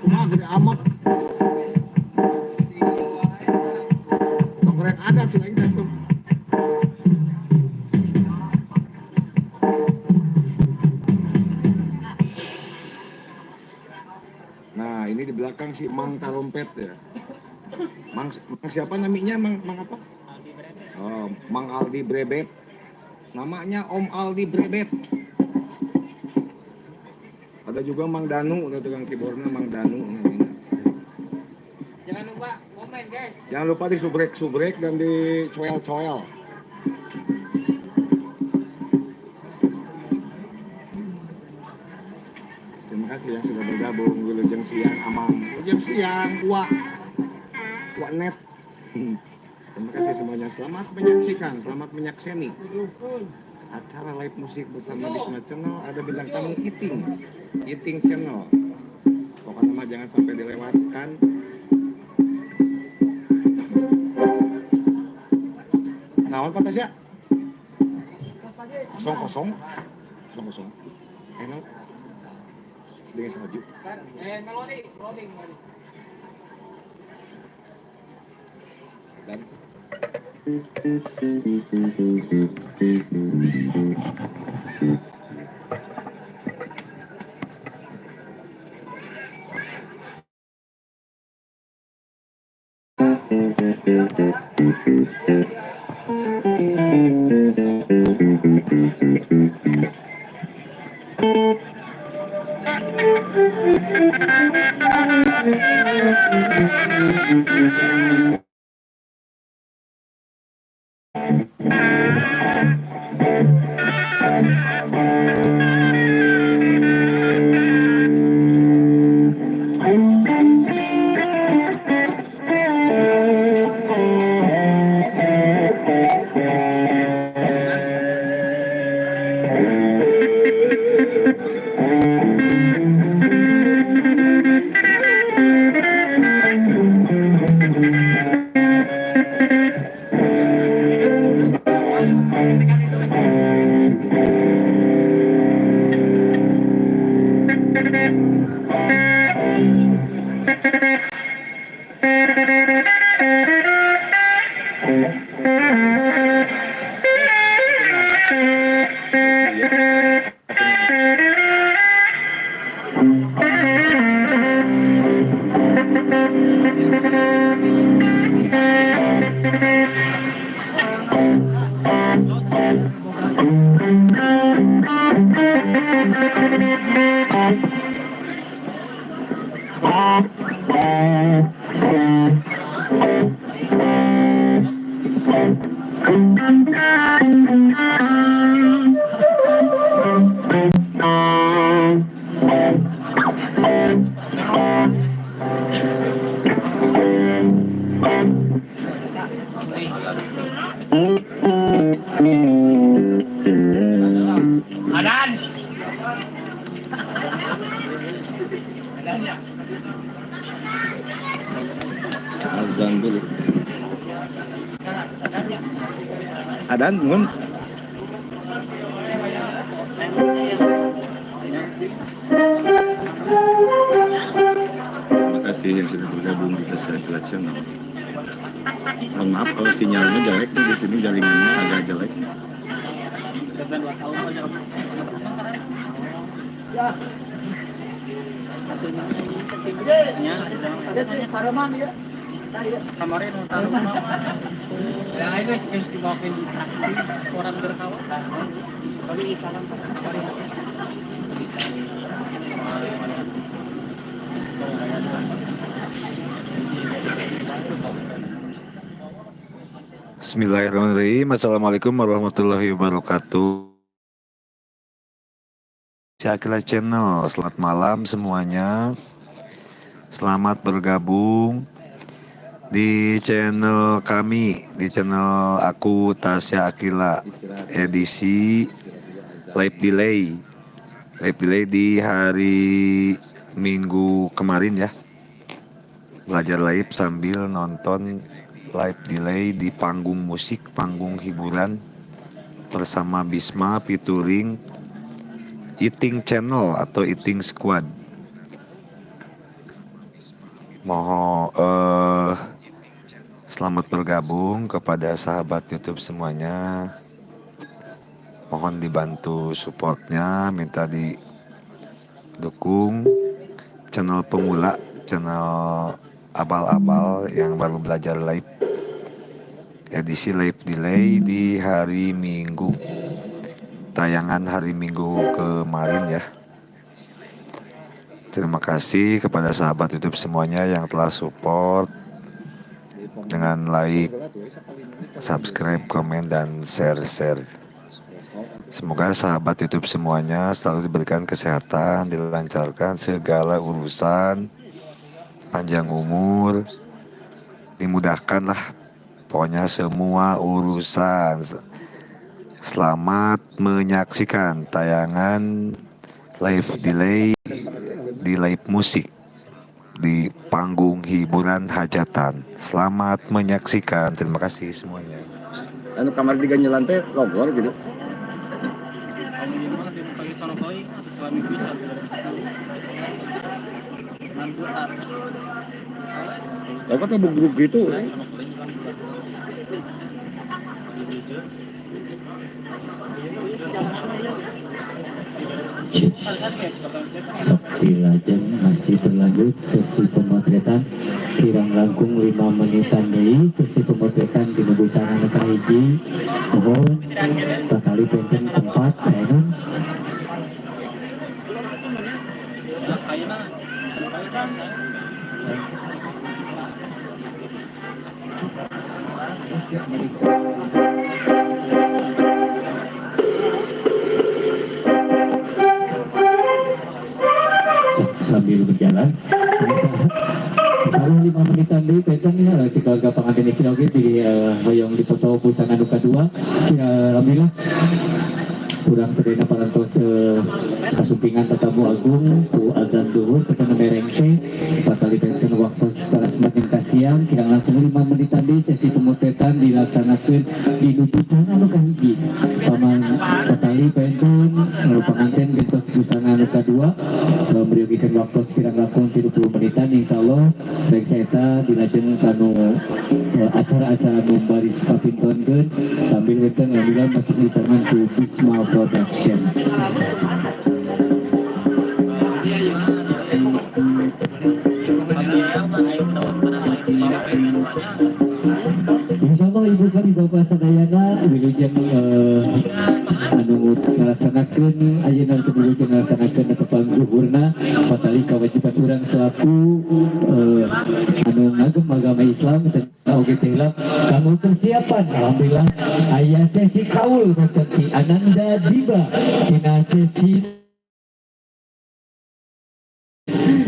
kumaha gede amat. Dongkrek adat sih lagi tuh. Nah, ini di belakang si Mang Tarompet ya. Mang siapa namanya? Mang apa? Oh, Mang Aldi Brebet. Namanya Om Aldi Brebet. Ada juga Mang Danu, udah tukang keyboardnya Mang Danu. Jangan lupa komen guys. Jangan lupa di subrek dan di coel. Terima kasih yang sudah bergabung. Wilujeng siang, Amang. Wilujeng siang, Wak net. Terima kasih semuanya. Selamat menyaksikan, selamat menyakseni acara live musik bersama Disma Channel. Ada bintang tamu Iting Channel. Pokoknya mah jangan sampai dilewatkan. Naon Pak Tasya? Kosong. Enak. Dengan salju. Melodi. Dan azan dulu. Adan, nun. Terima kasih yang sudah bergabung di Kesehatan Channel. Mohon maaf kalau sinyalnya jelek nih, di sini jaringannya agak jelek. Kemarin ya itu dimasukin orang berkawan tapi salam kemarin Bismillahirrahmanirrahim. Assalamualaikum warahmatullahi wabarakatuh. Syakila Channel, selamat malam semuanya. Selamat bergabung di channel kami, di channel aku Tasya Akila edisi live delay di hari Minggu kemarin ya. Belajar live sambil nonton live delay di panggung musik, panggung hiburan bersama Bisma featuring Eating Channel atau Eating Squad. Selamat bergabung kepada sahabat YouTube semuanya. Mohon dibantu supportnya, minta didukung channel pemula, channel abal-abal yang baru belajar live. Edisi live delay di hari Minggu, tayangan hari Minggu kemarin ya. Terima kasih kepada sahabat YouTube semuanya yang telah support dengan like, subscribe, komen, dan share. Semoga sahabat YouTube semuanya selalu diberikan kesehatan, dilancarkan segala urusan, panjang umur, dimudahkan lah pokoknya semua urusan. Selamat menyaksikan tayangan live delay di live musik di panggung hiburan hajatan. Selamat menyaksikan. Terima kasih semuanya. Anu kamar tiga lantai logor gitu. Apa tuh grup gitu? Silajeng masih berlanjut sesi pemotretan kirang langkung 5 menitan deui sesi pemotretan di busana nu kahiji. Mohon bakali benten tempat ayeuna. Sambil berjalan kalau 5 menitan deui penten kita agak panganten iki oge di hoyong dipoto busana nu kadua. Alhamdulillah kurang sedena parantos kasumpingan tatamu agung ku azan duhur ketemu merengse patali penten waktu salasmakin kasihan kirang langsung 5 menitan deui sesi pemotretan dilaksanakeun di busana nu kahiji. Paman patali penten panganten gentos busana nu kadua meriugikeun waktu kirang langkung 30 menitan insyaallah baik saya dilajeng kanu acara-acara nu baris kapintonkeun sambil weten alhamdulillah masih disangan ku Bisma Production. Insyaallah ibu kami bapak sadayana wilujeng anu ngalaksanakeun ayeuna teu wilujeng ngalaksanakeun tepang zuhurna patali kewajiban urang selaku anu ngagem agama Islam oge teh kamu persiapan alhamdulillah aya sesi kaul berarti Ananda Diba dina sesi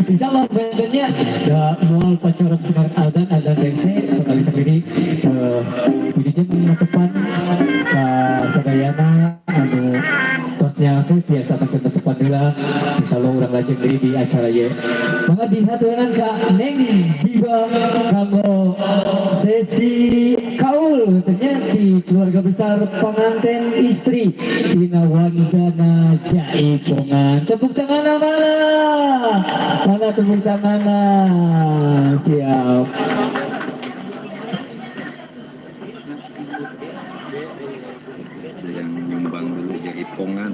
insyaallah bentuknya da mual pacaran sinar azan dengse sekali sendiri wilujeng menepan ka sadayana anu tosnya biasa tetepan heula insyaallah urang lajeng deui di acara ye mangga dihaturan ka Neng Diba kanggo sesi kaul ternyata di keluarga besar pengantin istri dina Wandana Jaipongan. Tepuk tangan mana tepuk tangan siap. Yang nyumbang dulu Jaipongan.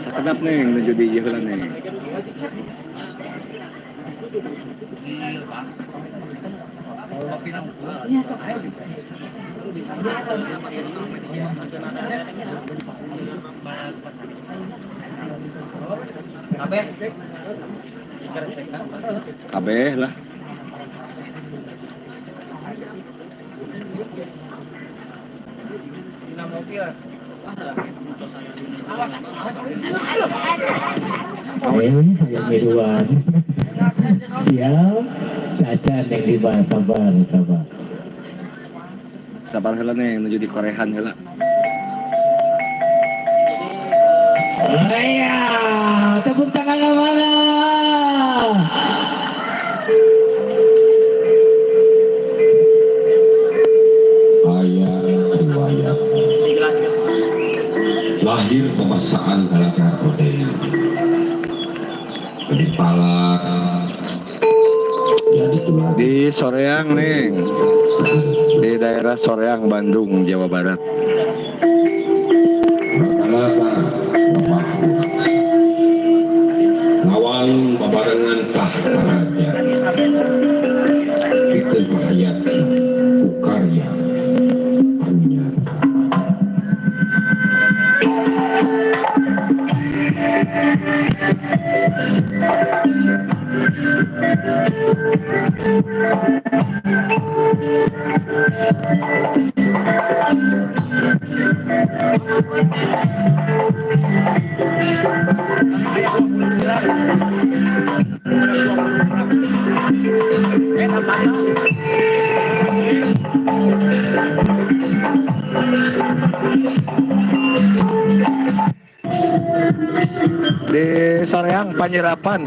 Sakedap neng nuju di ieu heula neng. Kabeh lah. Dina mobil. Yang Ridwan. Siap. Cacan yang di bawah, sabar. Sabar heula nih menuju di Korean heula. Iya, tepuk tangan mana? Ayat riwayat lahir pemasaan kalakar odeng di pala jadi tulang Di Soreang nih, di daerah Soreang, Bandung, Jawa Barat. kalakar bapak ngawang babarengan tahta raja itu hayat karya anyata. Di Soreang, Panjerapan.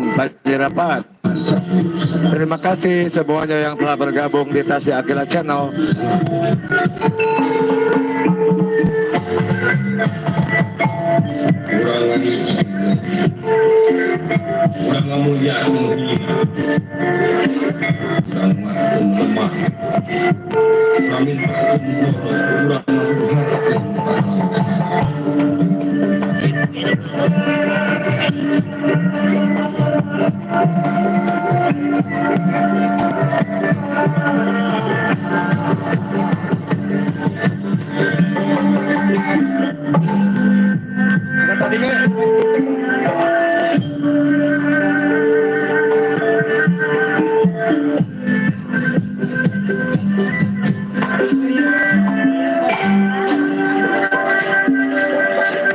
Terima kasih semuanya yang telah bergabung di Tasya Akila Channel. Kurang lagi kurang kemuliaan menghina kurang makin lemah kurang minta kurang mengharapkan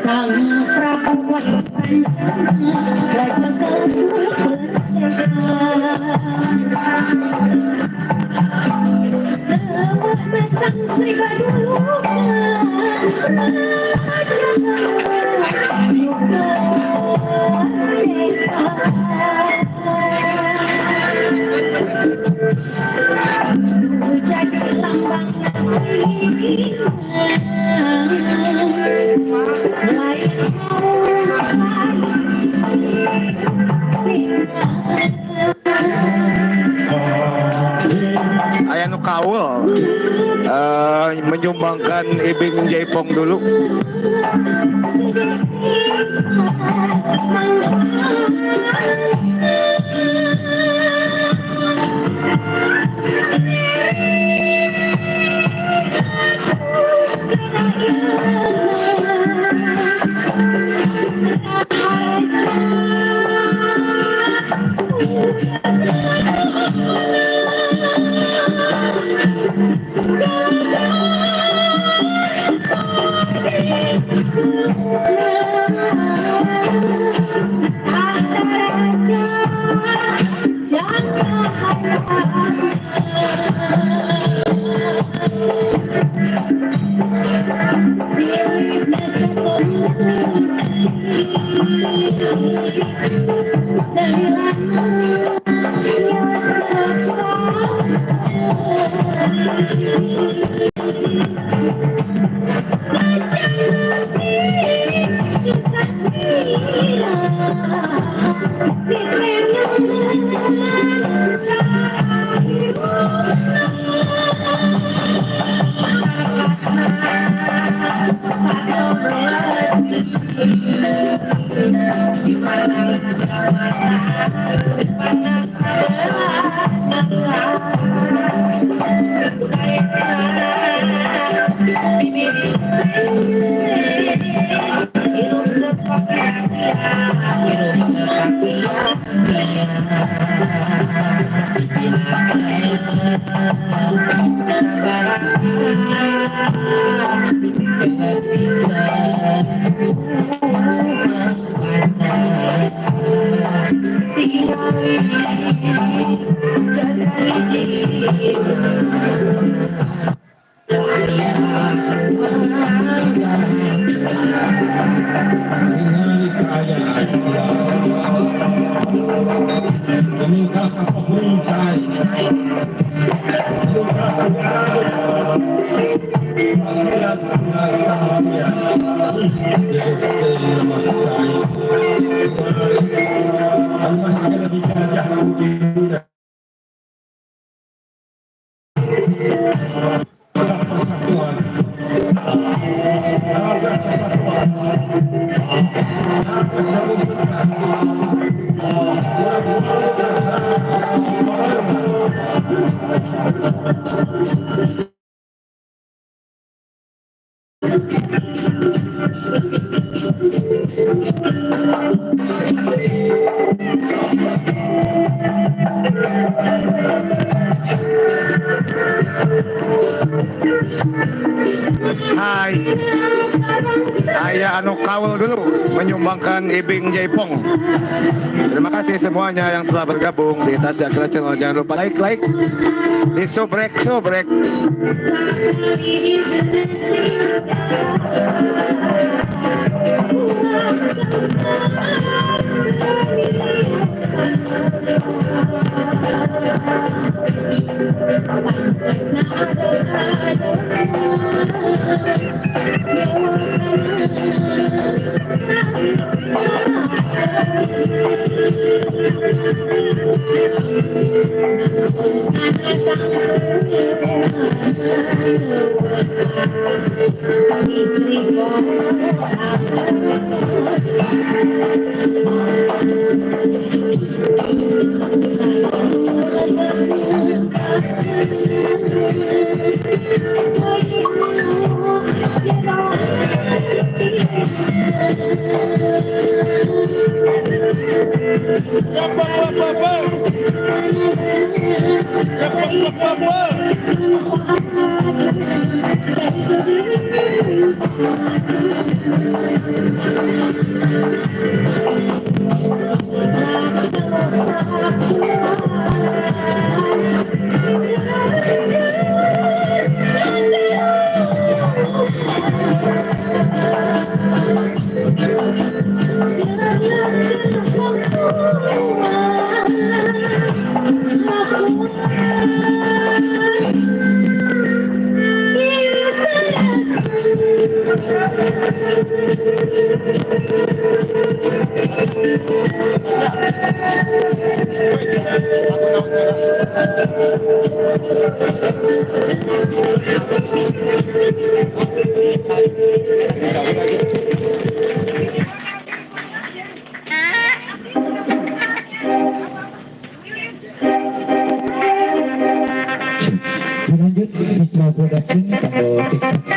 Sang Prabu Raja Sang Sri jadi lambang Aya nu kaul menyumbangkan Ibing Jaipong dulu. Terima kasih. menyumbangkan Ibing Jaipong. Terima kasih semuanya yang telah bergabung di Tasya Kira Channel. Jangan lupa like, di subrek. Lanjut Isma Production tanggal TikTok.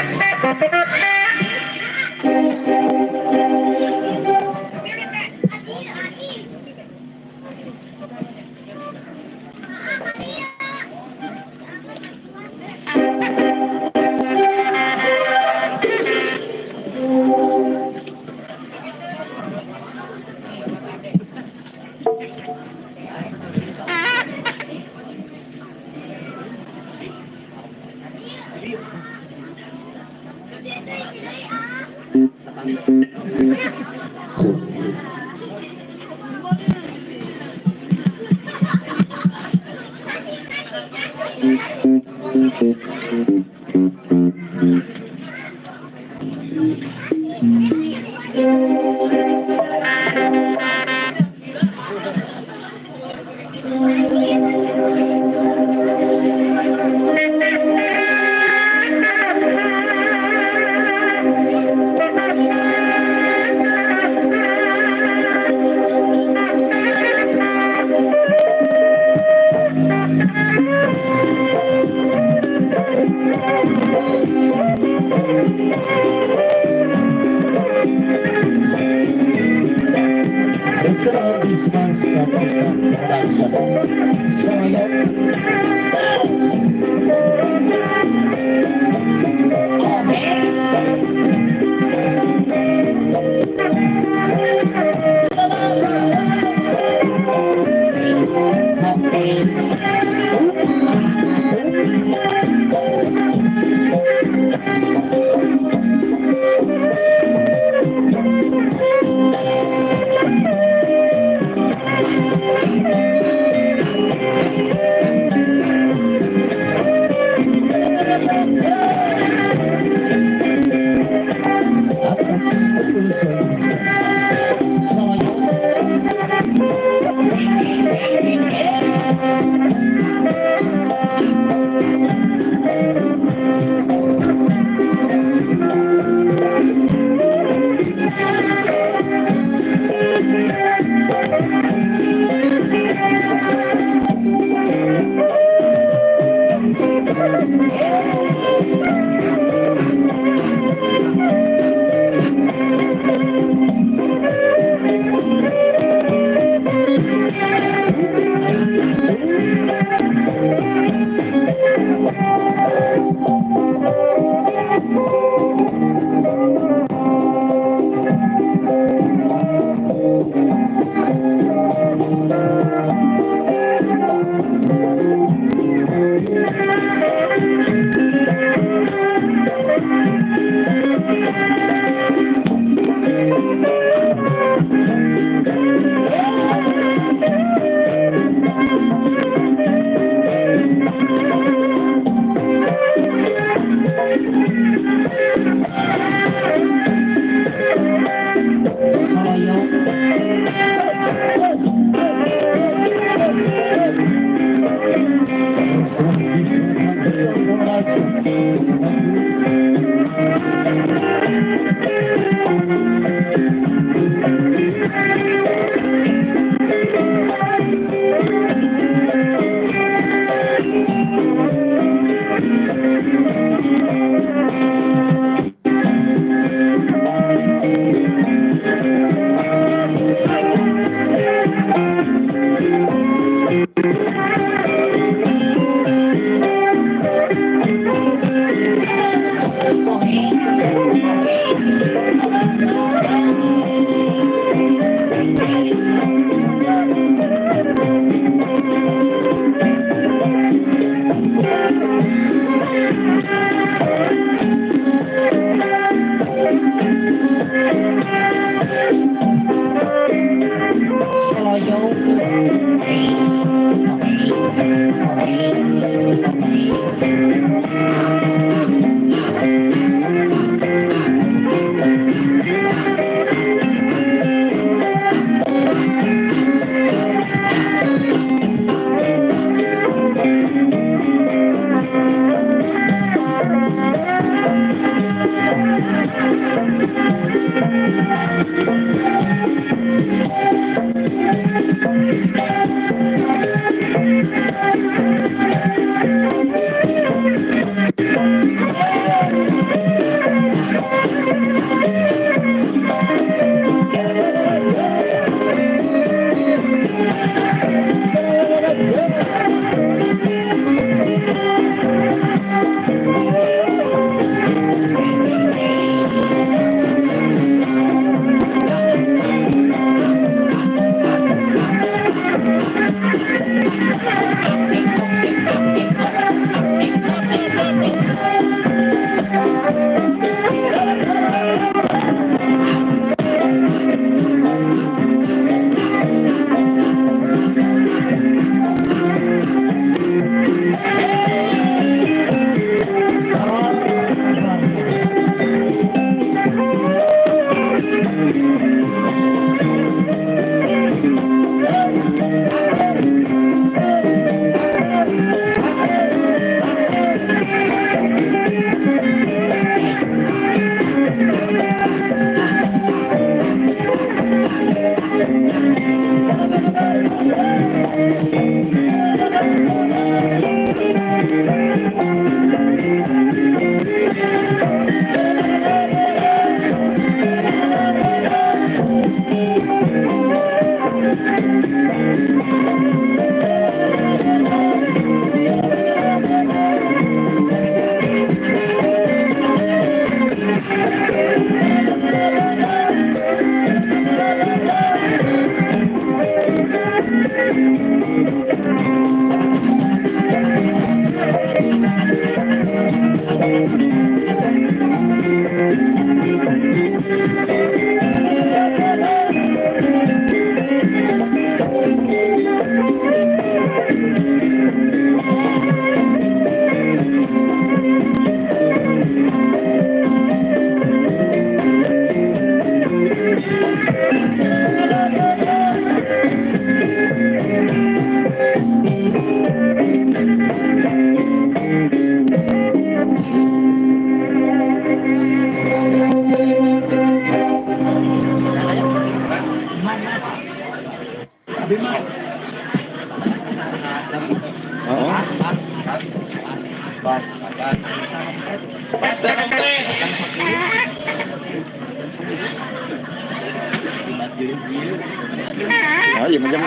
Oh iya macam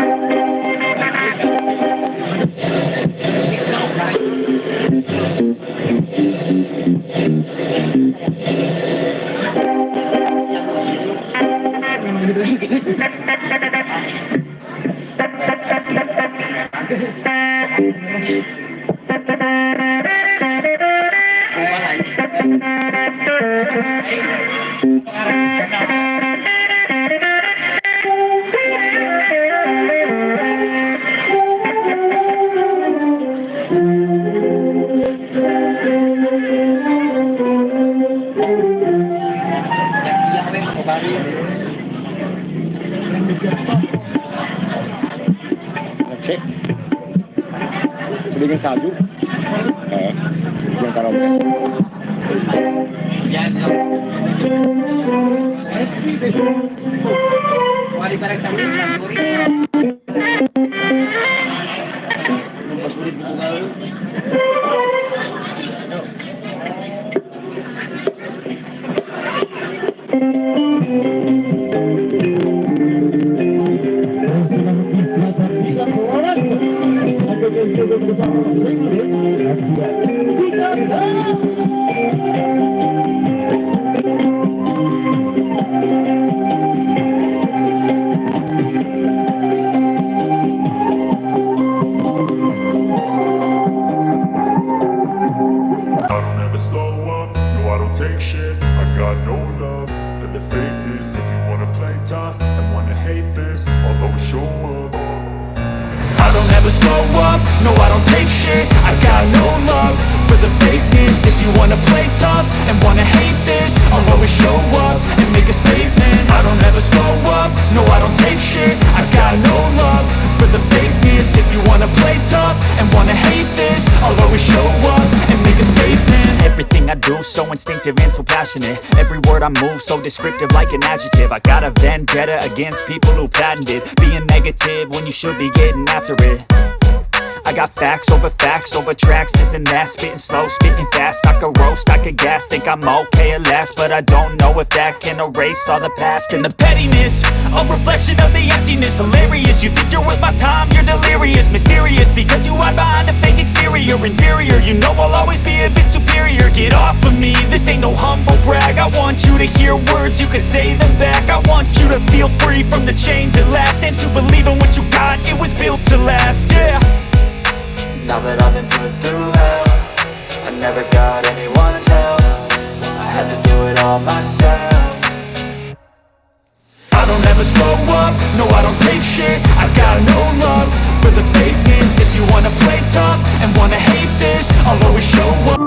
cek sedikit salju yang taruh balik bareng sa ulit, masuri. Masuri po ka. I don't ever slow up, no I don't take shit. I got no love for the fakeness. If you wanna play tough and wanna hate this, I'll always show up. I don't ever slow up, no I don't take shit. I got no love for the fakeness. If you wanna play tough and wanna hate this, I'll always show up and make a statement. I don't ever slow up, no I don't take shit. I got no love for the fakeness. If you wanna play tough and wanna hate this, I'll always show up and make a statement. Everything I do so instinctive and so passionate. Every word I move so descriptive like an adjective. I got a vendetta against people who patented being negative when you should be getting after it. I got facts over tracks, this and that. Spitting slow, spitting fast. I could roast, I could gas. Think I'm okay at last, but I don't know if that can erase all the past. And the pettiness, a reflection of the emptiness. Hilarious, you think you're worth my time, you're delirious. Mysterious, because you hide behind a fake exterior. Inferior, you know I'll always be a bit superior. Get off of me, this ain't no humble brag. I want you to hear words, you can say them back. I want you to feel free from the chains at last, and to believe in what you got, it was built to last, yeah. Now that I've been put through hell, I never got anyone's help. I had to do it all myself. I don't ever slow up, no I don't take shit. I got no love for the fakeness. If you wanna play tough and wanna hate this, I'll always show up.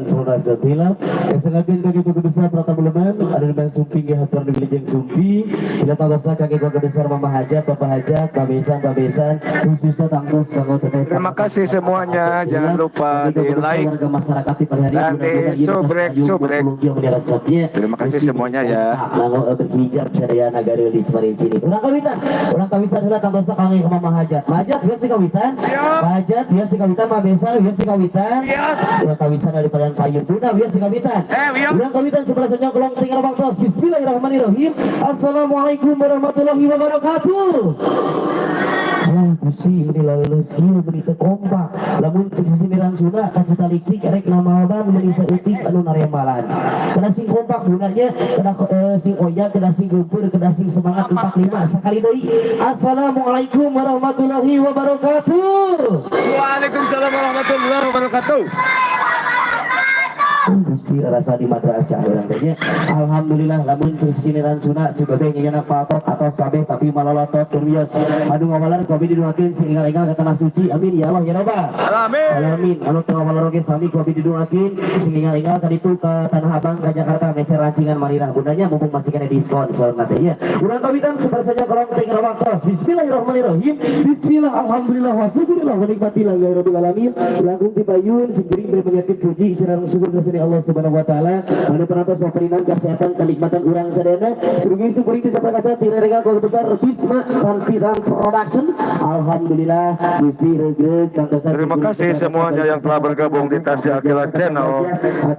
Purna Zatila Kesengapian kaki keluarga besar Prata Buleman ada dengan Sumpi Hatur di Wilayah Sumpi tidak tahu kaki keluarga besar Mama Hajat Bapak Hajat Babesan khususnya tanggung sangat Terima kasih semuanya, jangan lupa di like dan di subrek. Terima kasih semuanya ya. Lalu berhijab saya negara di Semarin sini. Orang kawitan sudah tambah sekali ke Mama Hajat. Hajat biasa kawitan. Hajat biasa kawitan. Mabesa biasa kawitan. Orang kawitan dari Palian Payun. Tuna biasa kawitan. Orang kawitan sebelah saja kolong keringan waktu. Bismillahirrahmanirrahim. Assalamualaikum warahmatullahi wabarakatuh. Pusing ini lalu skill berita kompak lamun sisiran sudah kasih tali klik erek nama abang menisa utik anu narembalan kena sing kompak gunanya kena sing oya kena sing gumpur kena sing semangat 45 sekali deui. Assalamualaikum warahmatullahi wabarakatuh. Waalaikumsalam warahmatullahi wabarakatuh. Gusti rasa di madrasah orangnya. Alhamdulillah lamun sisiran sunat sebagai nyana patok atau kabeh tapi malolotot kurios. Aduh ngawalar kopi didoakeun sing ingal-ingal ka tanah suci. Amin ya Allah ya Rabbal alamin. Anu teu ngawalar oge sami kopi didoakeun sing ingal-ingal ka ditu ka Tanah Abang ka Jakarta meser rancingan Marirah bundanya mumpung masih kena diskon soal matanya. Urang kawitan super saja kolong teh rawaktos. Bismillahirrahmanirrahim. Bismillah alhamdulillah wa syukurillah wa nikmatillah ya rabbil alamin. Langkung di payun sing gering berpenyakit puji sareng syukur ka Allah Subhanahu wa taala. Anu panantos peringan kesehatan kenikmatan urang sadayana. Rugi syukur itu sampai kata tirarega keluarga besar Bisma Santiran Production. Alhamdulillah Gusti regreg kantosan. Terima kasih semuanya yang telah bergabung di Tasya Akila Channel.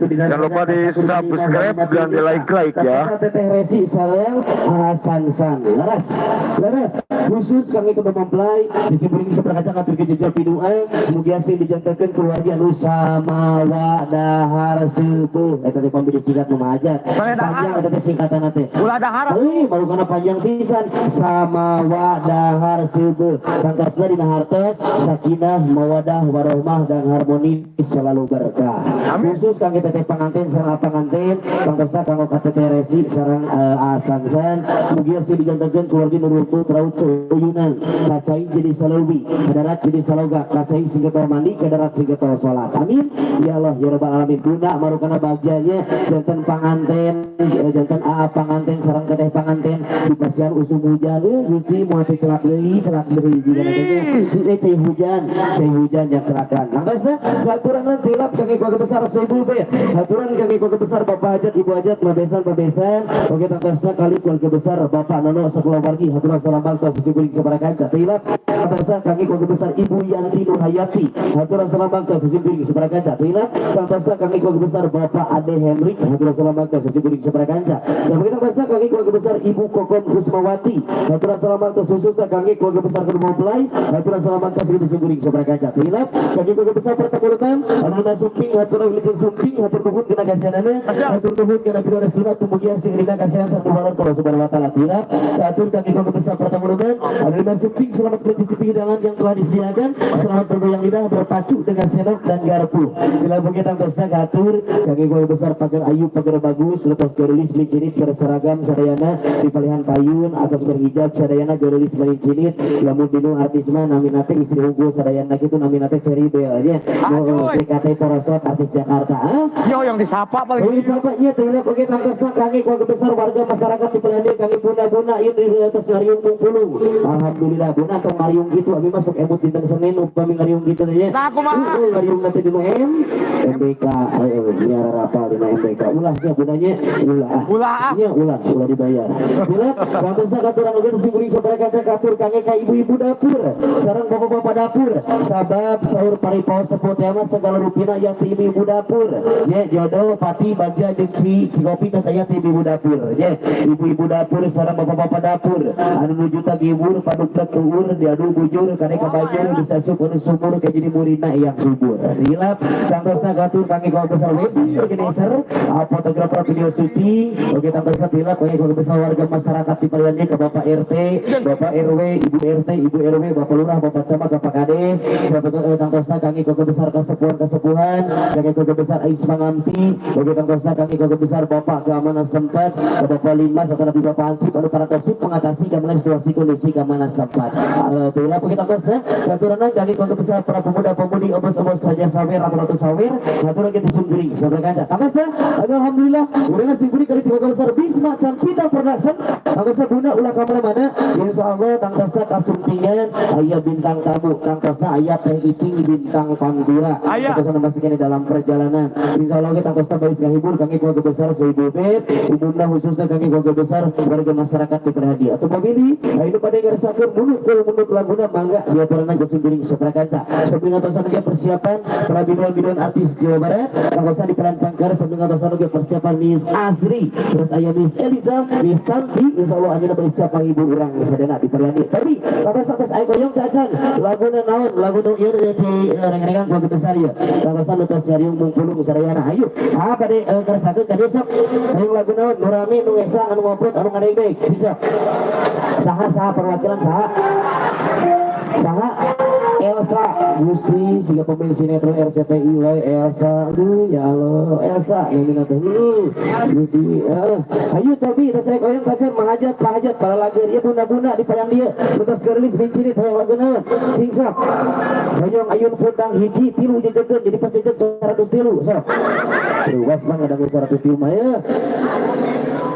Jangan lupa di subscribe dan di like ya. Teteh Resi sareng Hasan Laras khusus kami kudu mempelai disimpulin seperkaca katur jejak piduan kemudian sing dijantakeun keluarga nu samawa dahar sepuh eta teh pambidi sigat nu majat panjang eta teh singkatan teh ulah dahar baru kana panjang pisan samawa dahar sepuh sangkasna dina hartos sakinah mawadah warahmah dan harmoni selalu berkah. Khusus kangge teteh panganten sareng panganten sangkasna kanggo teteh Resi sareng Asansan mugia sing dijantakeun keluarga nu runtut raut uyunan kacai jadi salawi kadarat jadi saloga kacai singgetor mandi kadarat singgetor sholat. Amin ya Allah ya Rabbal alamin. Guna marukana bagiannya jantan panganten jantan panganten sareng teteh panganten di pasian usum hujan Gusti moal teh celak deui juga nantinya teh hujan yang celakan. Nanggasna aturan tilap kaki keluarga besar Soibul Bait aturan kaki keluarga besar Bapak Hajat Ibu Hajat babesan oke tanggasna kali keluarga besar Bapak Nono sekolah wargi haturan salam bangsa guling sabarakan tilap tanggasna kaki keluarga besar Ibu Yanti Nur Hayati haturan salam bangsa guling sabarakan tilap tanggasna kaki keluarga besar Bapak Ade Henrik haturan salam bangsa guling sabarakan dan begitu tanggasna kaki keluarga besar Ibu Kokon Kusmawati haturan salam bangsa khususna kaki keluarga besar Kedua Mempelai haturan salam bangsa guling sabarakan tilap kaki keluarga besar Pertamurutan anu suping haturan wilayah suping hatur nuhun kana gasanana hatur nuhun kana pira restuna tumugian sing rina kasihan satu balon Allah Subhanahu wa taala tilap hatur kaki keluarga besar Pertamurutan anu suping selamat mencicipi hidangan yang telah disediakan selamat bergoyang lidah berpacu dengan sendok dan garpu bila begitu tanggasna hatur kaki keluarga besar Pagar Ayu Pagar Bagus lepas gerulis licinit berseragam sadayana di Palihan Payun atas berhijab sadayana gerulis licinit lamun dinu artisna naminate istri unggul sadayana kitu naminate Ferry Bel aja TKT Porosot artis Jakarta Yo yang disapa paling disapa nya tilap oge tanggasna kaki keluarga besar warga masyarakat di Palihan kaki guna-guna ieu di atas ngariung pungpulung. Alhamdulillah guna tong ngariung gitu abi masuk emut dinten Senin upami ngariung gitu teh nah kumaha ngariung nanti dinu MBK biar apa dina MBK ulahnya gunanya ulah dibayar tilap tanggasna katuran oge sing sabaraha katur kangge ka ibu-ibu dapur sareng bapak-bapak dapur sabab sahur paripos sepot mah segala rupina yang ti ibu dapur ya jodoh pati bagja jeung kopi teh saya ti ibu dapur ya ibu-ibu dapur sareng bapak-bapak dapur anu nuju tagibur paduk uur diadu bujur kade ka bajur bisa subur ke jadi murina yang subur hilap tanggasna katur kangge keluarga besar organizer fotografer video syuting oke tanggasna hilap kangge keluarga besar warga masyarakat di Palihan ke Bapak RT Bapak RW Ibu RT Ibu RW Bapak Lurah Bapak Camat Bapak Kades tanggasna kangge keluarga besar kesepuhan kangge keluarga besar Ais Mangamti oke tanggasna kangge keluarga besar Bapak Keamanan Sempat Bapak Limas atau Nabi Bapak Hansip anu parantos pengatasi keamanan situasi kondisi kursi kamana sempat. Tulah kita bos ya. Katuran kami untuk besar para pemuda-pemudi obos-obos saja sawer atau sawer. Katuran kita sundri sabar kaca. Kamas ya. Alhamdulillah. Udah singkuri kali 3 kali besar Bisma Sampita Production. Kamas guna ulah kamera mana? Insyaallah Kang Tosta kasumtingan aya bintang tamu. Kang Tosta aya teh icing bintang pantura. Kita memastikan di dalam perjalanan. Insyaallah kita Tosta baik ngahibur kami keluarga besar Seibebet. Umumna khususnya kami keluarga besar warga masyarakat diperhati. Atau pemilih, itu pada ngerasakan munut laguna mangga dia pernah jatuh piring seprakaca. Sebelum atasan lagi persiapan para bidon artis Jawa Barat. Kang Tosta di peran Sangkar sebelum atasan lagi persiapan Miss Asri. Terus ayah Miss Elisa, Miss Santi. Insyaallah hanya persiapan ibu orang sadana diperhati. Tapi kata atas ayo koyong cacan laguna naon laguna ieu di rengan-rengan keluarga besar ya. Kang Tosta lutas nyariung mungpulung sarayana. Ayo. Pada ngerasakan tadi sok yang lagu naon nu rame nu ngesa anu ngobrol anu ngadeg-deg bisa saha perwakilan saha Elsa Gusti siga pemain sinetron RCTI we Elsa aduh ya Allah Elsa yang mina teh Gusti ayo tapi saya koyong kacan menghajat pahajat para lagu ieu bunda-bunda di parang dia lutas geulis bincini teh lagu naon sing sok koyong ayun putang hiji tilu dijegeun jadi pasti 103 sok luas mah ada 103 mah ya.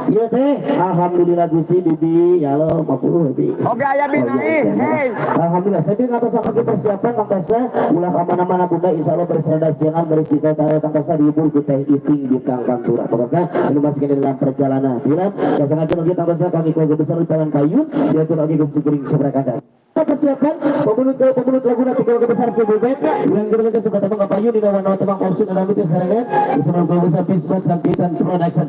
Iya teh, alhamdulillah Gusti Bibi, ya lo 50 Bibi. Oke aya binain, hei. Alhamdulillah, saya ngatos sama persiapan Kang Tosta, ulah mana-mana bunda insyaallah berserda siangan berisiko Kang Tosta dihibur ku teh iting di Kang Pantura. Pokoknya anu masih dalam perjalanan. Bila sengaja lagi Kang Tosta kami keluarga besar di Tangan Kayu, dia tuh lagi Gusti Kuring Sebrakada. Persiapan pemulut lagu nanti keluarga besar Sebubet yang berlaga suka tebang kapayu di lawan tebang konsul dalam itu serangan di sana keluarga besar Bisma Sampitan Production.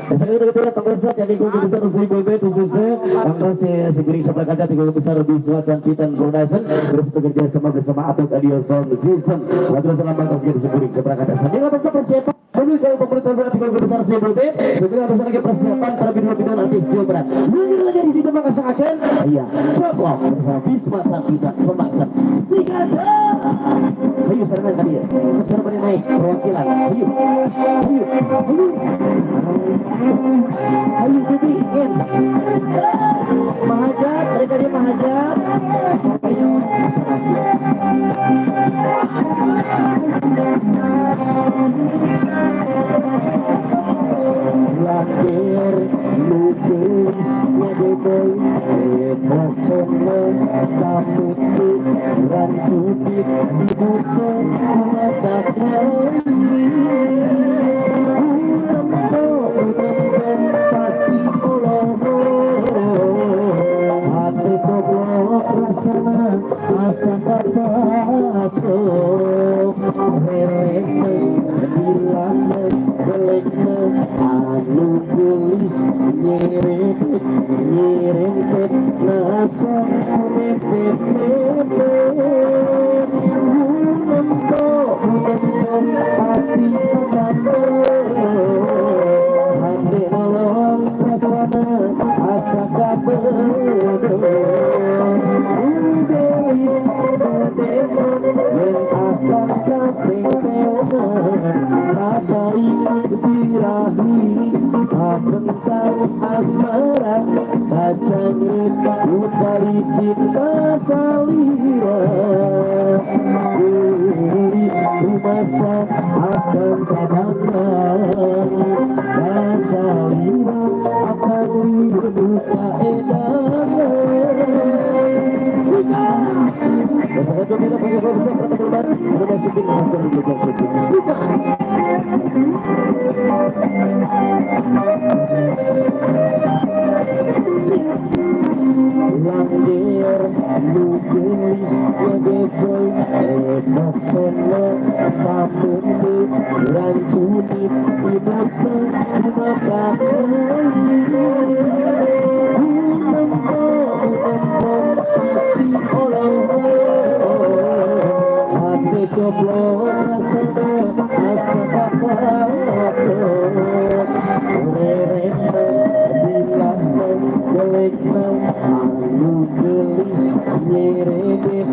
Saya udah ketemu Kang Tosta jadi keluarga besar Sebubet khususnya Kang Tosta segeri sebelah kaca keluarga besar Bisma Sampitan Production terus bekerja sama bersama Atok Audio Sound System. Lagu selamat untuk segeri sebelah kaca. Sambil kita persiapan pemulut pemerintah keluarga besar Sebubet segera atas lagi persiapan para bidang artis Jawa Barat. Lagi di situ mengasakan iya Soplok bersama Bisma Sampitan Production. Ayo serangan tadi ya serangan naik perwakilan ayo jadi mahajat mereka dia mahajat ayo lahir lupus ngedeboy emosional kamuti rancutik dibuka mengatakan pasti oloho hati goblok rasana asa kapaco relekne dilahne gelekne anu gelis nyerempet nasa mepet pasti hati nolong rasana asa kabedo yang akan kapeng rasa ingin birahi tentang asmara kacangin utari cinta salira rumah akan kabangan rasa lira akan dibuka edan Bersama kita pakai korban kata korban kita masukin masker di belakang suci langir lugelis ngedeboy emosional kamuti rancutik dibuka mengatakan pasti oloho hati goblok rasana asa kapaco rerena dilahna gelekna anu gelis nyerempet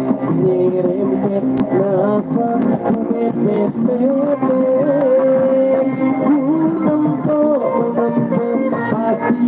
nasa mepet pasti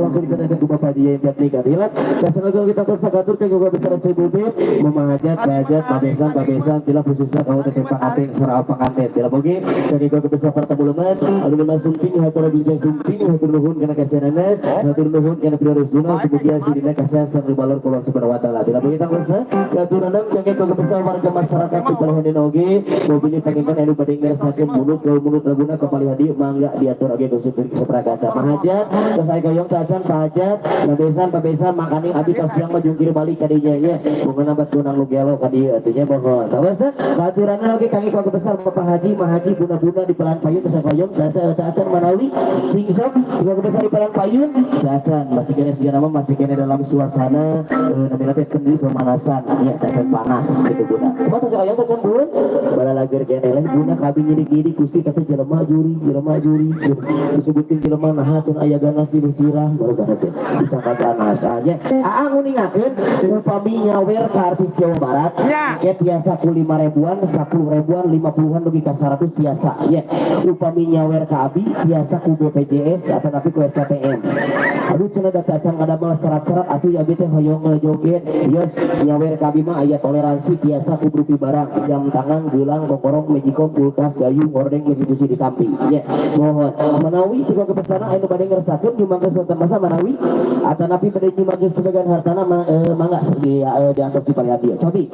langsung dikatakan ke Bapak dia yang kadilat dan semoga kita tersakatur ke juga besar CBB memahajat bajat pabesan bila khususnya kau tetap pangaten serah pangaten bila bogi dari kau besar pertabulungan ada lima sumping hatur bijak sumping hatur nuhun karena kasihanana hatur nuhun karena prioritasna kemudian sidina kasihan serta balor kulon subhanahu wa taala bila bogi tangsa hatur nanam jangan kau besar warga masyarakat di Palembang oge mobil panginkan anu badeng ngerasakeun mulut laguna kepali hadi mangga diatur oge kusuk seprakasa mahajat saya goyong tajan pajat pabesan makaning abi tos yang majungkir balik kadinya ya bunga nabat kunang lugelo kadi artinya bahwa tawasa aturanna oge kami keluarga besar Bapak Haji Mahaji buna-buna di Pelan Payun saya goyong tajan manawi singsok keluarga besar di Pelan Payun tajan masih kene nama masih kene dalam suasana namanya teh kendil pemanasan ya teh panas gitu buna apa teh goyong tajan bun bala lager kene lain buna kabi nyidik Gusti kata jelema juri disebutkeun jelema naha tun aya ganas di sirah baru ganas bisa ganas aja aang uningakeun upami nyawer ka artis Jawa Barat ya biasa ku 5 ribuan 10 ribuan 50-an lebih ka 100 biasa ya upami nyawer ka abi biasa ku BPJS atau tapi ku SKPM aduh cenah da cacang ada mah syarat-syarat atuh ya teh hoyong joget yos nyawer ka abi mah aya toleransi biasa ku berupi barang jam tangan gelang kokorong mejikom kulkas gayu hordeng institusi ditampi ya mohon menawi juga kepesanan anu bade ngerasakeun nyumbang suatan masa menawi atanapi bade nyumbang sebagian hartana mangga dianggap di paliati cobi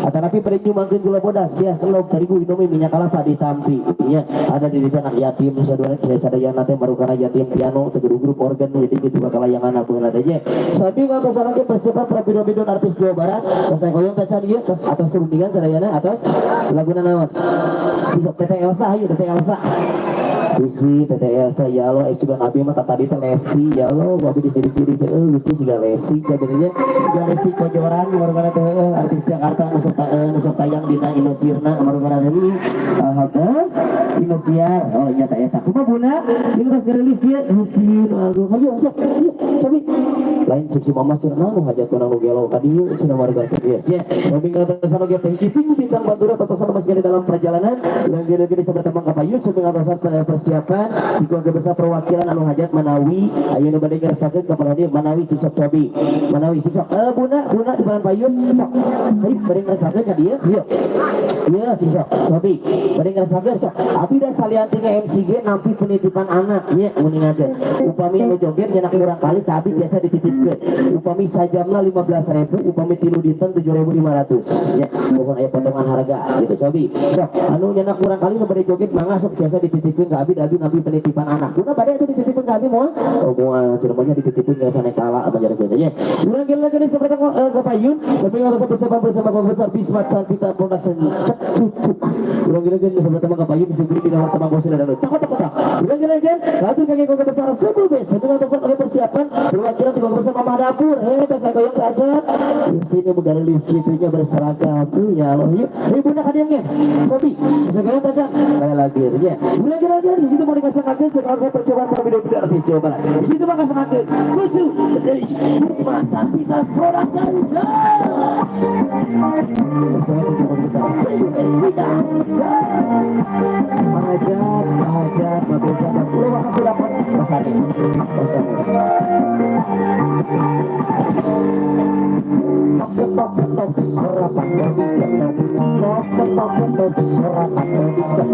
atanapi bade nyumbang gula bodas dia selop terigu indomie minyak kelapa ditampi ya ada di desa anak yatim sadayana teh marukana yatim piano teu grup organ jadi gitu kalayangan aku aja sapi ngapa sareng persiapan prabido-bido artis Jawa Barat saya koyong kaca dia atas turungan sadayana atas laguna naon Teteh Elsa ayo Teteh Elsa Gusti Teteh Elsa ya Allah juga nabi mah tadi teh Lesti ya Allah gua di ciri-ciri teh Gusti juga Lesti sebenarnya juga Lesti Kojoran marugana teh artis Jakarta nusuk tayang dina Indosiarna marugana ini Indosiar oh nya teh eta kumaha buna ieu geus rilis ieu Gusti aduh ayo cobi lain suci mama cenah nu hajatna nu gelo ka dieu cenah warga teh ya tapi ngatasna ge teh kiting bintang batura totosan masih di dalam perjalanan yang gede-gede seperti Bang Kapayu sebelum atas persiapan di keluarga besar perwakilan anu hajat Manawi ayeuna bade ngerasakeun ka Manawi Manawi Cisok Cobi Manawi Cisok buna di Pelan Payun Cisok ayo bade ngerasakeun ka dieu ieu Cisok Cobi bade ngerasakeun sok abi da salian tina MCG nampi penitipan anak nya muningakeun upami nu joget nya urang kali ka abi biasa dititipkeun upami sajamna 15.000 upami 3 dinten 7.500 ya mohon aya potongan harga gitu Cobi sok anu nya kurang kali nu bade joget mangga sok biasa dititipkeun ka abi nabi penitipan anak kuna bade itu dititipkeun ka abi moal moal cenah dititipkeun ka sana kala ajar geus nya urang geus lagi seperti Kapayun tapi harus bersama keluarga besar Bismat Santita Production urang geus lagi seperti Kapayun disebut di dalam tempat bosnya dan takut urang geus lagi satu kaki keluarga besar sebelum sebelum untuk persiapan perwakilan keluarga besar Mama Dapur saya goyong saja istrinya budaya listriknya berseragam ya Allah yuk bunda hadiahnya Sobi segala saja kayak lagi ya mulai di situ mau dikasih lagi sekarang saya percobaan berbeda-beda artis Jawa Barat di situ mau kasih lagi lucu dari Bismat Santita Production Hajat babesa dan pulau waktu dapat pasari tok serapan tok serapan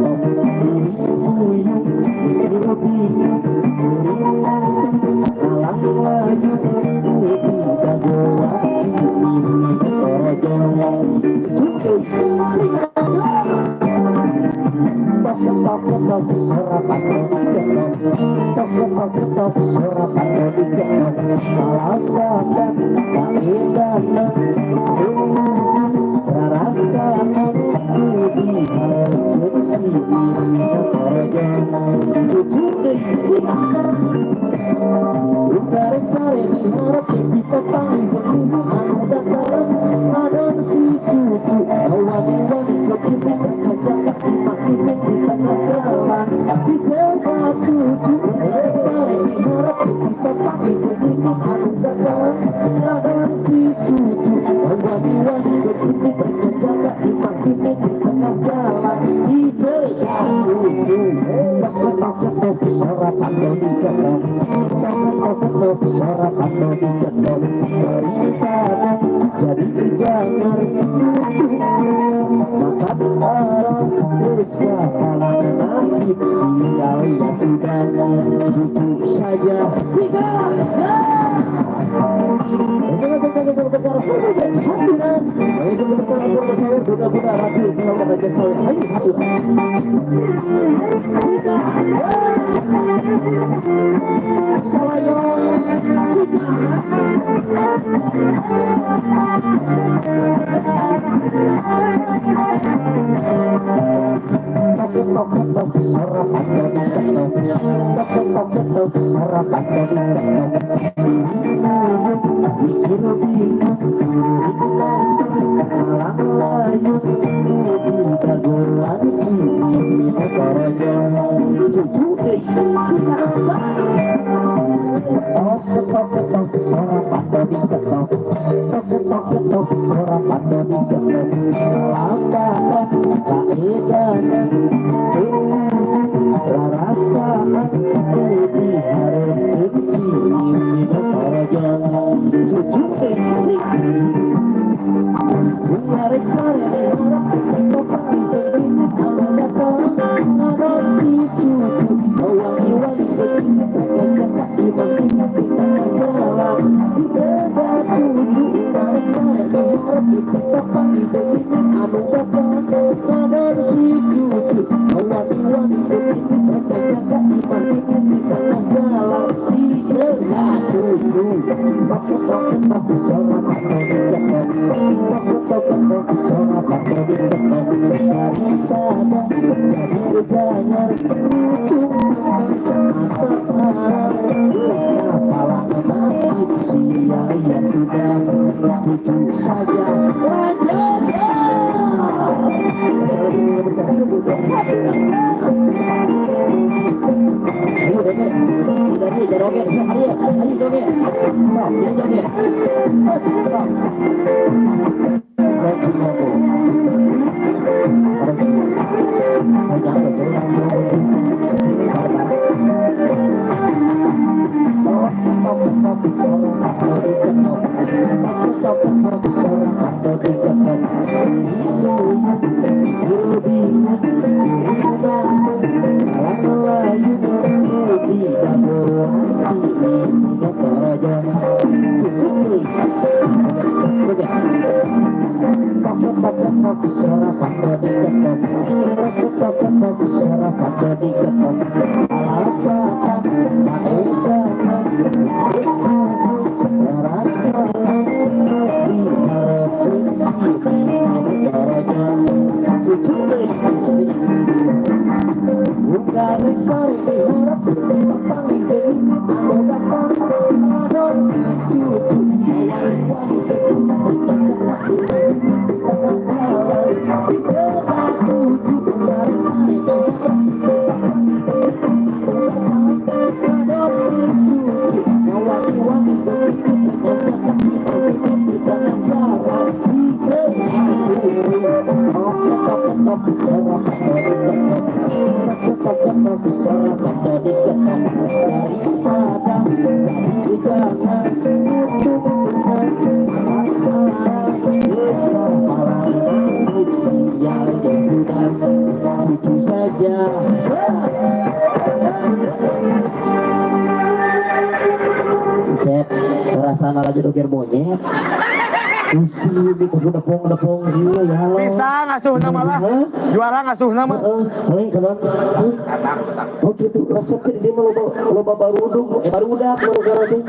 Perasaan lagi dogir monyet. Gusti depong iya ya halo. Bisa ngasuh nama lah. Juara ngasuh nama. Paling kalau oh gitu resep di loba barudung barudak baru teh.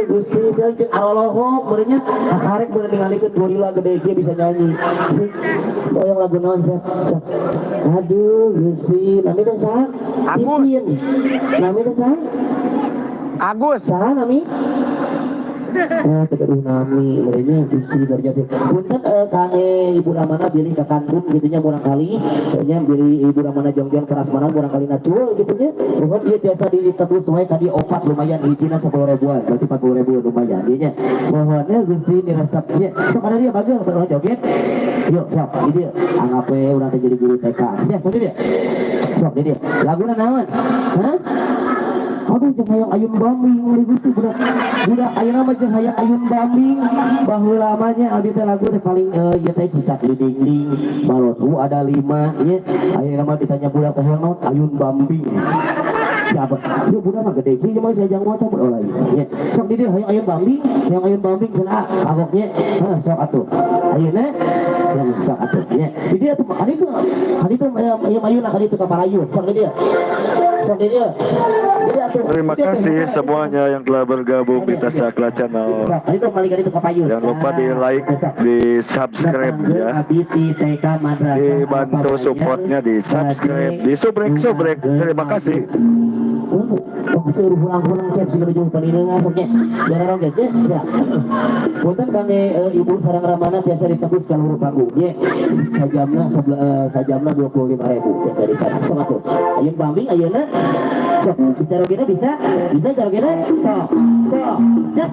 Gusti dan arolohok merenya karek bener ngalikeun gorila gede ge bisa nyanyi. Yang lagu naon Sep? Aduh Gusti, nami teh saha? Agus. Nami teh saha? Agus. Saha nami? Tegaduh nami merenya Gusti berjati. Punten kane Ibu Ramana bilih ka kandung gitunya murang kali. Nya bilih Ibu Ramana jongjong keras mana murang kali nacul gitunya. Mohon ieu tiasa ditebus wae ka dieu opat lumayan hijina 10 ribuan, berarti 40 ribu lumayan dinya. Mohonnya Gusti diresepnya. Sok ada dia bageung terus joget. Yuk, sok di dia. Anggape urang teh jadi guru TK. Ya, sok di dia. Sok di dia. Laguna naon? Hah? Aduh jeung hayang ayun bambing muri Gusti budak ayeuna mah jeung hayang ayun bambing baheula mah nya abdi teh lagu teh paling ieu teh cicak dinding balotu ada 5 ieu ayeuna mah ditanya budak teh naon ayun bambing siapa ieu budak mah gede ieu mah sajang motor ulah ieu sok di dieu hayang ayun bambing cenah agoknya sok atuh ayeuna sok atuh nya di dieu tuh kali itu ayun kali itu ka Parayu sok di dieu Terima kasih semuanya yang telah bergabung di Tasakla Channel. Jangan lupa di like, di subscribe ya. Dibantu supportnya di subscribe, di subrek. Terima kasih. Suruh pulang-pulang cek sudah jauh palingan oke. Biar orang gede ya. Punten kami Ibu sareng Ramana biasa ditebus ka luhur panggung ye. Sajamna 25.000 biasa ditebus sama tuh. Ayun bambing ayeuna sok bicara gini bisa cara gini sok jak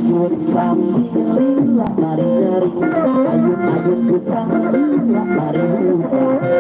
ayun bambing lari ayun putra lari ayun putra lari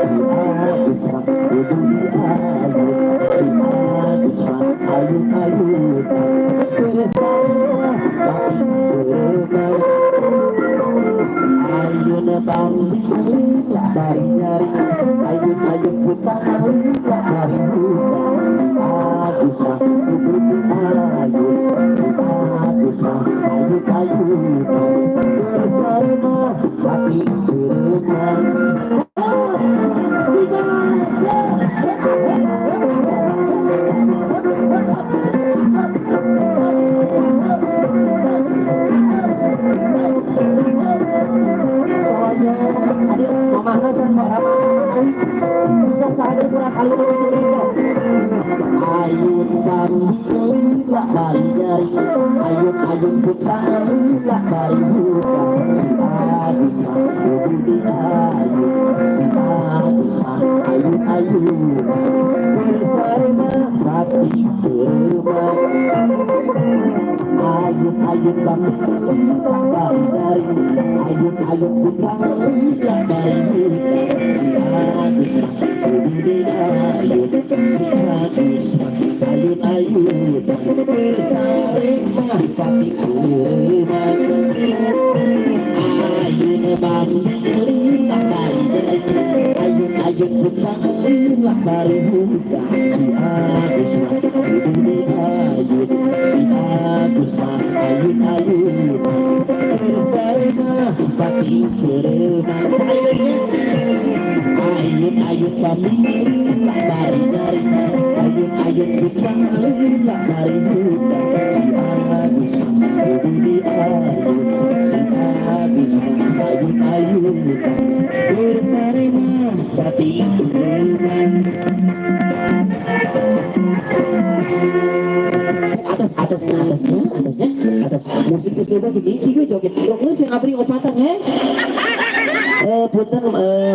punten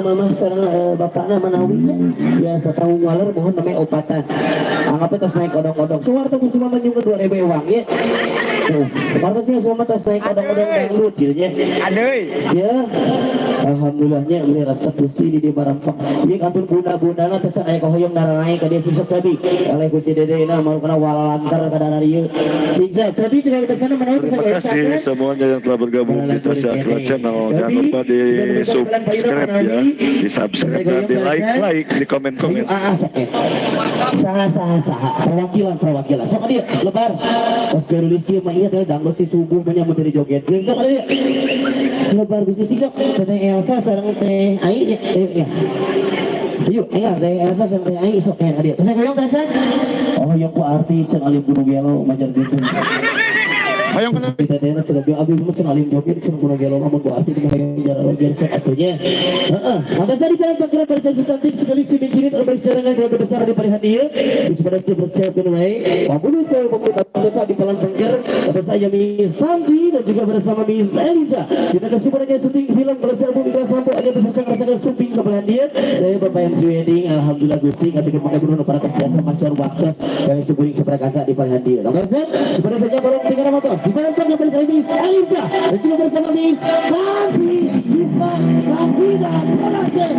mama sareng bapakna manawi ya satahun waler mohon namanya opatan anggapnya tas naik odong-odong suwarto ku semua menyung kedua rebe uang ya suwarto sih semua tas naik odong-odong dangdut gitu ya Aduh. ya alhamdulillahnya beli rasa pusi di barangpak ini kantor bunda-bundana tas naik hoyong narangai ke dia pisau tadi oleh kunci dede na mau kena walantar ke dana dia bisa jadi tidak ke sana menawi Terima kasih semuanya yang telah bergabung di Tasya Akhirat Channel. Jangan lupa di subscribe ya, di subscribe dan di like, di komen-komen. Perwakilan. Sok dia lebar. Pas gerulis kieu mah ieu teh dangdut si subuh menyambut dari joget. Sok dia. Lebar bisnis sok. Teh Elsa sareng teh Ai ya. Ayo, teh Elsa sareng teh Ai sok teh dia. Terus hoyong teh. Oh, yang ku artis cenah alim gunung gelo majar gitu. Ayo ke sana. Kita daerah sudah biar abis macam alim joget cenah gunung gelo mah ku artis dengan jalan biar sok atunya. Heeh. Maka dari jalan Cakra berjanji cantik sekali cincin terbaik serangan keluarga besar di pari hadiah. Di sebelah bersiap tunai. Pabulu saya pemuda di Palan Pengker. Saya Miss Santi dan juga bersama Miss Elisa. Kita kasih padanya syuting film bersama Bumi Sampo aja bersama rasakan syuting ke hadiah. Saya Bapak MC Wedding alhamdulillah Gusti kami kepada guru para kebiasaan masyarakat waktu yang syuting seperti di pari hadiah. Oke, sebenarnya saja baru tinggal motor. Di Palan Pengker bersama Miss Elisa dan juga bersama Miss Santi. Bisa Santi dan berhasil.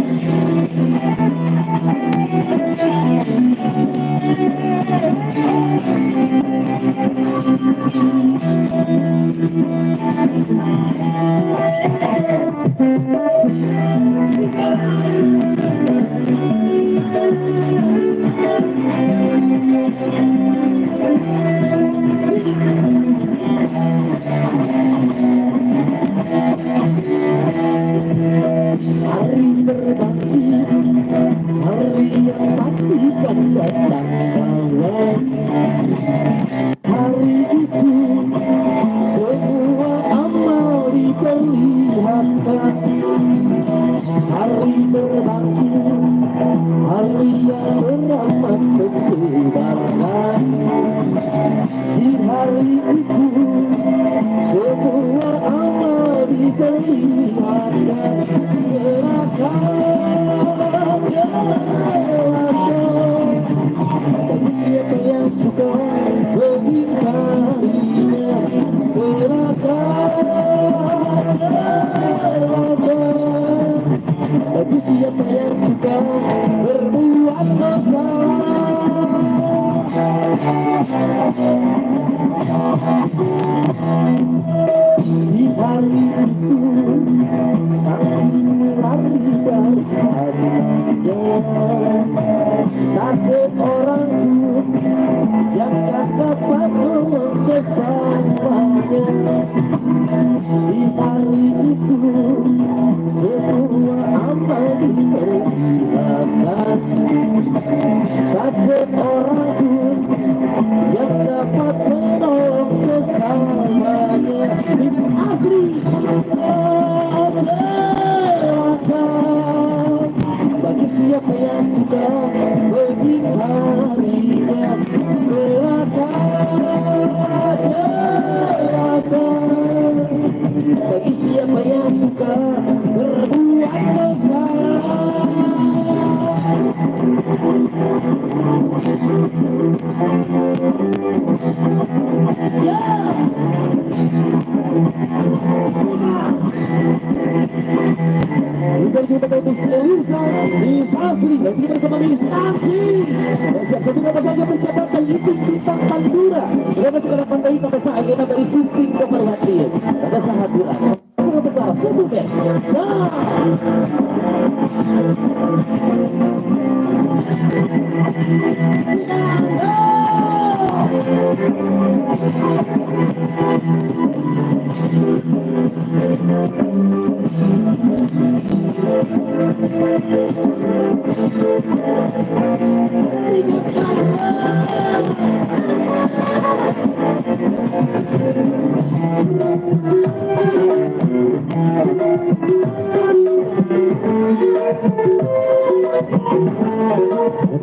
Hari berbakti, hari yang pasti kan datang malam. Hari itu semua amal diperlihatkan. Hari berbakti, hari yang beramat mendebarkan. Di hari itu semua amal diperlihatkan. Bagi siapa yang suka mengingkarinya, bagi siapa yang suka berbuat dosa. Di hari itu sang lari dari hatinya, tak seorang pun yang tak dapat menolong sesamanya. Di hari itu semua amal diperlihatkan, tak seorang pun yang dapat menolong sesamanya. Hidup asli bagi siapa yang suka mengingkarinya, bagi siapa yang suka berbuat dosa. Kita bersama Elisa, Miss Asri, dan kita bersama Miss Asri. Siap-siap saja persiapan Litik Bintang Pandura. Kita sekarang pantai sampai saat kita dari syuting ke Perhatian. Pada saat bulan. Kita besar, sungguh deh.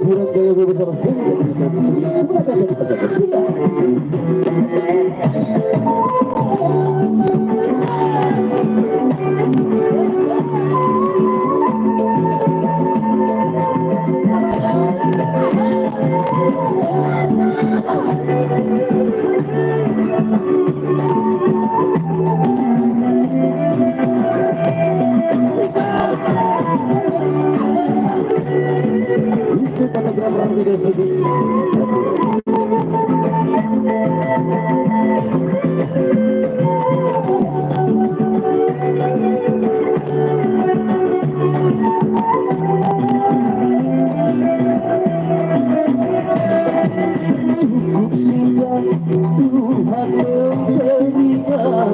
Kurang gaya bersama sudah sedih. Tuhan memberikan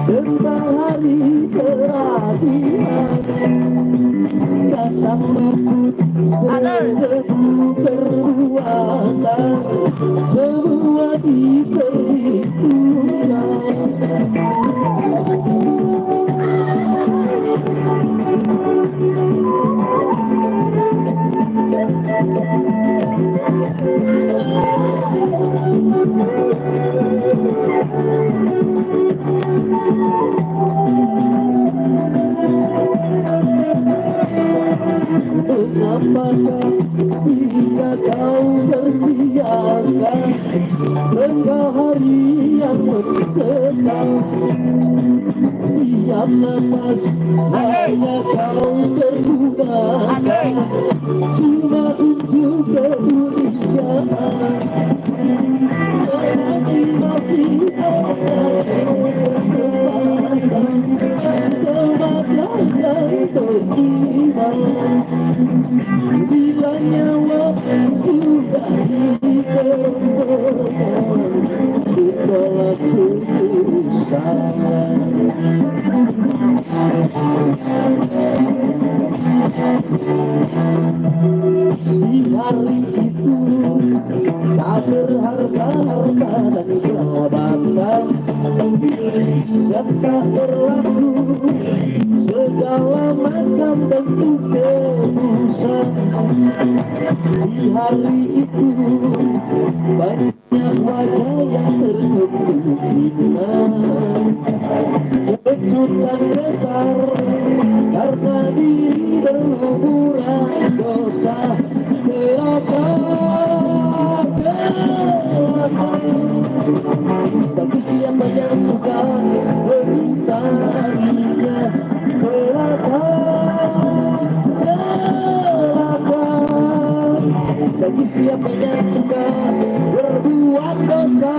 tentang hari keadilan, datang luput seribu perbuatan, semua Mengapakah jika kau bersiaga hingga hari yang mencekam? Tiap nafas hanya kau tergunakan cuma untuk kemuliaan. Selagi masih ada kesempatan, cobalah yang beriman. Bila nyawa sudah ditemukan, itulah keputusan. Di hari itu tak berharga dan jabatan, dan tak berlaku segala macam bentuk kebusan. Di hari itu banyak wajah yang terkepung, kejutan besar karena diri berlumuran dosa. Bagi siapa yang suka mencarinya, bagi siapa yang suka berbuat dosa.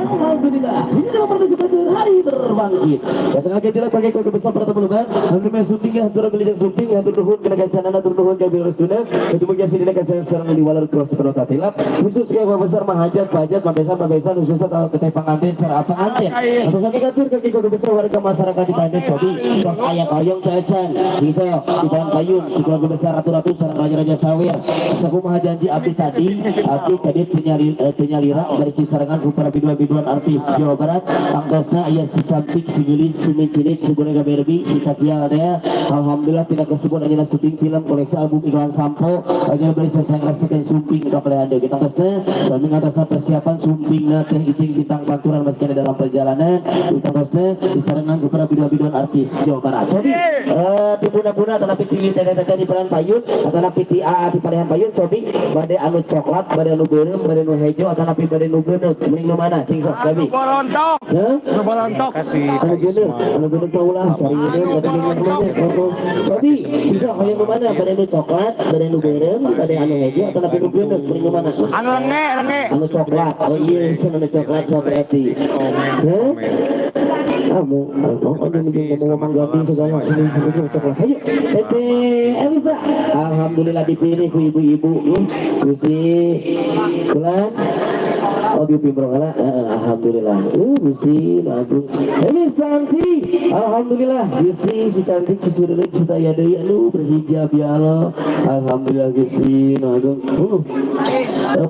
Alhamdulillah, ini adalah partisipasi hari berbangkit. Ya sengaja tidak pakai kode besar pada teman-teman. Hantu syuting ya, hantu beli syuting, hantu duhun kena kacanan, hantu duhun kabil resuna. Itu mungkin sini nak saya serang di walar cross penota tilap. Khusus kayak besar mahajat, pajat, mabesan, khususnya kalau kita pengantin cara apa antin. Atau sakit katur kaki kode besar warga masyarakat di Bandung. Jadi pas ayah kayong cacan, bisa di bahan payung, di keluarga besar ratu-ratu sarang raja-raja sawer. Saku mahajanji abdi tadi penyalira dari kisarangan upara biduan artis Jawa Barat. Angkosna ayah si cantik, si gelis, si mencinik, si boneka Barbie, si Satya ada. Alhamdulillah tidak kesebut aja syuting film, koleksi album, iklan sampo. Aja beri saya ngasihkan sumping kapal anda. Kita angkosna sambil atas persiapan sumping teh iting bintang panturan meski ada dalam perjalanan. Kita angkosna disarangan kepada biduan artis Jawa Barat. Jadi tibuna-buna tetapi tinggi tete di peran payun atau napi ti di parehan payun. Jadi badai anu coklat, badai anu beurem, badai anu hijau atau napi badai anu beuneu. Mending nu mana? Sing sok Gabi. Kasih Kak Isma. Jadi bisa kalian ke mana? Pada nu coklat, pada nu berem, pada anu hijau atau napi nu beuneu? Mending nu mana? Anu lenge. Anu coklat. Oh iya, anu coklat berarti. Kamu, ngomong Gabi segala ini coklat. Ayo, Tete Elisa. Alhamdulillah dipilih ku ibu-ibu. Gusti Bulan. Oh di Pimbrola, alhamdulillah. Gusti Agung. Ini Santi, alhamdulillah. Gusti si cantik si curulik si taya deui anu berhijab ya Allah. Alhamdulillah Gusti Agung.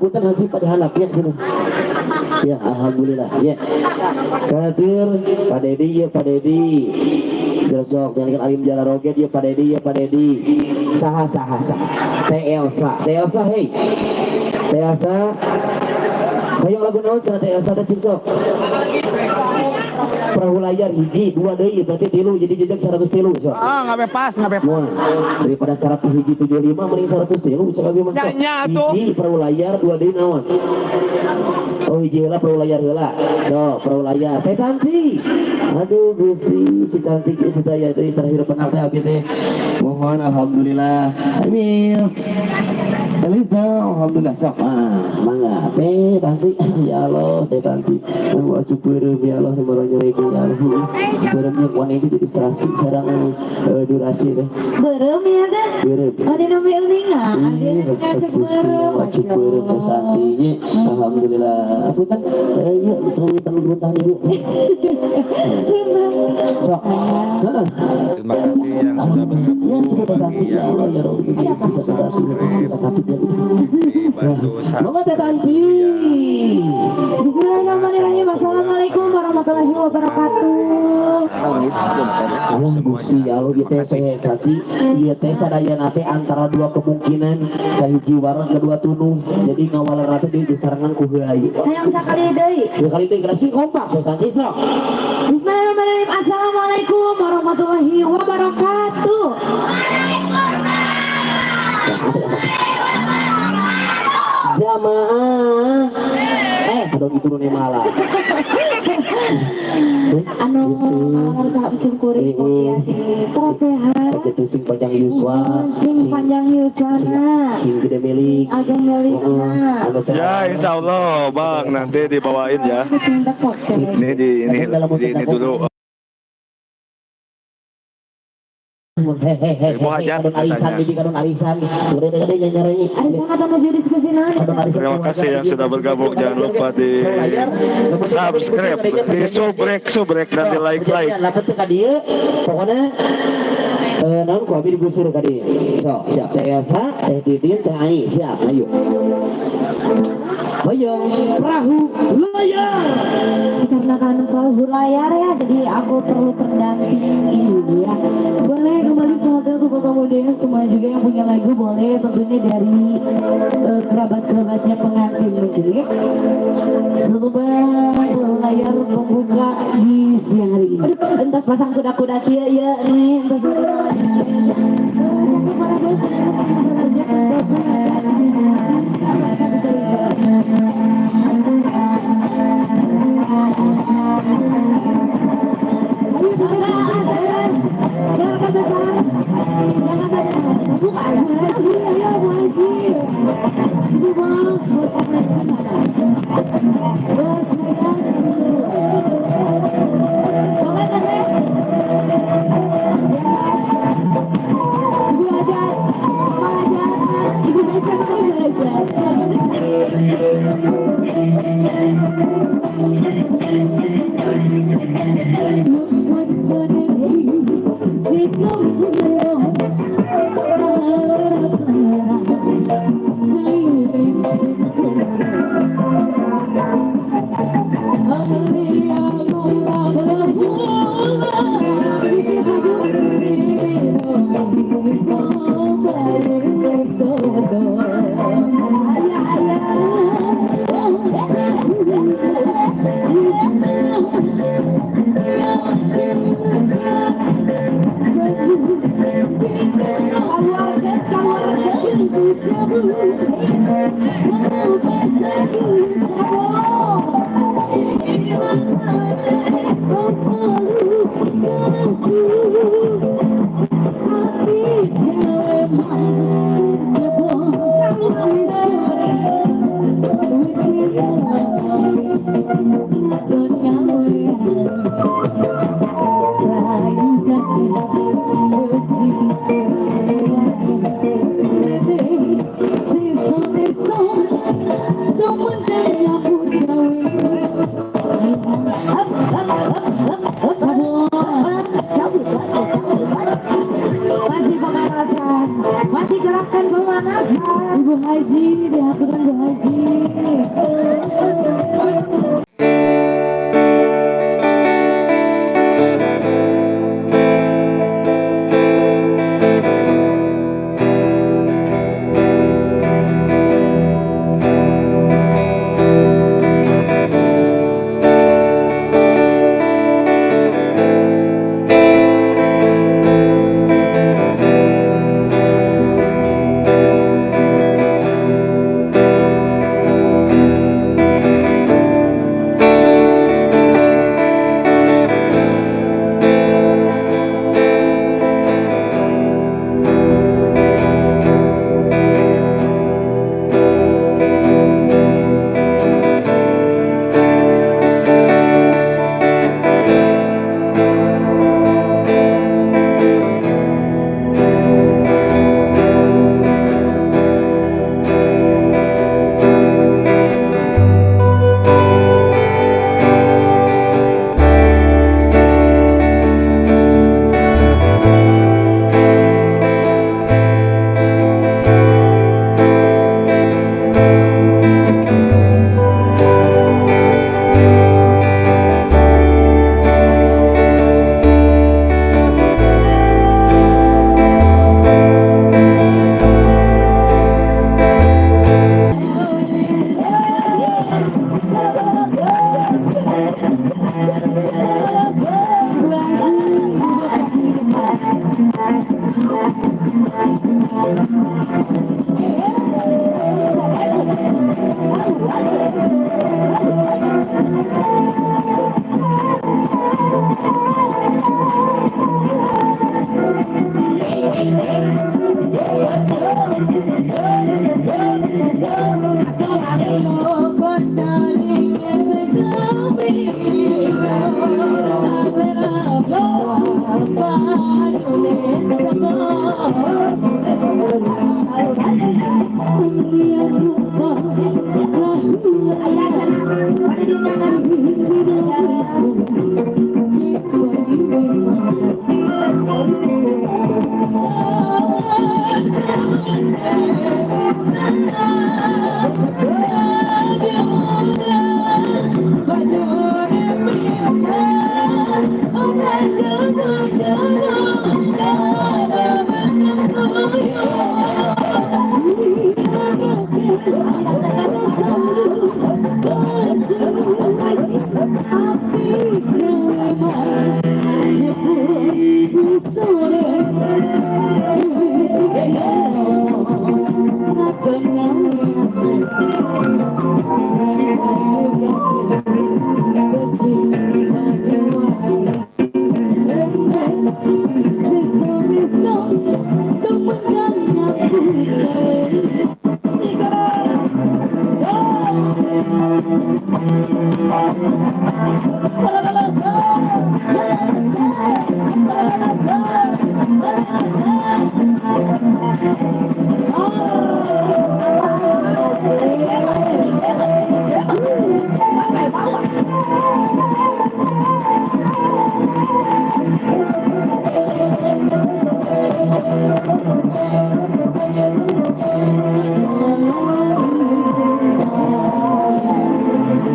Punten haji pada halapnya cenah. Ya alhamdulillah ya. Kadir Pak Dedi ya Pak Dedi. Josok jangan alim jala roget ya Pak Dedi ya Pak Dedi. Saha. Teh Elsa hei. Teh Elsa Hayang lagu naon cenah teh sada cincok. Perahu layar hiji, dua deui berarti 3 jadi jejak 103 sok. Ngabe pas, ngabe pas. Moal daripada 100 hiji 75 mending 103 sok abi mah. Nya atuh. Hiji perahu layar dua deui naon? Oh hiji heula perahu layar heula. Sok perahu layar. Teh cantik. Aduh Gusti, si cantik ieu sadaya deui terakhir penal teh abi teh. Mohon alhamdulillah. Amin. Elisa, alhamdulillah sok. Mangga teh cantik. Ya Allah, teh cantik. Wa syukureum ya Allah semoga nyerege ya Allah. Beureunya kuan itu jadi serasi sareng durasi teh. Berem ya teh. Beureup. Ada nama elinga. Iya, wa syukureum teh cantiknya. Alhamdulillah. Aku kan ya terlalu tanya Bu. Sok. Terima kasih yang sudah bergabung, bagi yang baru subscribe, dibantu Mama teh subscribe. cantik. Bismillahirrahmanirrahim. Assalamualaikum warahmatullahi wabarakatuh. YouTube semuanya. Ya Allah ieu teh tadi ieu teh sadayana teh antara dua kemungkinan kahiji wareng kedua tunuh. Jadi ngawalana teh di sarangan ku heula. Hayang sakali deui. Dua kali integrasi kompak teh cantik sok. Bismillahirrahmanirrahim. Assalamualaikum warahmatullahi wabarakatuh. Jamaah. Aduh itu nih malah. Anu harus syukuri sehat. Itu sing panjang yuswa. Sing panjang yuswana. Sing gede milik. Ageng milikna. Ya, insya Allah, Bang, nanti dibawain ya. Ini dulu. Hehehe, Ibu Hajat kadon arisan, katanya. bibi kadon arisan, gede-gede nyari. Arisan atau menuju diskusi naon? Terima kasih yang sudah bergabung. Jangan lupa di subscribe, di subrek dan di like. Lapet tuh kadieu, pokoknya naon ku abi digusur kadieu. So, siap teh Elsa, teh Titin, teh Ai, siap, ayo. Boyong perahu layar. Dikarenakan perahu layar ya, jadi aku perlu pendamping ya. Boleh kembali sahabat aku kemudian semua juga yang punya lagu boleh tentunya dari kerabat-kerabatnya pengantin gitu ya. Seluruh layar pembuka di siang hari ini. Entah pasang kuda-kuda kia ya nih. Masih gerakan pemanasan Ibu Haji, diaturkan Ibu Haji.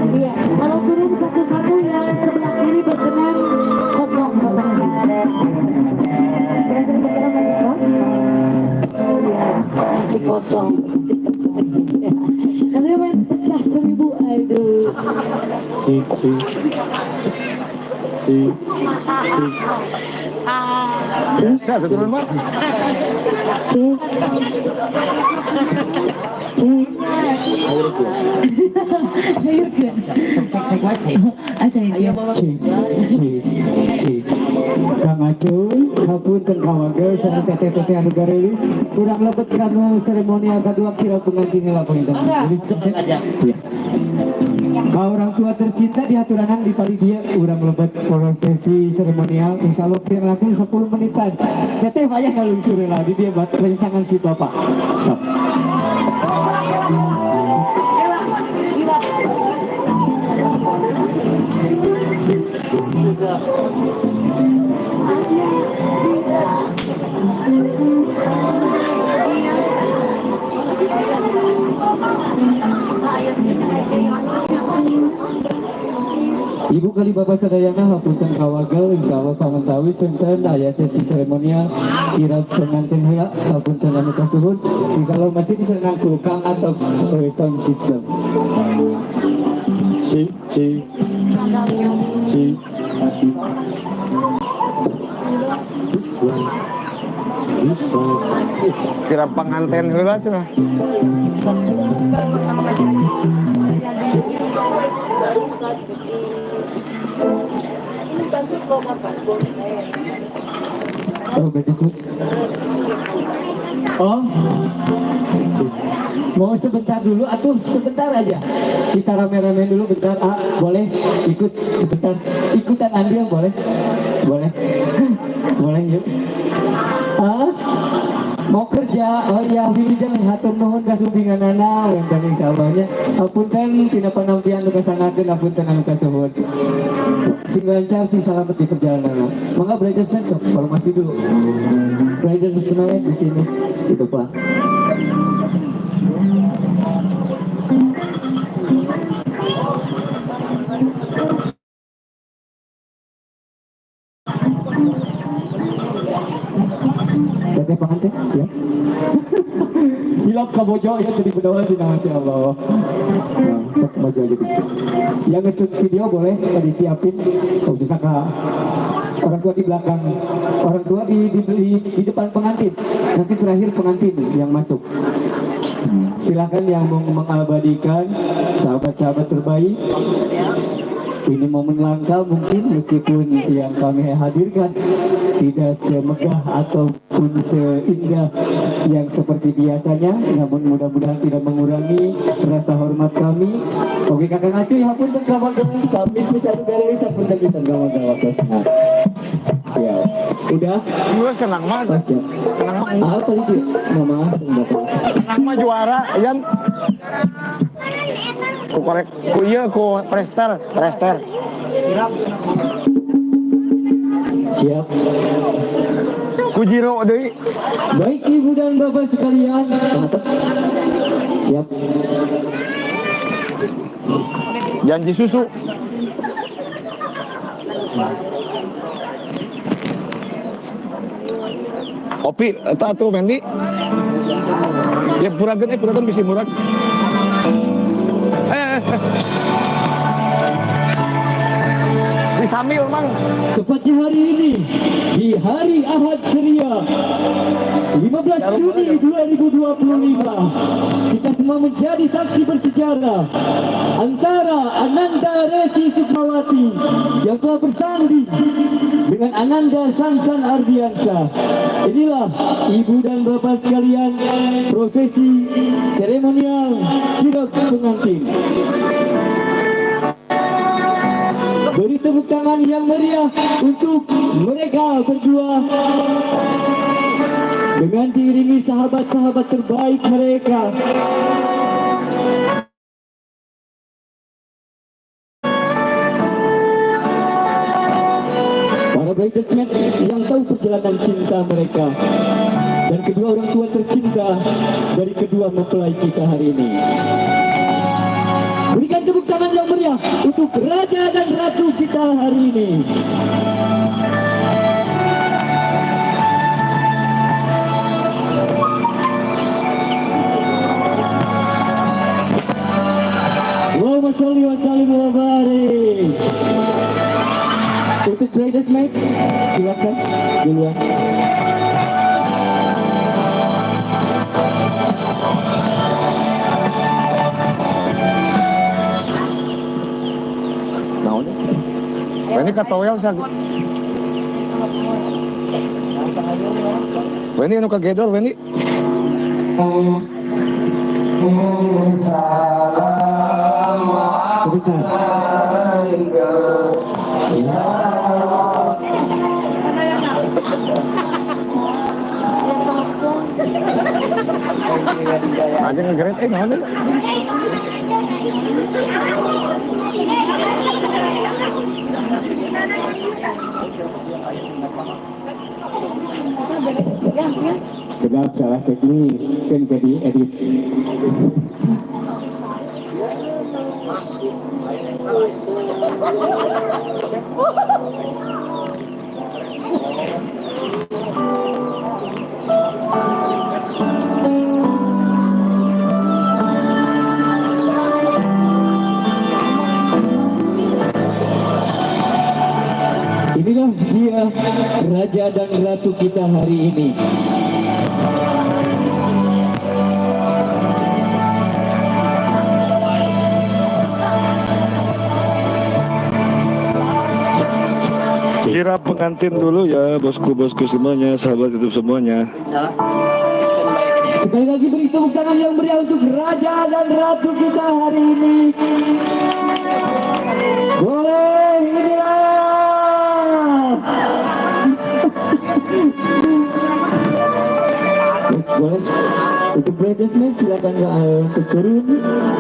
Iya, kalau turun satu-satu yang sebelah kiri berkenan kosong masih kosong. Katanya main pecah 1000, aduh. Bisa teman Mak. Kang Acung, hapunten kawaga sareng teteh-teteh anu gareuli, urang lebet kanu seremonial kadua kira pengantin lapoin dan. Ka orang tua tercinta di aturanan di panitia urang lebet prosesi seremonial insyaallah kira langsung 10 menitan. Teteh banyak ngaluncur lah di dia buat rencangan si Bapak. Sok. Ibu kali bapak sadayana hapunten kawagal insyaallah pamantawi senten aya sesi seremonial kirab pengantin heula hapunten anu kasuhun insyaallah masih disenang ku Kang atau sound system. Kira pengantin heula cenah. Oh, begitu. Oh, mau sebentar dulu, atuh sebentar aja. Kita rame-rame dulu bentar. Boleh ikut sebentar. Ikutan andil boleh? Boleh. Boleh yuk. Mau kerja, oh ya, jangan hatur nuhun kasumpinganana, dan insyaallah apunten tina panampian nu kasangakeun apunten anu kasuhun. Sing lancar sing selamat di perjalanan. Mangga belajar sok, kalau masih dulu. Belajar semuanya di sini, itu Pak. Teteh pengantin, siap. Hilap ke bojo ya jadi berdoa di nama si Allah. Cek bojo gitu. Yang nge-shoot video boleh tadi siapin. Kalau bisa ke orang tua di belakang, orang tua di depan pengantin. Nanti terakhir pengantin yang masuk. Silakan yang mau mengabadikan sahabat-sahabat terbaik. Ini momen langka mungkin meskipun yang kami hadirkan tidak semegah ataupun seindah yang seperti biasanya, namun mudah-mudahan tidak mengurangi rasa hormat kami. Oke kakak ngacuy, hapun tergawal dong, kami bisa dari seperti kita gawal-gawal kesana. Siap, udah. Gue kenang mah. Oh, siap. Kenang mah. Apa itu? Mama, Kenang mah juara, Yan. Ku korek, ku iya, ku prester. siap. Ku jiro deui. Baik ibu dan bapak sekalian, siap. Janji susu. Kopi, eta tuh Mendi. Ya puragan bisi murag. Disamil mang. Tepatnya hari ini, di hari Ahad Ceria 15 Juni 2025, kita semua menjadi saksi bersejarah antara Ananda Resi Sukmawati yang telah bersanding dengan Ananda Sansan Ardiansyah. Inilah ibu dan bapak sekalian, prosesi seremonial kirap pengantin. Beri tepuk tangan yang meriah untuk mereka berdua dengan diiringi sahabat-sahabat terbaik mereka. Para bridesmaid yang tahu perjalanan cinta mereka dan kedua orang tua tercinta dari kedua mempelai kita hari ini. Berikan tepuk tangan yang meriah untuk raja dan ratu kita hari ini. Allahumma sholli wa sallim wa barik. Untuk bridesmaid, silakan duluan. Ini katoel sa. Ini anu kagedor ini. Aja ngegeret naon deui. Sebab salah teknis kan jadi edit. Inilah dia raja dan ratu kita hari ini. Kira pengantin dulu ya, bosku-bosku semuanya, sahabat YouTube semuanya. Sekali lagi beri tepuk tangan yang meriah untuk raja dan ratu kita hari ini. Boleh, inilah. Boleh. Untuk bridesmaid silakan untuk turun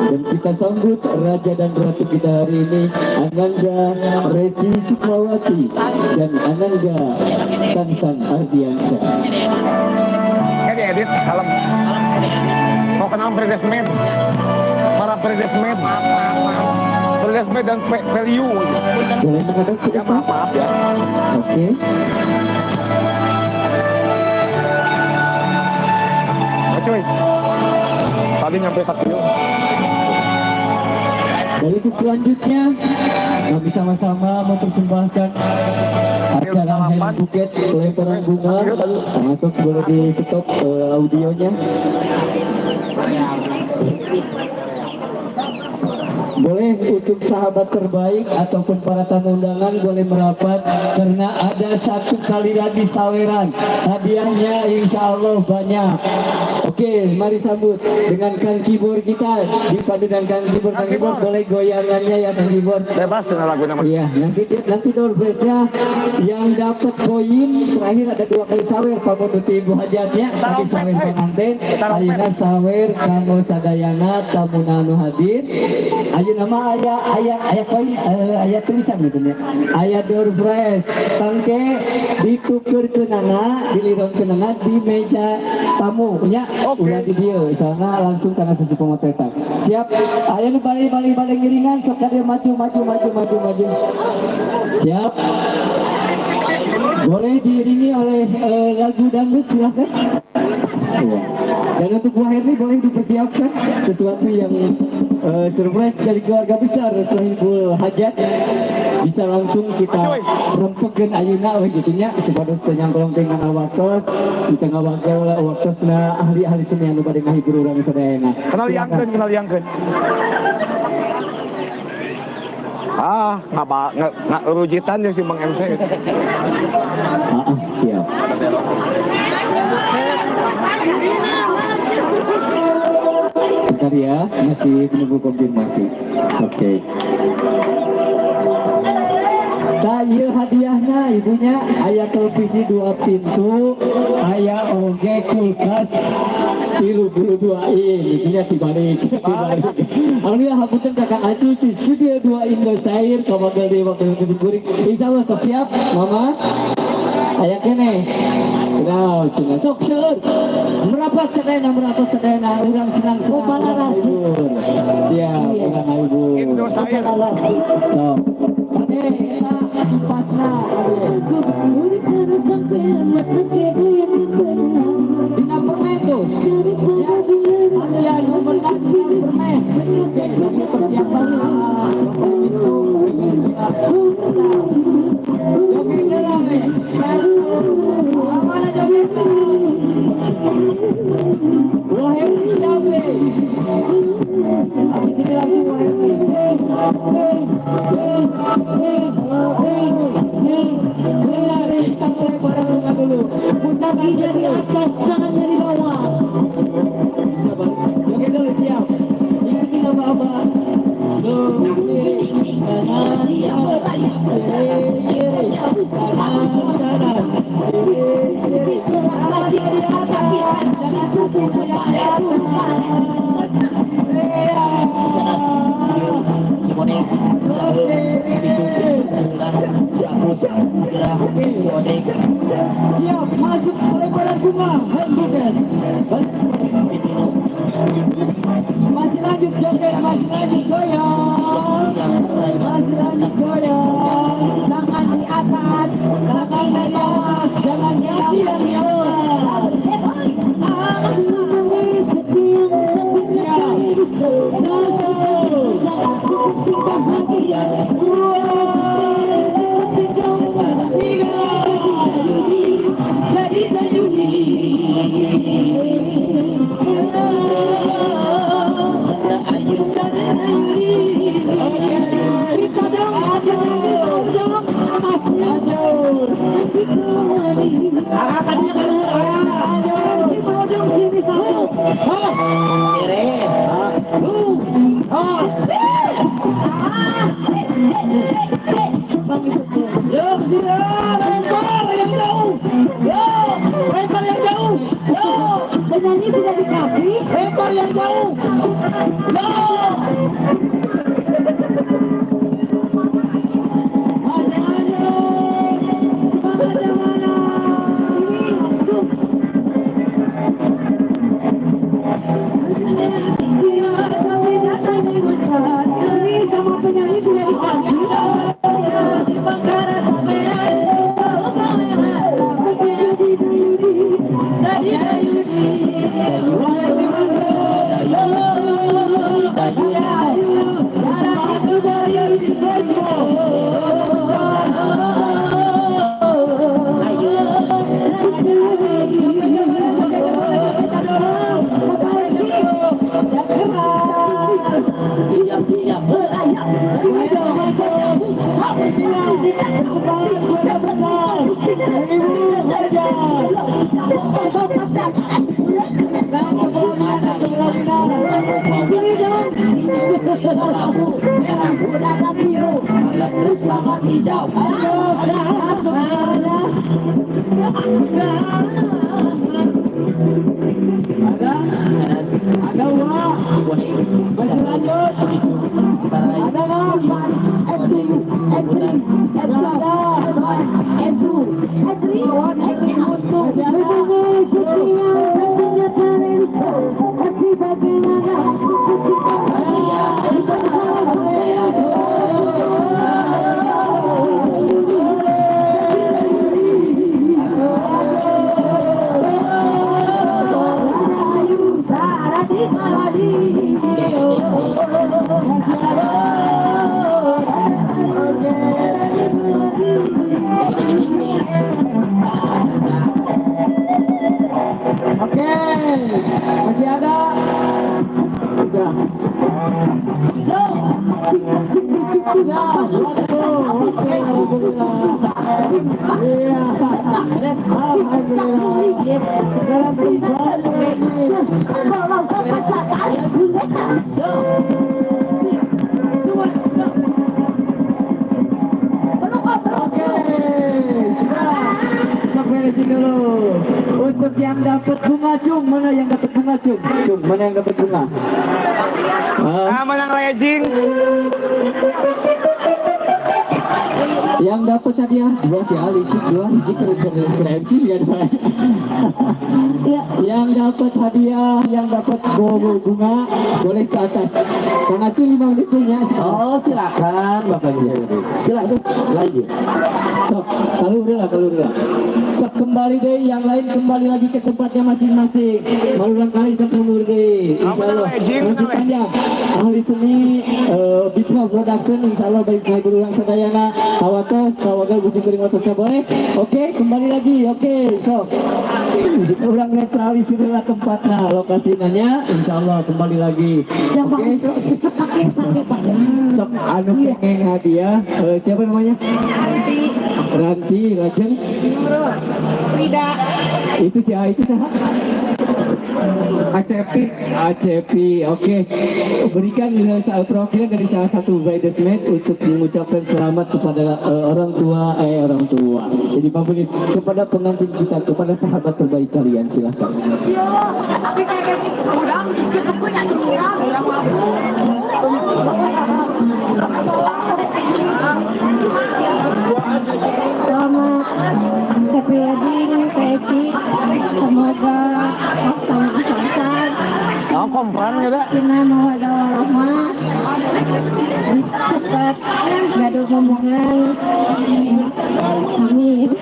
dan kita sambut raja dan ratu kita hari ini, Ananda Resi Sukmawati dan Ananda Sansan Ardiansyah. Kayak edit kalem. Mau kenal bridesmaid. Para bridesmaid. Bridesmaid dan value. Boleh menghadap ke depan? Maaf ya. Oke. Cuy, tadi nyampe 1 kilo. Dan itu selanjutnya kami sama-sama mempersembahkan acara hand buket pelemparan bunga. Termasuk boleh di stop audionya. boleh untuk sahabat terbaik ataupun para tamu undangan boleh merapat karena ada satu kali lagi saweran. Hadiahnya insya Allah banyak. Oke, mari sambut dengan Kang Keyboard kita. Dipadu dengan Kang Keyboard boleh goyangannya ya Kang Keyboard. Bebas dengan lagu nama. Iya, nanti door prize-nya yang dapat koin terakhir ada 2 kali sawer pamonuti ibu hajatnya. Tadi sawer pengantin, ayeuna sawer kanggo sadayana tamu anu hadir. Ayeuna nama aya koin aya tulisan gitu nya. Aya door prize tangke ditukeurkeunana, dilironkeunana di meja tamu nya. Ulah di dieu sana langsung kana sisi pemotretan. Siap? Aya nu balik ngiringan sok dia maju. Siap? Boleh diiringi oleh lagu dangdut silakan. Dan untuk Bu Herni boleh dipersiapkan sesuatu yang surprise dari keluarga besar Sohibul Hajat. Bisa langsung kita rempekeun ayeuna we kitu nya supados teu nyangkolong teh ngana waktos kita ngawagel waktosna ahli-ahli seni anu bade ngahibur urang sadayana. Kenal yangkeun. Nggak rujitan ya si Bang MC. Siap. Bentar ya, masih menunggu konfirmasi. Oke. Ieu hadiahnya ibunya aya televisi 2 pintu, aya oge kulkas 32 in, ibunya dibalik. Alhamdulillah hapunten Kakak Acu di studio 2 Indosiar kabagel di waktu kuring. Insyaallah siap, Mama. Aya kene. Nah, cina sok seur. Merapat sedena urang senang kumaha libur. Siap, urang libur. Indosiar. Sok. Pasna Dina permen tuh ya, ada yang berkat Dina permen. Oke, nanti persiapan joget jalan nih. Mana joget? Wahai siapa? Habis ini lagi Kaki dari atas, tangan dari bawah. Oke dulu siap. Ikuti abah-abah. Siap, masuk pelebaran bunga. Masih lanjut joget, masih lanjut goyang. Tangan di atas, tangan di bawah, jangan jauh dari merah muda dan biru, terus selamat hijau. Ada wah, masih lanjut. Ada Oke, masih ada. Udah. Untuk yang dapat bunga cung, mana yang dapat bunga cung? Cung, mana yang dapat bunga? Menang raging. Yang dapat hadiah dua si Ali, dua MC ya. Yang dapat hadiah, yang dapat bunga boleh ke atas. Karena itu 5 menit punya. Oh silakan Bapak silakan lanjut. Sok, kalau udah. Sok kembali deh, yang lain kembali lagi ke tempatnya masing-masing. Berulang kali sepuluh deh. Insyaallah masih panjang. Ahli seni Bisma Production insyaallah baik saya berulang sedayana. Awatos, kawagal gusti kering watosnya boleh. Oke, kembali lagi. Oke, sok. Ulang netralis itulah tempatnya, lokasinya. Insyaallah kembali lagi. Oke, sok anu kengeng hadiah. Siapa namanya? Ranti, Rajen. Frida. Itu siapa? Itu siapa? ACP, oke. Berikan perwakilan dari salah satu bridesmaid untuk mengucapkan selamat kepada orang tua. Jadi Pak Budi, kepada pengantin kita, kepada sahabat terbaik kalian, silahkan. Tapi kayak kurang, kita punya kurang. Selamat happy wedding, Teti. Semoga sama asalkan. Kompran juga. Kita mau ada warahmah. Cepat gaduh ngomongan. Amin.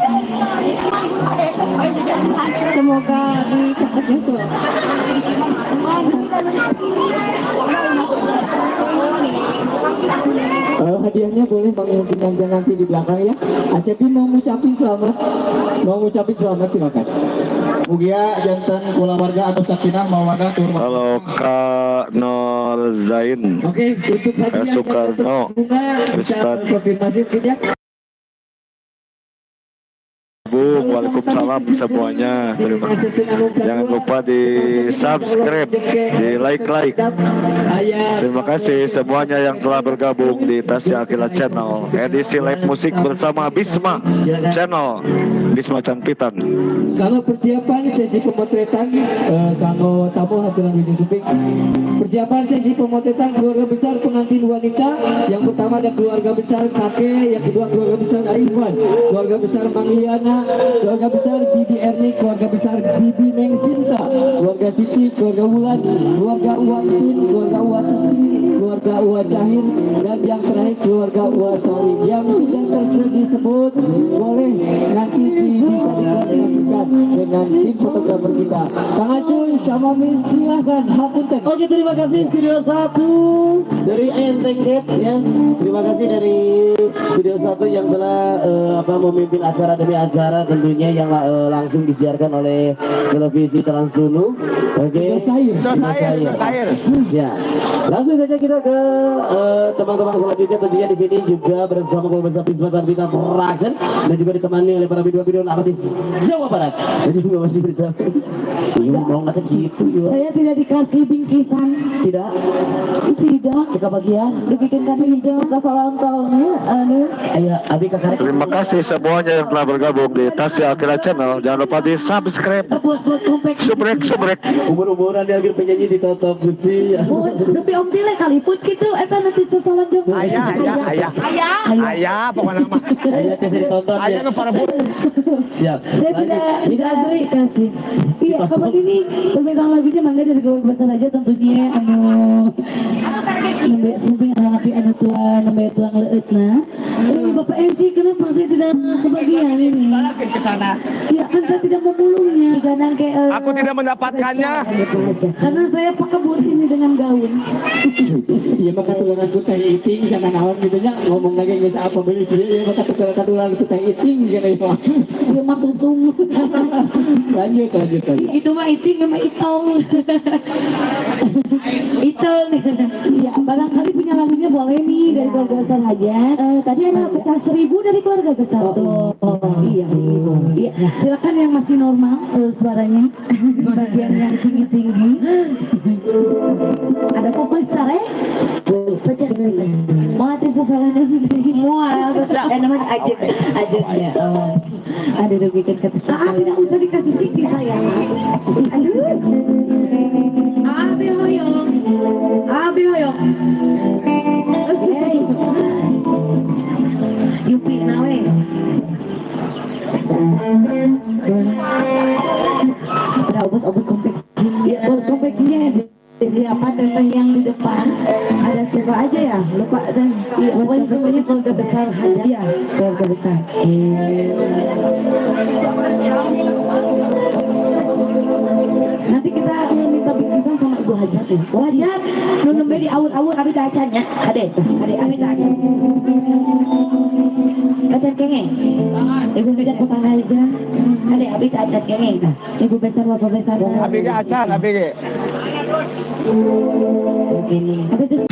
Semoga cepat nyusul. Hadiahnya boleh Bang nanti di belakang ya. ACP mau ngucapin selamat silakan. Mugia jantan kula warga atau sakinah mawadah turun. Halo Kak Nur Zain. Oke, untuk hadiah Soekarno. Ustaz konfirmasi tidak? Waalaikumsalam semuanya. Jangan lupa di subscribe, di like. Terima kasih semuanya yang telah bergabung di Tasya Akila Channel edisi live musik bersama Bisma Channel, Bisma Canpitan. Kalau persiapan sesi pemotretan, kalau tamu hadirin video syuting, persiapan sesi pemotretan keluarga besar pengantin wanita. Yang pertama ada keluarga besar kakek, yang kedua keluarga besar Aiwan, keluarga besar Mangliana, keluarga besar Bibi Erni, keluarga besar Bibi Neng Cinta, keluarga Siti, keluarga Wulan, keluarga Uwatin, keluarga Uwatiti, keluarga Uwajahir, dan yang terakhir keluarga Uwasori. Yang tidak disebut boleh nanti bisa dikoordinasikan dengan tim fotografer kita. Kang Acuy sama Miss silahkan hapunten. Oke, terima kasih Studio 1 dari Enteng Gap ya. Terima kasih dari Studio 1 yang telah memimpin acara demi acara tentunya yang langsung disiarkan oleh televisi Trans dulu. Oke, cair. Ya, langsung saja kita ke teman-teman selanjutnya. Tentunya di sini juga bersama keluarga Bisma Canpitan Production dan juga ditemani oleh para video artis Jawa Barat. Barat. Jadi juga masih bersama. Iya, mau kata gitu ya. Saya tidak dikasih bingkisan. Tidak. Tidak. Kita bagian. Dibikinkan hijau ke ulang tahunnya. Ayo, abi kakak. Terima kasih semuanya yang telah bergabung di Tasya Akira Channel. Jangan lupa di subscribe. Buat kompleks. Subrek. Umur-umuran dia akhir penyanyi di Toto Gusti. Tapi om Tile kali put gitu. Eta nanti sesalan jeng. Ayah, pokoknya nama. Ayo, bisa ditonton ya. Ayah para bu. Siap. Saya tidak dikasih kasih. Iya, kapan ini pemegang lagunya mangga dari keluarga besar aja tentunya nembe sumping anak tua nembe tuang leutna. Bapak MC kenapa saya tidak kebagian ini? Ke sana. Iya, kan saya tidak memulungnya. Kadang kayak Aku tidak mendapatkannya. karena saya pakai buat ini dengan gaun. Iya maka tulang aku teh iting karena naon gitu nya ngomong lagi nggak apa beli dia maka tulang aku teh iting karena itu. Dia mah tutung. Lanjut. Itu mah iting sama itong. Itong. Ya, barangkali punya lagunya boleh nih dari keluarga besar aja. Tadi ada pecah 1000 dari keluarga besar tuh. Iya. Iya. Silakan yang masih normal suaranya. Bagian yang tinggi-tinggi. Ada kok besar ya? Pecah 1000. Mau hati sesalannya tinggi. Mual. Namanya ajaknya. Ada udah bikin kata. Tidak usah dikasih tinggi sayang. Aduh. Abi hoyong. Hey. Yupi nawe. Ada obos konveksinya. Obos konveksinya siapa tentang yang di depan? Ada siapa aja ya? Lupa dan iya, pokoknya semuanya keluarga besar aja. Iya, keluarga besar. Nanti kita minta bingkisan sama Ibu Hajat nih. Bu Hajat, nu nembe di awur-awur abi teh acannya. Ade abi teh acan. Acan kengeng. Ibu Hajat utang aja. Ade abi teh acan kengeng tah. Ibu besar bapak besar. Abi ge acan, abi ge. Begini. Abi tuh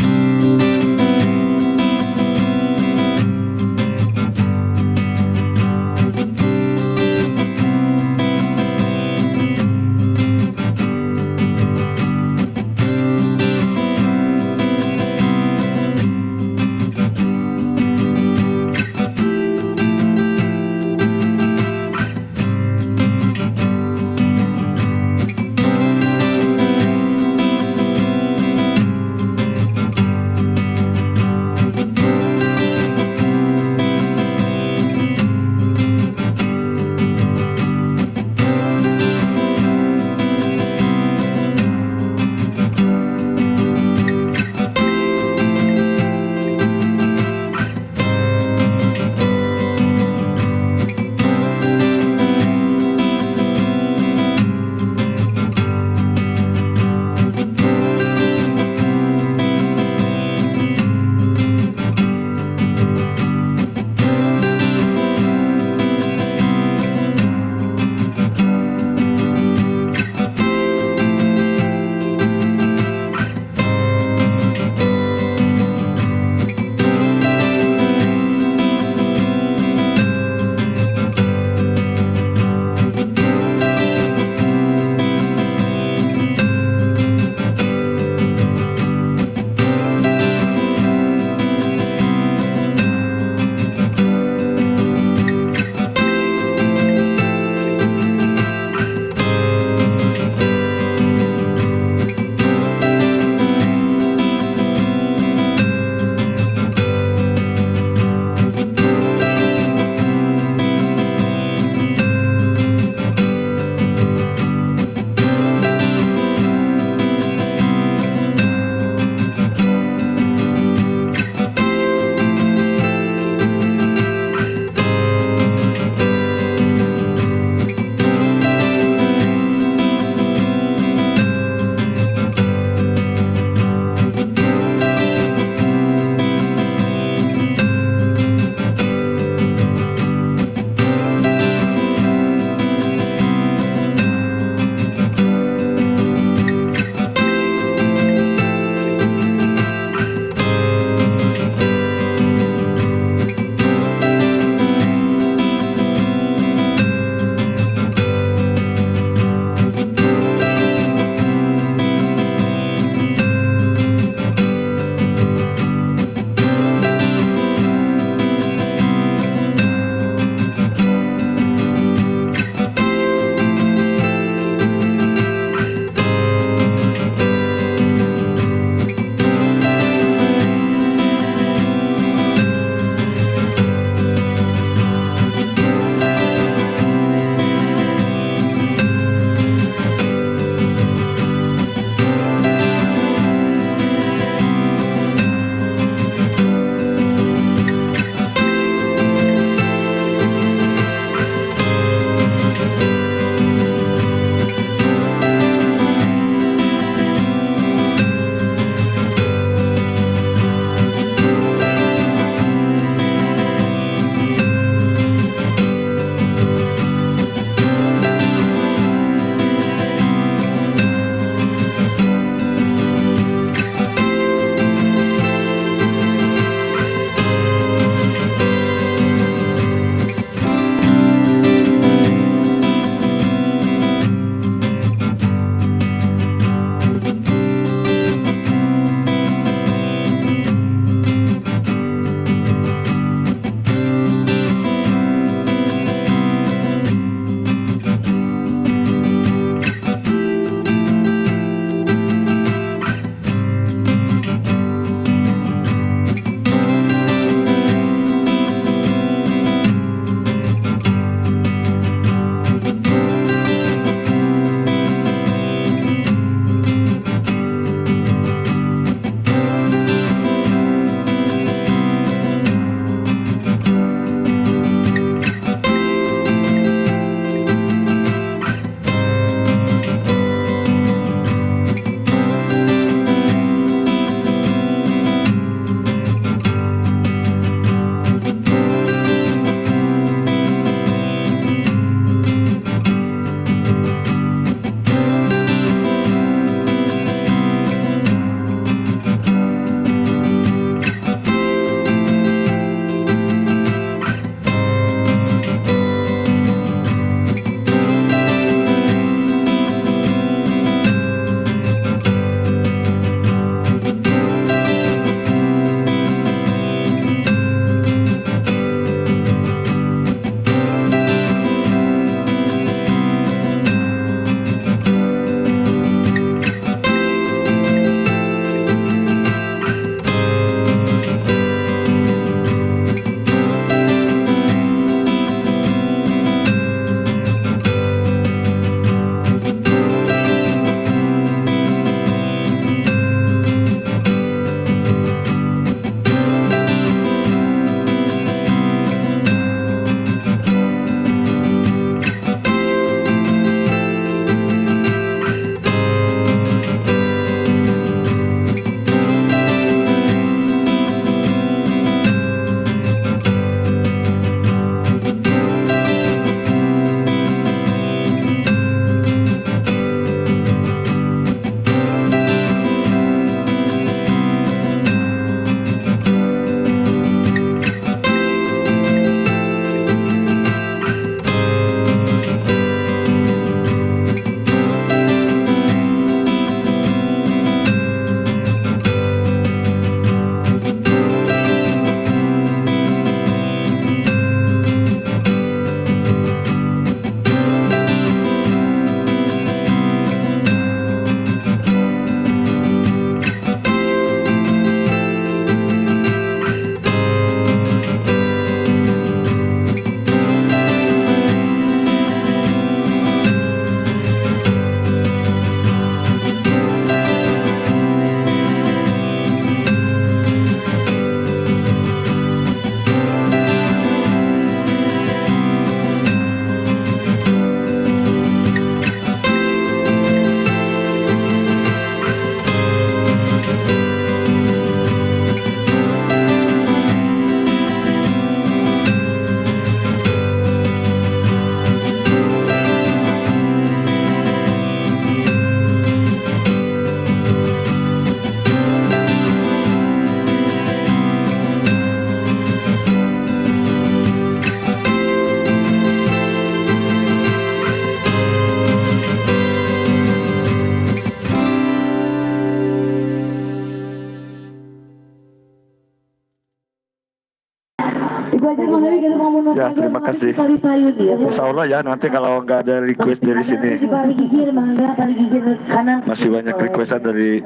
Itu aja Bang Gabi kita mau menonton. Ya, terima kasih. Kali payun ya. Insya Allah ya, nanti kalau nggak ada request dari sini, Kali gigir Bang Gabi, kali gigir kanan. masih banyak requestan dari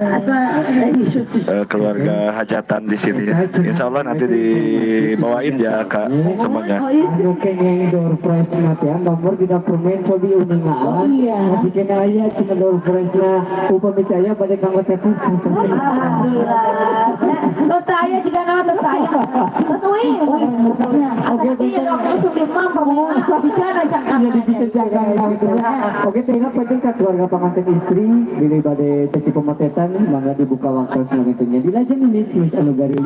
keluarga hajatan di sini ya. Insya Allah nanti dibawain ya Kak semuanya. Anu kengeng door prize nanti ya, nomor kita permain cobi uningaan. Iya. Jika aja cina door prize na upami saya pada kanggo telepon. Alhamdulillah. Terus saya juga nama terus saya. Betul. Oke, langsung dimam bicara jangan. Bisa jaga ya. Oke, terima kasih ke keluarga pengantin istri bila pada sesi pemotretan bangga dibuka waktu selanjutnya. Dilajeng ini Miss Anugari.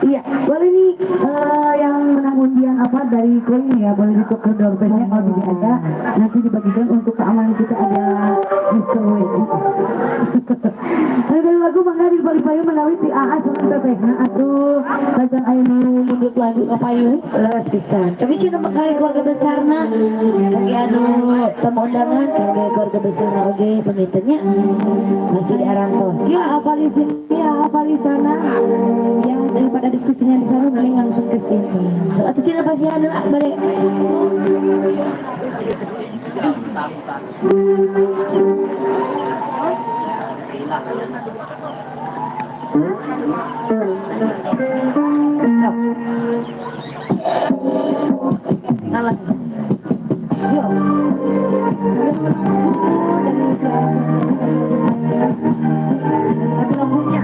Iya, boleh nih yang menang undian apa dari koin ya, boleh ditukar dompetnya kalau tidak ada, nanti dibagikan untuk keamanan kita ada giveaway. Ada lagu Bangga di Bali Payung menawi ti AA sama bebekna atuh lajang aya nu mundur lanjut ka payung leres pisan. Tapi cina mengkali keluarga besarna bagi anu tamu undangan kangge keluarga besarna oge pamitannya masih diarantos. Ya apa di sini ya apa di sana yang daripada diskusinya di sana mending langsung ke sini. Atau cina pasti ada balik. Salah. Yo. Tapi lampunya.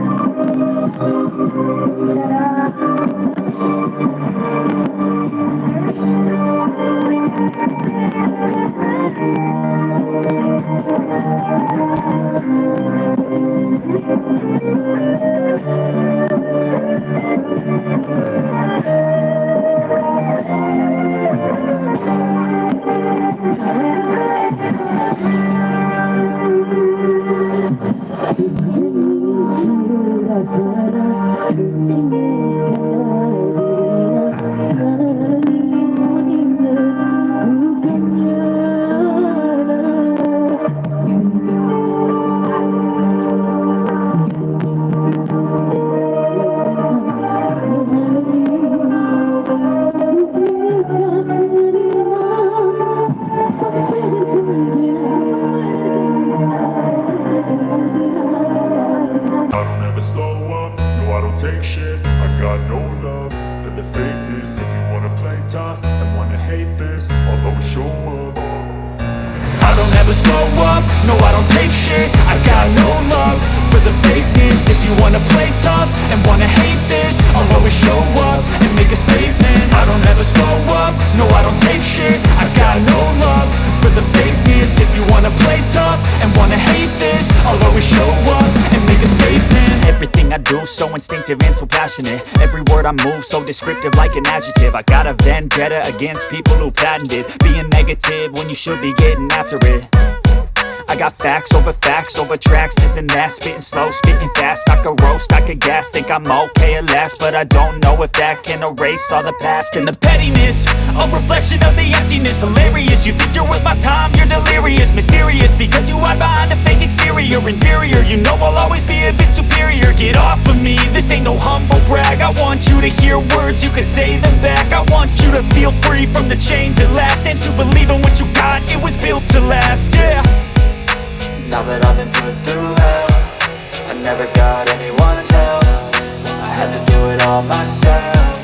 I don't ever slow up, no I don't take shit. I got no love for the fakeness. If you wanna play tough and wanna hate this, I'll always show up. I don't ever slow up, no I don't take shit. I got no love for the fakeness. If you wanna play tough and wanna hate this, I'll always show up and make a statement. I don't ever slow up, no I don't take shit. I got no love for the fakeness. If you wanna play tough and wanna hate this, I'll always show up and make a statement. Everything I do so instinctive and so passionate. Every word I move so descriptive like an adjective. I got a vendetta against people who patented being negative when you should be getting after it. I got facts over tracks, this and that. Spitting slow, spitting fast. I could roast, I could gas. Think I'm okay at last, but I don't know if that can erase all the past. And the pettiness, a reflection of the emptiness. Hilarious, you think you're worth my time, you're delirious. Mysterious, because you hide behind a fake exterior. Inferior, you know I'll always be a bit superior. Get off of me, this ain't no humble brag. I want you to hear words, you can say them back. I want you to feel free from the chains at last, and to believe in what you got, it was built to last, yeah. Now that I've been put through hell, I never got anyone's help. I had to do it all myself.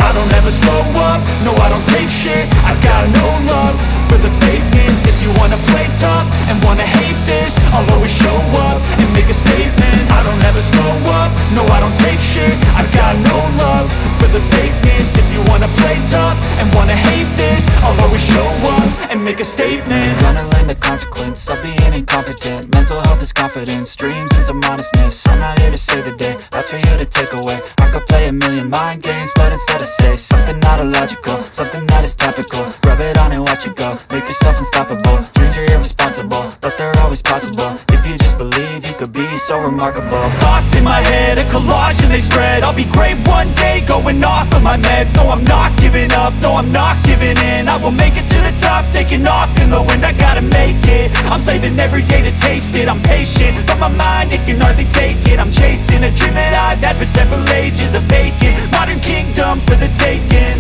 I don't ever slow up, no I don't take shit. I got no love for the fakeness. If you wanna play tough and wanna hate this, I'll always show up and make a statement. I don't ever slow up, no I don't take shit. I got no love for the fakeness. If you wanna play tough and wanna hate this, I'll always show up and make a statement. Gonna learn the consequence of being incompetent. Mental health is confidence, dreams and some modestness. I'm not here to save the day, that's for you to take away. I could play a million mind games, but instead I say something not illogical, something that is topical. Rub it on and watch it go, make yourself unstoppable. Dreams are irresponsible, but they're always possible. If you just believe, you could be so remarkable. Thoughts in my head, a collage and they spread. I'll be great one day, going off of my meds. No, I'm not giving up, no, I'm not giving in. I will make it to the top, taking off in the wind. I gotta make it. I'm saving every day to taste it. I'm patient, but my mind, it can hardly take it. I'm chasing a dream that I've had for several ages. A vacant, modern kingdom for the taking.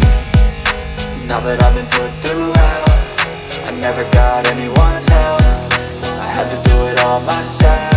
Now that I've been put through hell, I never got anyone's help. I had to do it all myself.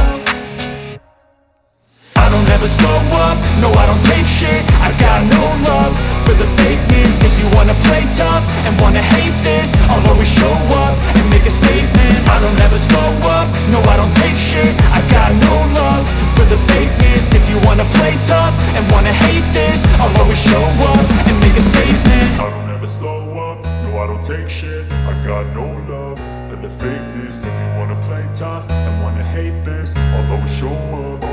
I don't ever slow up, no I don't take shit. I got no love for the fakeness. If you wanna play tough and wanna hate this, I'll always show up and make a statement. I don't ever slow up, no I don't take shit. I got no love for the fakeness. If you wanna play tough and wanna hate this, I'll always show up and make a statement. I don't ever slow up, no I don't take shit. I got no love for the fakeness. If you wanna play tough and wanna hate this, I'll always show up.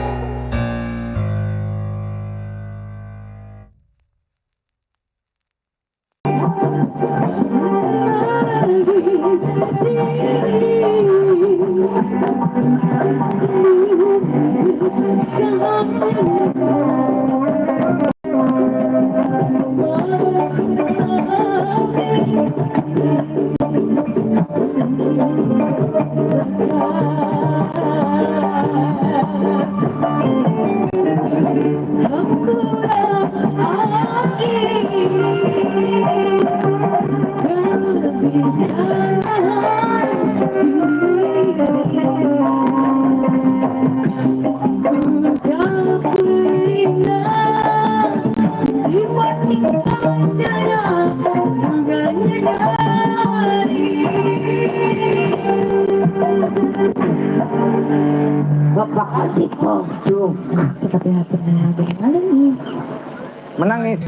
Menangis.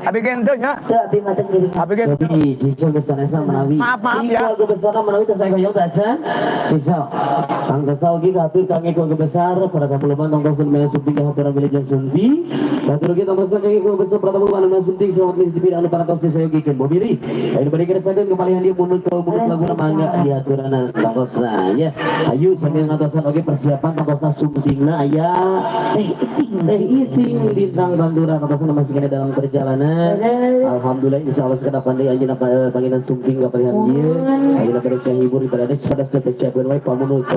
Abi gendut ya. Abi gendut. Jadi Cico besarnya menawi. Maaf ya. Keluarga besar menawi terus saya koyong saja. Cico. Kang Kesal lagi hatur kang keluarga besar pada kabuluman tong kosun mena sunting ke haturan milik sunti. Hatur lagi tong kosun kang keluarga besar pada kabuluman mena sunting selamat misi anu para tos saya giken bobiri. Ayo balik ke saden kembali handi munut lagu mangga di haturan tong kosan ya. Ayo sambil ngatosan oge persiapan tong kosan suntingna aya iting bintang bandura tong kosan masih kena dalam perjalanan. Alhamdulillah insyaallah sekedap pandai anjeunna panginan sumping kapalihan ieu. Ayeuna pada hibur ibadah pada siapkeun wae pamunut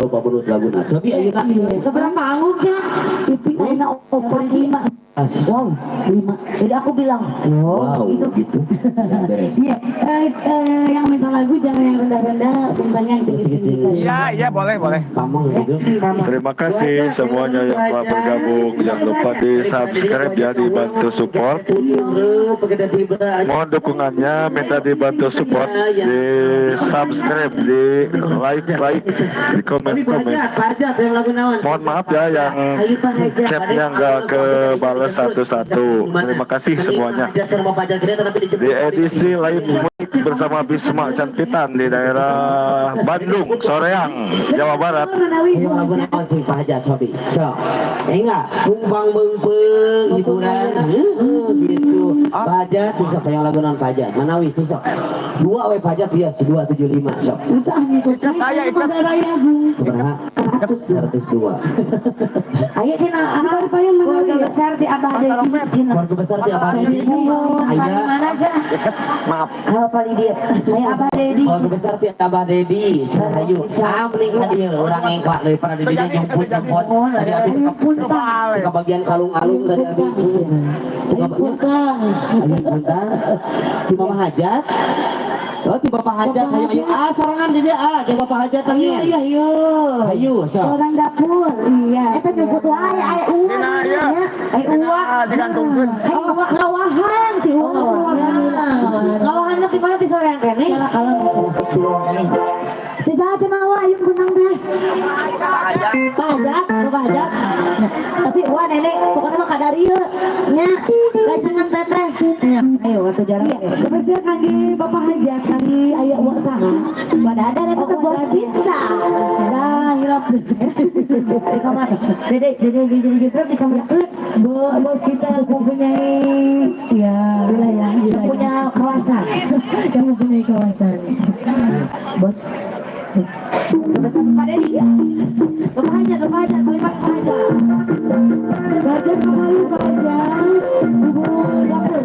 laguna. Cobi ayeuna Keberapa anggung ya? Iping ayeuna oper 5. Wow, 5. Jadi aku bilang, wow, gitu. Iya, yang minta lagu jangan yang rendah-rendah, bintangnya yang tinggi-tinggi. Iya, boleh. Pamong gitu. Terima kasih semuanya yang telah bergabung. Jangan lupa di subscribe ya, dibantu support. Mohon dukungannya, minta dibantu support, di subscribe, di like, di komen. Mohon maaf ya yang chatnya nggak kebales satu-satu. Terima kasih semuanya. Di edisi live musik bersama Bisma Cantitan di daerah Bandung, Soreang, Jawa Barat. Ayo lagu naon sih Pak Haja cobi. So, enggak kumbang mengpeng hiburan gitu. Pak Haja susah yang lagu naon Pak Haja. Manawi susah. 2 we Pak Haja dia 275 so. Saya ikut Berapa? 102. Ayo Cina, apa yang keluarga besar di Abah Dedi? Keluarga besar di Abah Dedi. Ayo mana aja? Maaf. Apa dia? Ayo Abah Dedi. Keluarga besar di Abah Dedi. Ayo, amling dia orang yang kuat daripada di dia nyumput. Tadi habis ke bagian kalung-kalung tadi habis. Bukan. Di Bapak Hajat. Oh, di Bapak Hajat. Ayo, sarangan di dia. Di Bapak Hajat tadi. Ayo, so. Orang dapur. Iya. Itu nyebut wae aya uang. Aya uang. Digantungkeun. Aya uang lawahan si uang. Lawahan di mana di sore yang kene? Kalau tidak ada nawa ayo benang deh. Pajak. Tapi wah nenek pokoknya mah kadari ieu nya. Gajengan teteh. Ayo atuh jarang. Seperti kaki Bapak Haja kaki aya uang saha. Pada ada rek buat kita. Dah hilap. Kamar. Dede gitu di kamar. Bos kita mempunyai ya wilayah punya kawasan. Yang mempunyai kawasan. Bos Pak Dedi ya? Bapak Haja, terlibat Pak Haja. Baca kembali Pak Haja, ibu dapur.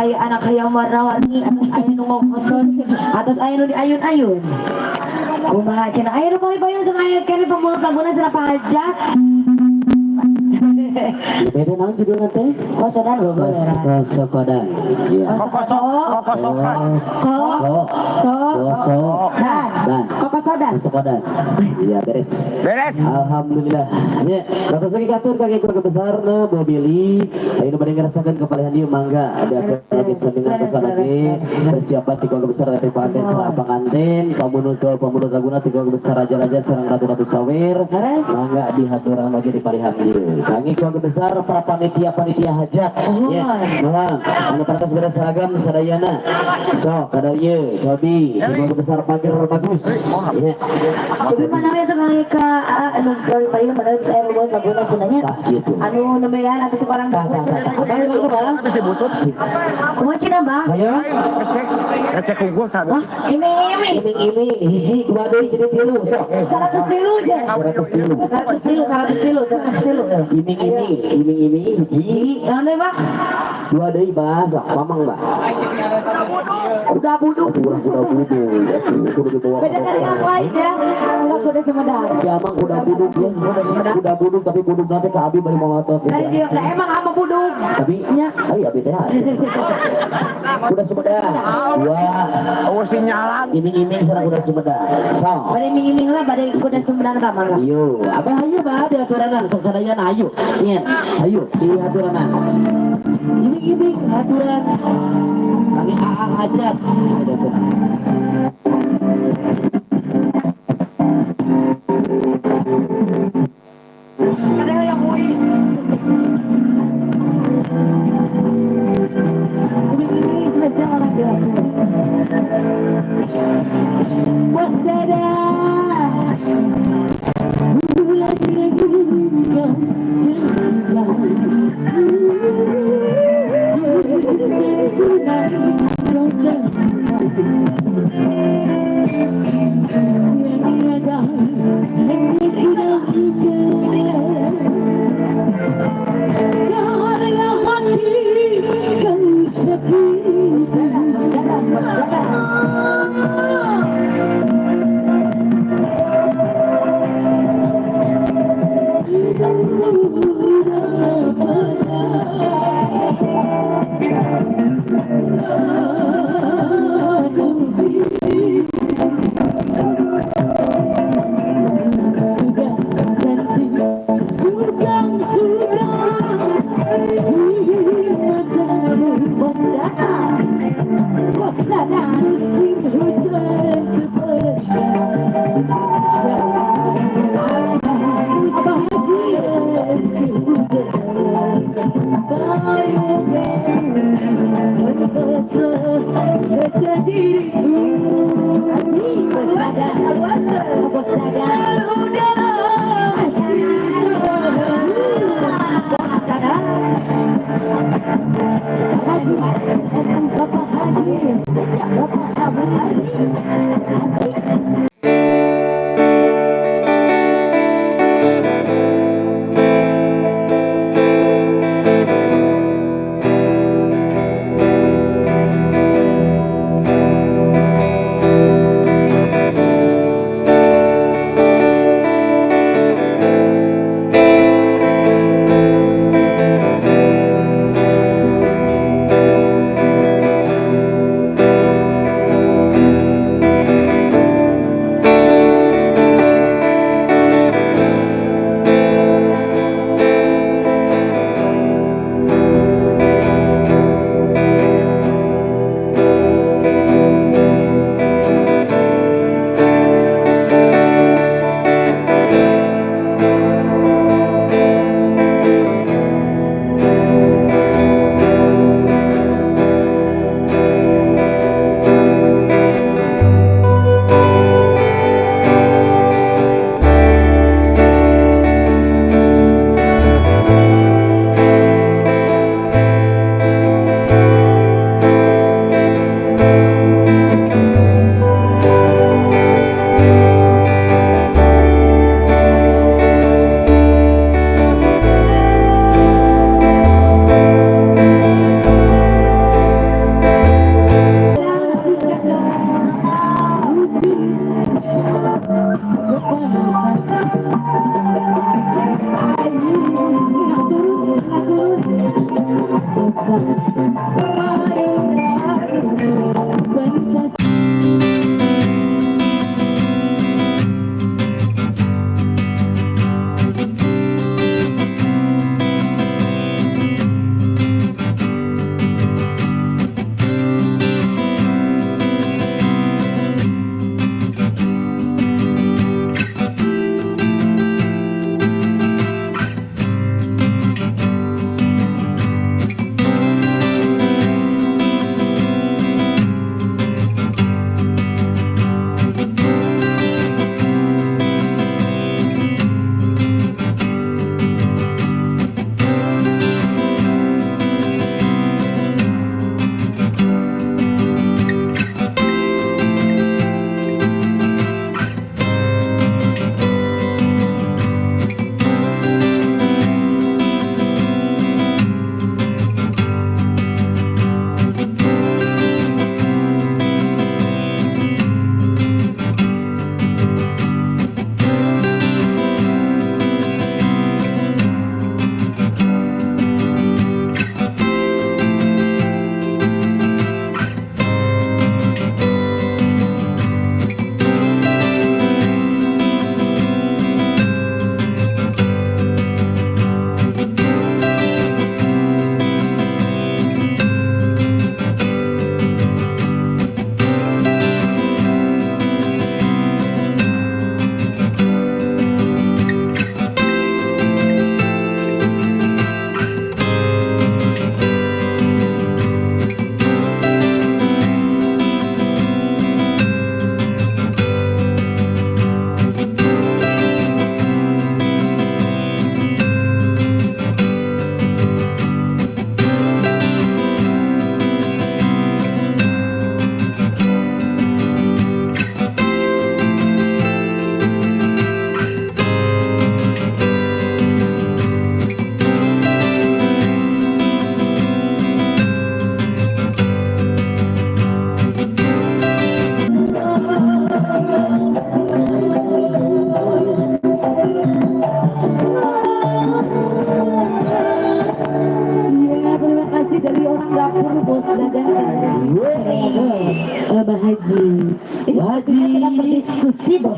aya anak hayang warna-warni atas aya nu ngokosot atas aya nu diayun-ayun kumaha cenah aya nu bayang sama aya kene pemulut laguna cenah pajak beda naon judulna teh kosodan boleh kosodan iya kosodan iya beres alhamdulillah ya kata segi katur kaki keluarga besar na bobili ayeuna bade ngarasakeun kepalihan dieu mangga ada bisa dengan besar lagi persiapan di keluarga besar dari pengantin sareng pengantin pamunut laguna di keluarga besar raja-raja sareng ratu-ratu sawer mangga dihaturang lagi di palihan dieu kami keluarga besar para panitia hajat ya nuhun anu paratos beres seragam sadayana sok kada ieu cobi keluarga besar pager bagus ya tapi mana ya teh ka anu paling mana saya buat laguna sebenarnya anu nembean atuh orang Masih butut. kumaha cenah bang ayo Ngecek unggul sana. iming hiji dua deui jadi 3 sok 100 kilo aja 100 kilo iming hiji naon bang dua deui bah sok mamang bah udah buduk kudu dibawa beda dari yang lain ya enggak kuda Sumedang si amang kuda buduk ya kuda buduk tapi buduk nanti ke abi bari motor dari dia lah emang apa buduk tapi nya ai abi teh kuda Sumedang Oh sinyalan. iming sareng kuda Sumedang sok bade iming lah bade kuda Sumedang ka mangga ayo apa ayo bah di aturan sok sadayana ayo nya ayo di aturan iming aturan kami hajat ada yang mau ini orang biasa waspada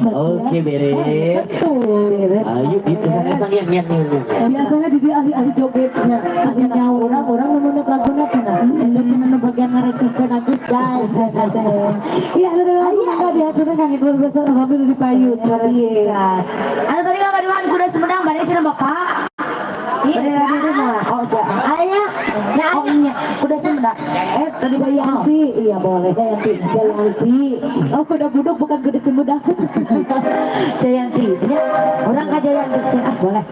Oke beres. Ayo itu sang yang biasanya jadi ahli-ahli jogetnya akhirnya orang menurut lagunya kena itu bagian ngerekikkan aku guys iya ayo nggak diaturkan kan itu besar mobil di payung iya ada tadi nggak diwan kuda Sumedang balik sini bapak iya ayah nyanyi kuda Sumedang tadi Jayanti iya boleh Jayanti oh kuda buduk bukan kuda Sumedang Jayanti orang nggak Jayanti boleh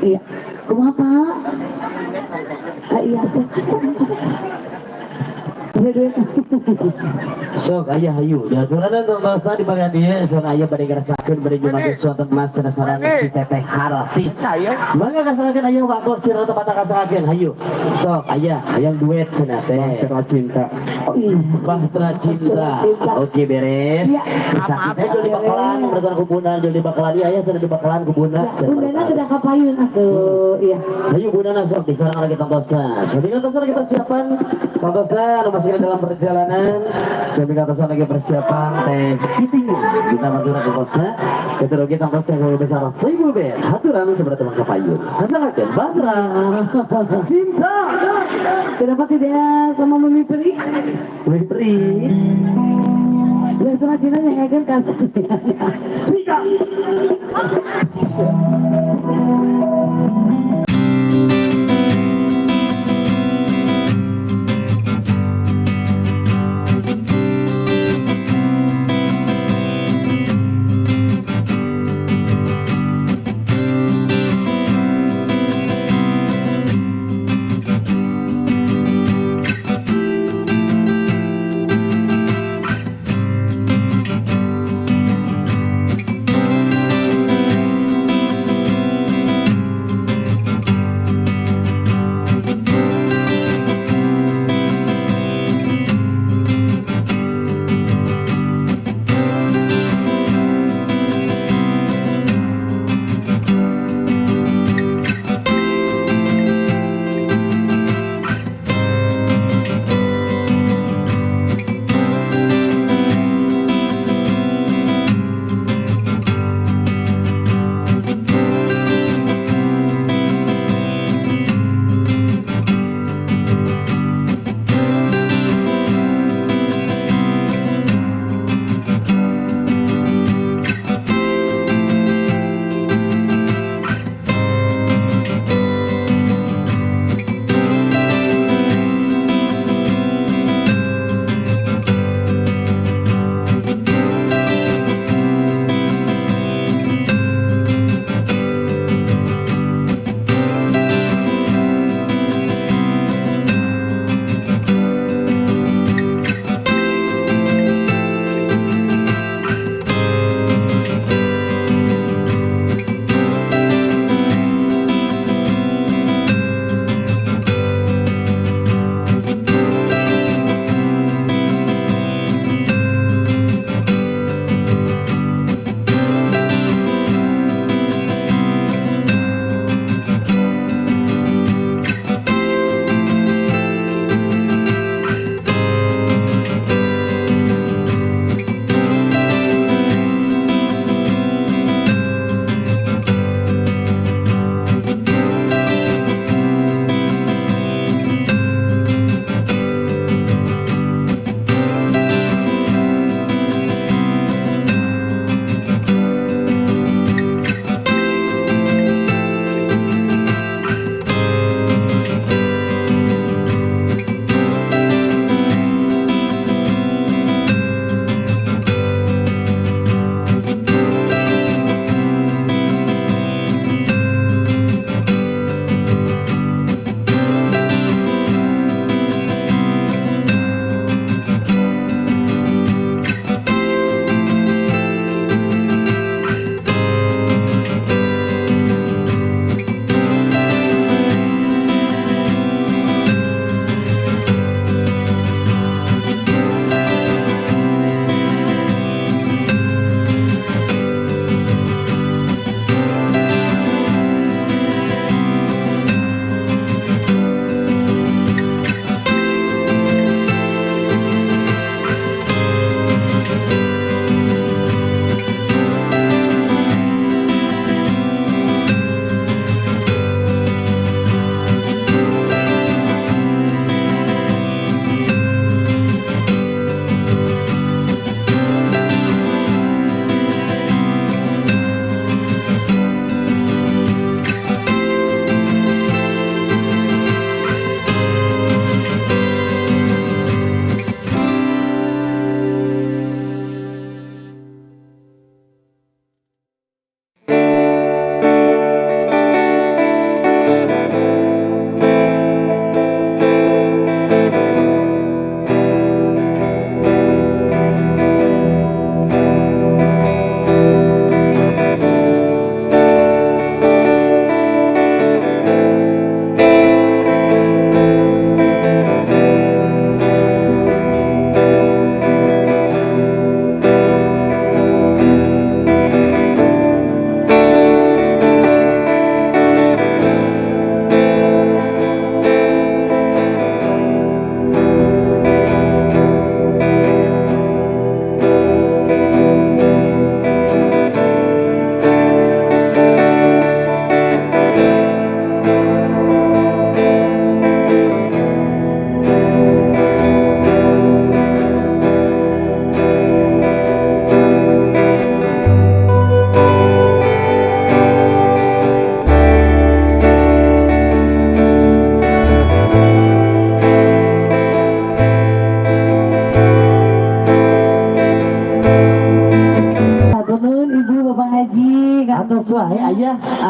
Iya, kumaha Pak? Iya, Sok aya hayu da turana tonggosa di bagian dieu sok aya bade ngarasakeun bade jumages suatu mas sareng si teteh Harati saya mangga kasakeun aya waktu sira tempat kasakeun hayu sok aya hayang duet cenah teh Bahtera Cinta Bahtera Cinta oke beres sakit teh di bakalan berdoa kubunan di bakalan aya sudah di bakalan kubunan bundana sudah kapayun atuh iya hayu bundana sok disareng lagi tonggosa jadi tonggosa kita siapan tonggosa masih dalam perjalanan saya atas lagi persiapan teh kiting kita madura ke kosa kita rugi tambah yang besar 1000 ber haturan seberapa teman kapayun hasilkan Bahtera Cinta kenapa tidak sama Mimi Peri dan selanjutnya yang akan kasih Sika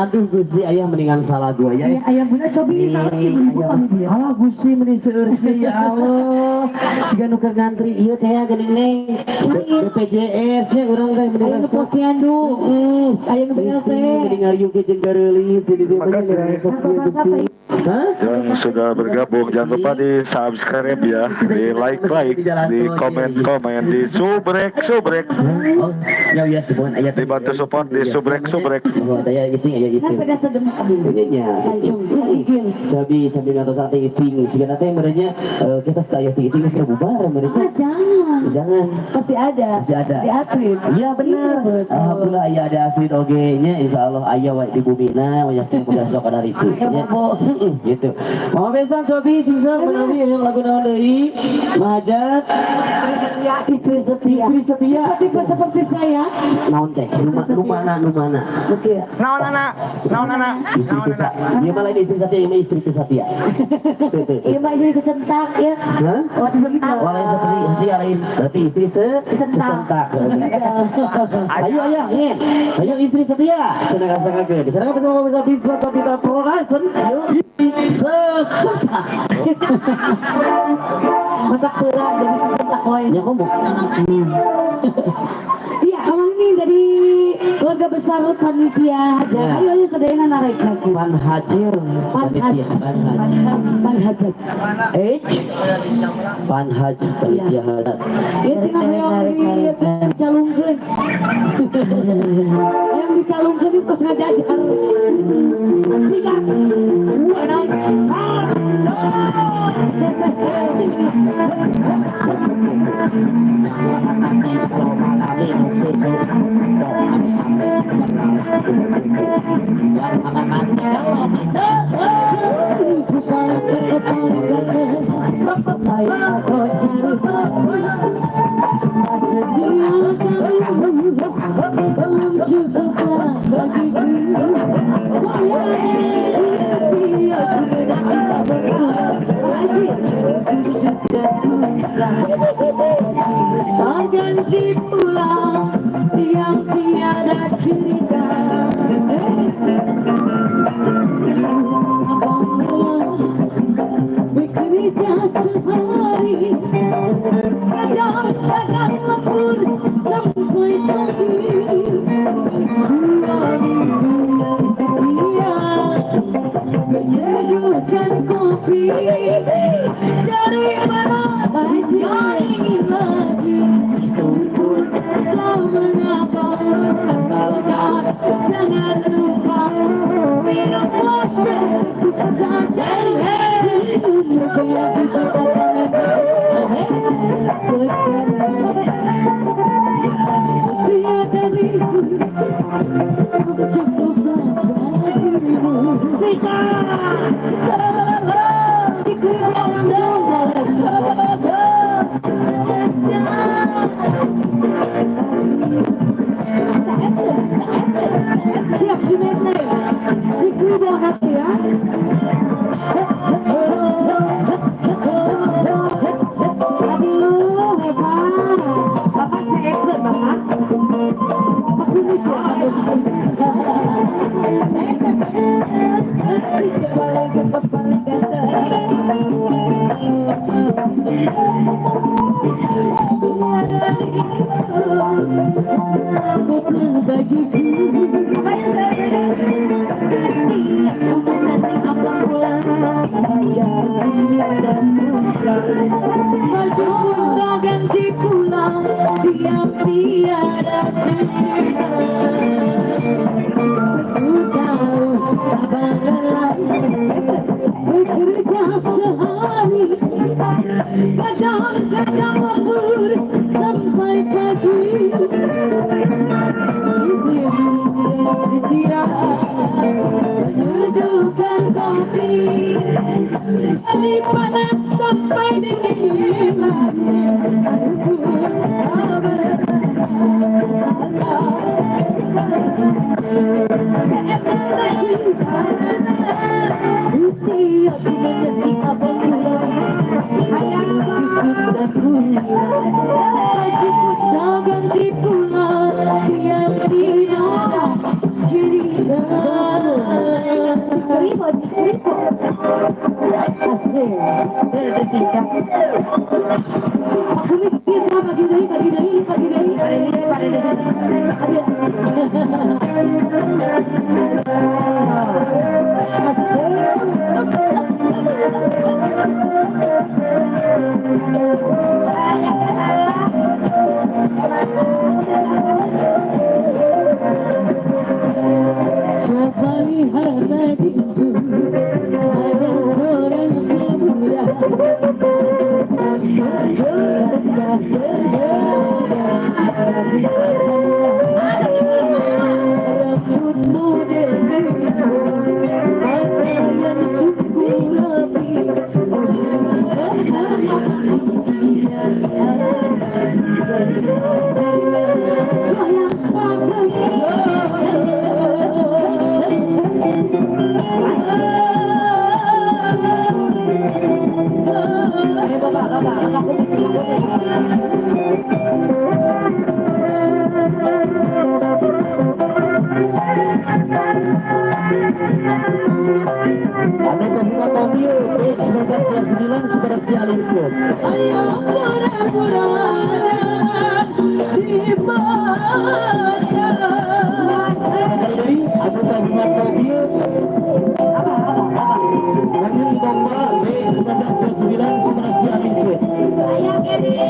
Aduh Gusti ayah mendingan salah gua ya. Iya, ayah bener cobi Allah Gusti mending seureuh ya Allah. Siga nu keur ngantri ieu teh geuning neng. BPJS nya urang teh mendingan posyandu. Ayah nu bener teh. mending ngariung ke jeung gareulis di dieu mah. Yang sudah bergabung jangan lupa di subscribe ya, di like, di komen, di subrek. Oh, ya sebuah ayat Dibantu support di subrek. Oh, ada itu ya itu. Pada sedem Nya. Sabi ngatos ate iting, siga teh merenya kita stay iting sudah bubar mereka. Jangan. Pasti ada. Di atlet. Iya benar. Alhamdulillah aya ada asli oge nya insyaallah aya wae di bumina banyak yang udah sok dari itu. Gitu. Mau besan cobi bisa menawi lagu naon deui? Mahajat. Istri setia. Tipe seperti saya. Naon teh? Lumana. Oke. Naon anak. Dia malah istri setia, ini istri setia. Iya mah istri kesentak ya. Hah? Oh sebentar. Lain istri lain. Berarti istri sesentak. Ayo ayah, ingin. Ayo istri setia. Senang ke. Senang bersama bisa kita production. Sesentak. Mata pura jadi sesentak wae. Ya ngomong. Iya, emang ini dari keluarga besar panitia aja. Ayo kedayangan narik lagi. Panhajir. Panhajir. Panhaj panitia hadat. Ya tinggal yang dicalungkeun. Yang dicalungkeun itu ngajajar. Sikat. Ganti pulang yang tiada cerita. Bekerja sehari, kadang-kadang lembur sampai pagi. Menyeduhkan kopi dari mana saja ingin lagi. Mengapa asalkan jangan lupa minumlah siap di meja, di banget ya. Aduh, hebat. Bapak saya expert, Bapak. Ganti pulang yang tiada cerita. Ku tahu sabar lelah bekerja sehari, kadang-kadang lembur sampai pagi. Setia menyeduhkan kopi dari panas sampai dingin. Ganti pulang yang tiada cerita. Singkat. Aku mikir pagi dari. Coba lihat bagiku ada orang muda. Ada pasukan mobil P19 kepada Sialinku. Ayo pura-pura di mana? Ada pasukan mobil Wangi Domba P19 kepada Sialinku. Ayah ini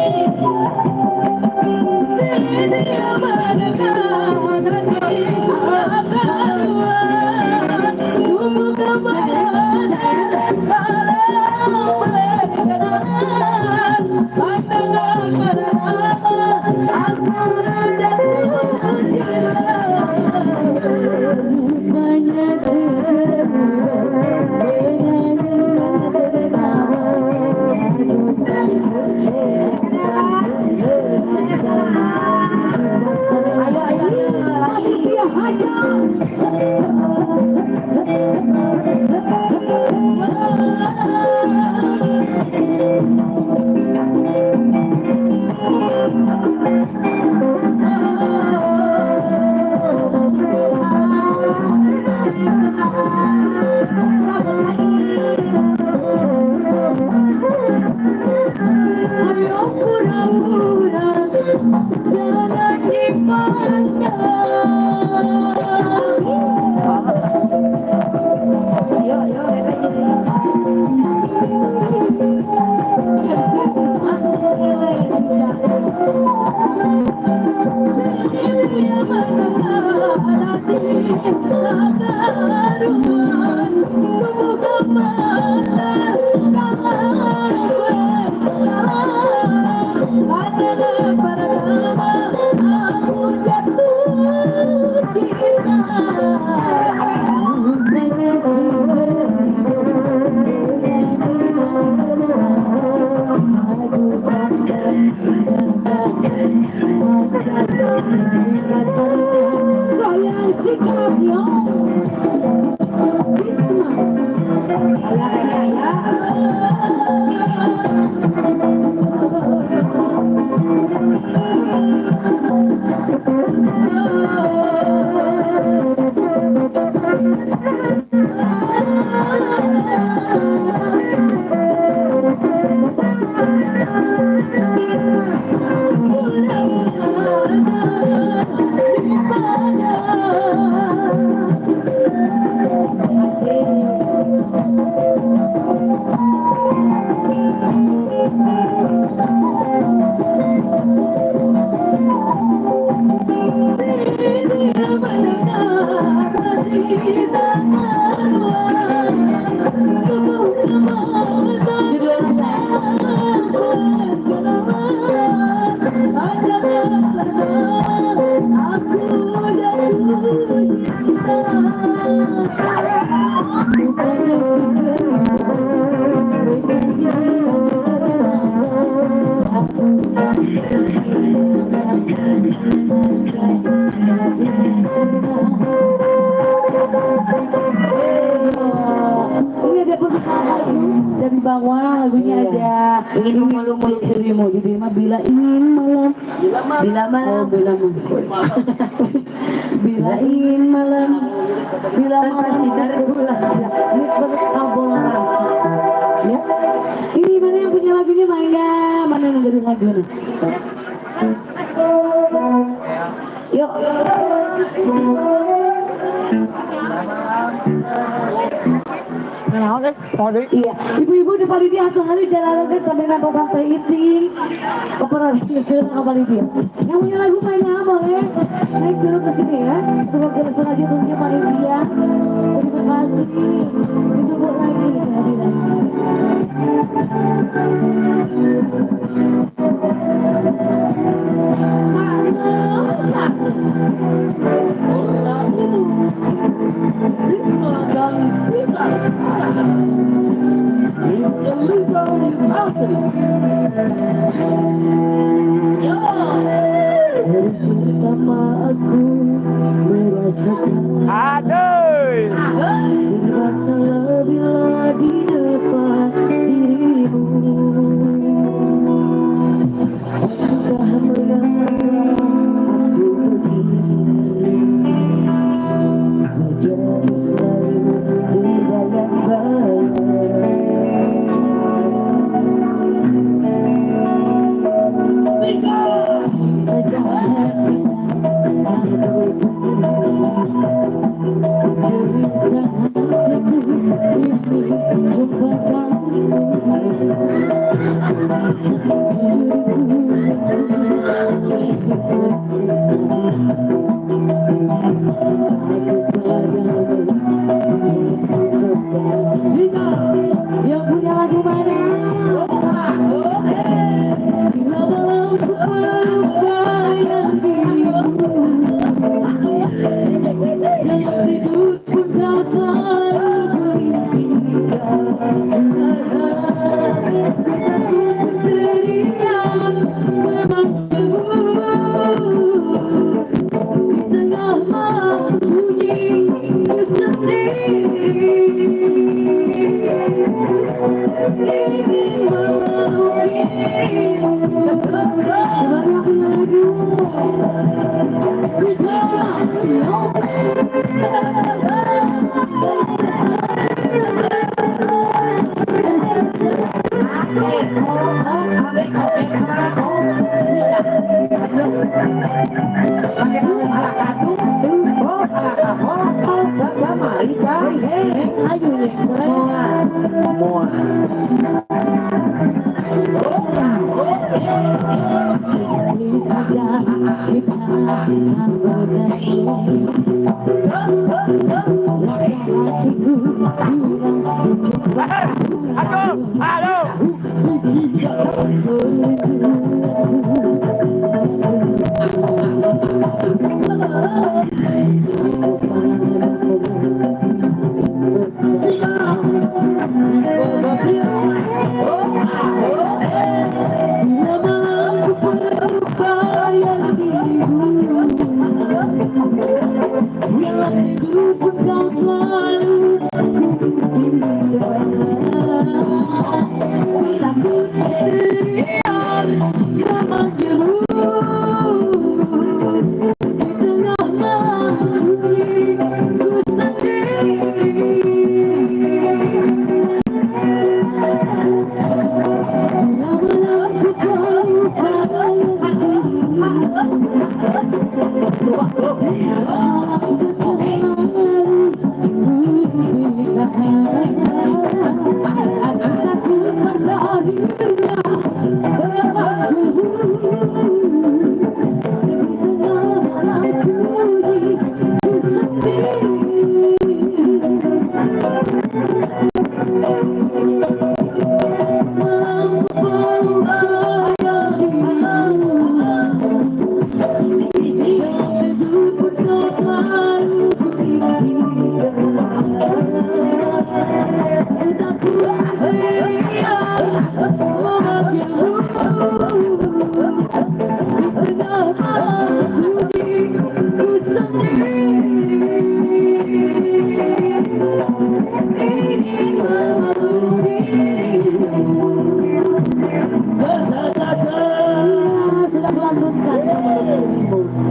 dari bawah lagunya ada ingin meluk-meluk dirimu jadi mah bila ingin malam bila malam bila ingin malam bila malam dari bulan ini berkabul ya lagunya Maya, mana yang jadi lagu nih? Yuk. Iya, ibu-ibu di panitia sehari jalan ke sampai nambah sampai iting. Operasi kecil apa dia? Yang punya lagu mainnya boleh naik dulu ke sini ya. Semoga sengaja tunggu panitia. Terima kasih. Ditunggu lagi kehadiran. Bersama aku merasakan rasa bila di depan dirimu sudah menganggap aku pergi menjadi selalu yang punya lagu mana?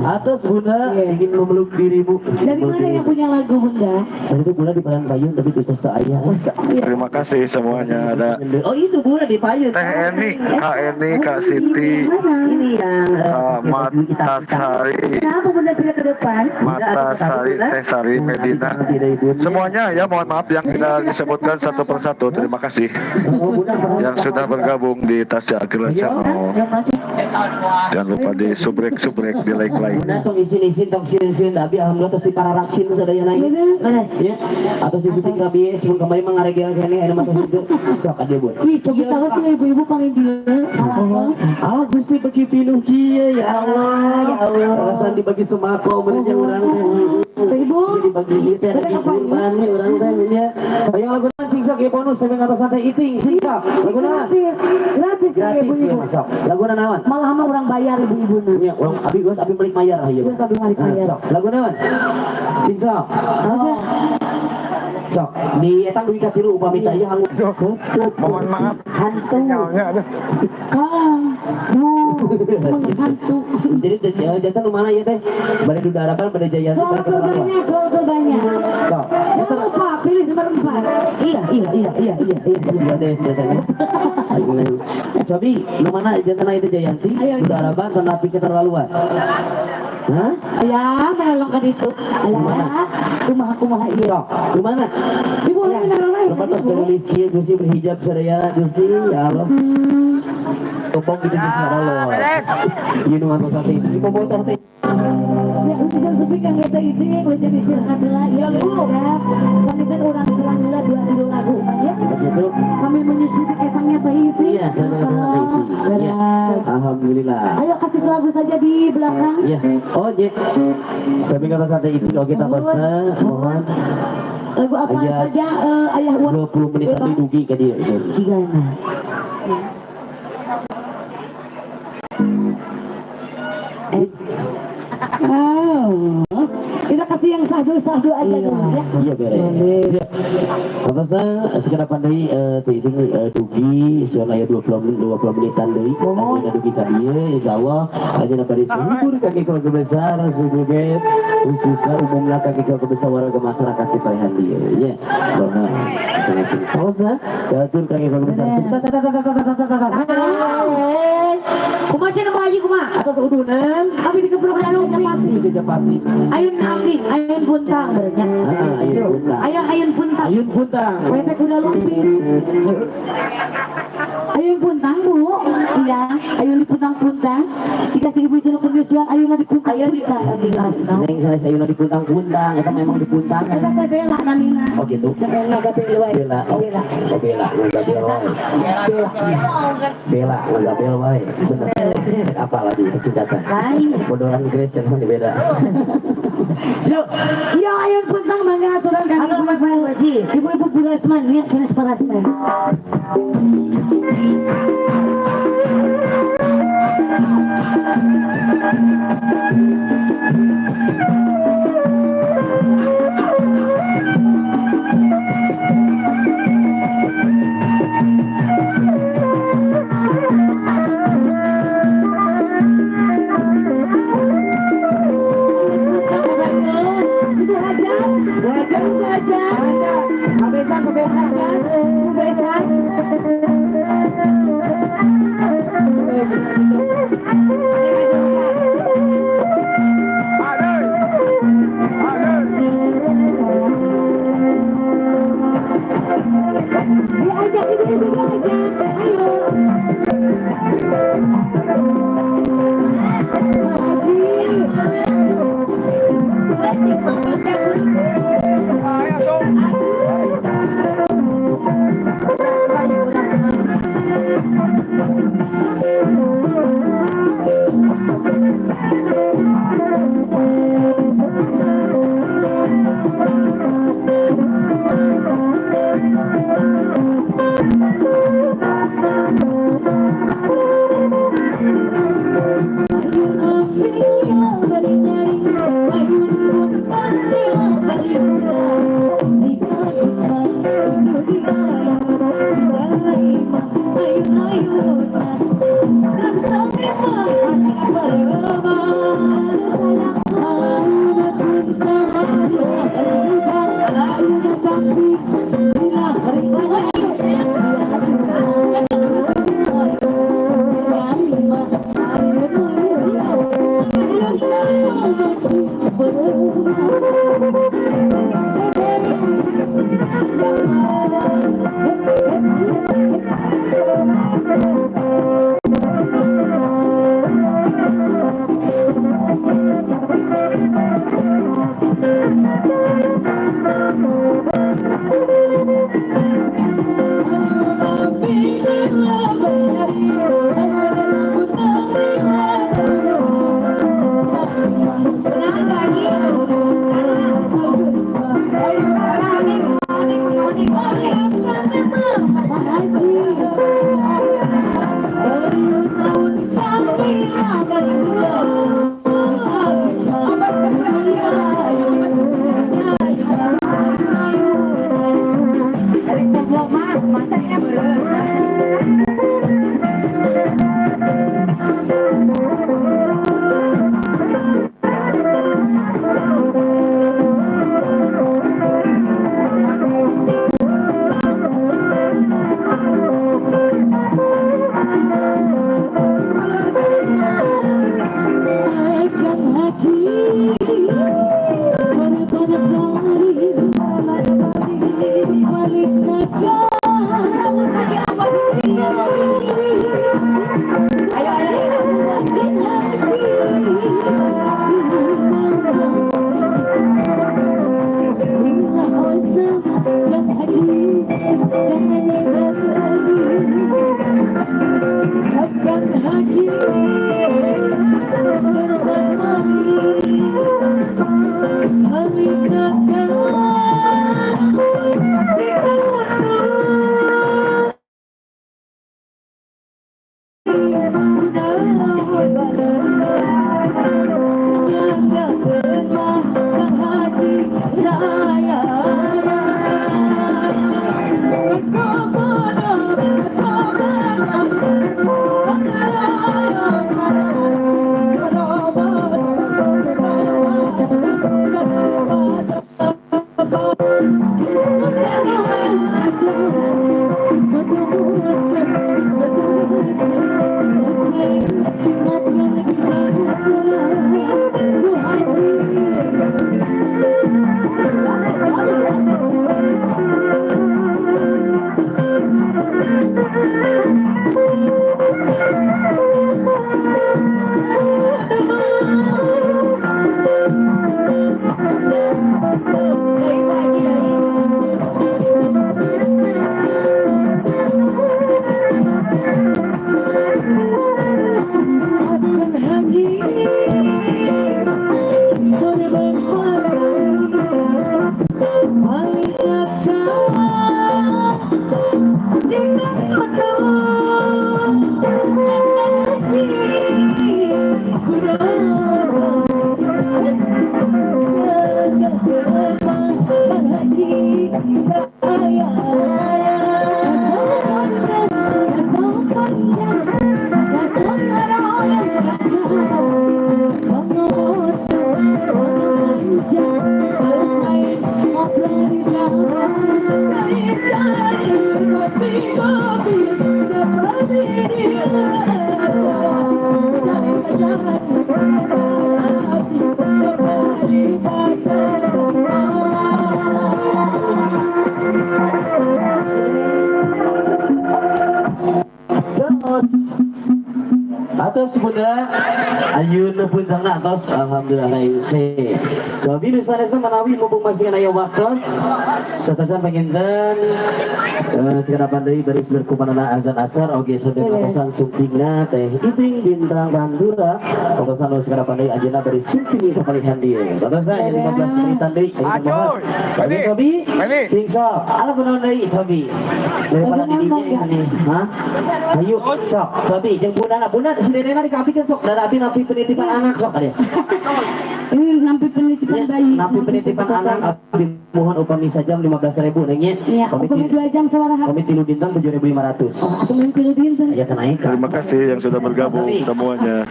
Atas Bunda ingin memeluk dirimu. Dari mana yang punya lagu Bunda? Tadi itu Bunda di Padang Payung tapi itu saya. Terima kasih semuanya. Ada Oh itu Bunda di Payung. Teh Eni, Kak Eni, Kak Siti, Ini yang Matasari, kenapa Bunda tidak ke depan? Matasari, Teh Sari, Medina. Semuanya ya mohon maaf yang tidak disebutkan satu persatu. Terima kasih yang sudah bergabung di Tasya Akhirah Channel. Jangan lupa di subrek di like. Tong isin tong sin tapi alhamdulillah terus di para raksin sadaya naik. Ya. Atau di syuting kami sebelum kembali mengaregel kene ada mata itu. Sok ade buat. Wih, coba tahu sih ibu-ibu panggil dia. Allah Gusti bagi pinuh kieu ya Allah. Ya Allah. Alasan dibagi sumako menuju urang teh. Ibu Dibagi ieu teh kurban urang teh nya. Hayang lagunan singsak ge bonus sampai ngatos santai iting. Singsak. Lagunan gratis ya ibu-ibu. Lagunan naon? Malah mah orang bayar ibu-ibu. Ya, urang abi balik mayar ayo. Abi balik mayar. Lagu naon? Singsak. Sok, di etang duit katilu upami tanya hangus. Mohon maaf. Hantu. Sinyalnya ada. Hantu. Jadi jantan mana ya teh? Bade di harapan pada jaya. Soal banyak. Sok. Jangan lupa pilih nomor 4. Iya deh jatanya. Cobi, lu mana jantan itu Jayanti? Di harapan tapi keterlaluan. Hah? Ya, menolongkan itu. Alah, kumaha iya. Di mana? Ibu lagi naruh lain. Tempat tos dari Rizky, Gusti berhijab sadaya, Gusti, ya Allah. Topong gitu di suara lo. Iya nu ngatos ati. Di motor teh. Ya, udah sepi kan kita izin, udah jadi istirahat lah. Ya, Bu. Kami kan orang selang dua judul lagu, ya. Begitu. Kami menyusuri kesangnya Teh Isi. Iya, saudara. Iya. Alhamdulillah. Ayo kasih lagu saja di belakang. Iya. Oh, je. Sampai kata santai itu kalau kita bahasa, mohon. Lagu apa saja, ayah 20 menit tadi dugi ke dia. Gimana? Kita kasih yang sahdu aja dulu ya. Iya beres. Apa sekarang pandai ting dugi soalnya ya 20 menitan deui. Ada dugi tadi insyaallah aja na bari hibur kaki keluarga besar subuget khususnya umumnya kaki keluarga besar warga masyarakat di Parihan dia ya. Benar. Sangat penting. Datur kaki keluarga besar. Kumaha cenah bayi kumaha? Atas udunan. Abi dikeplok dalu Japati. Ayun abdi, ayun puntang bernya. Ayun puntang. Ayun puntang. Wetek udah lumpi. Ayun puntang Bu. Iya, ayun di puntang-puntang. Dikasih ibu jenuk penyusuan ayun di puntang. Ayun di puntang. Neng saya ayun di puntang-puntang, eta memang di puntang. Kita teh bela namina. Oh gitu. Bela gabel wae. Bela. Oh bela, ngagabel wae. Bela, ngagabel wae. Bener. Apa lagi singkatan? Lain. Bodoran Gretchen ini beda. Yuk, ayun puntang mangga aturan kami ibu-ibu Bulasman, lihat jenis parasmen. Atas bunda ayun pun sana atas alhamdulillah naik jadi misalnya menawi mumpung masih kena waktu setasan penginten segera pandai baris berkumandana azan asar oke sedang atasan sumpingna teh iting bintang bandura atasan segera pandai ajena baris sumpingi kepalihan dia atasan yang 15 menit tandai ayo Tobi sing sok ala benar deui Tobi daripada di DJ ini hah ayo sok Tobi jeung bunda sebenarnya dikapikeun sok dan napi penitipan anak sok ada. Ini napi penitipan bayi. Napi penitipan anak mohon upami saja 15.000 nengnya. Iya, upami 2 jam sewaraha. Kami 3 bintang 7.500. Oh, aku main 3 bintang. Ya kenaik. Terima kasih yang sudah bergabung semuanya.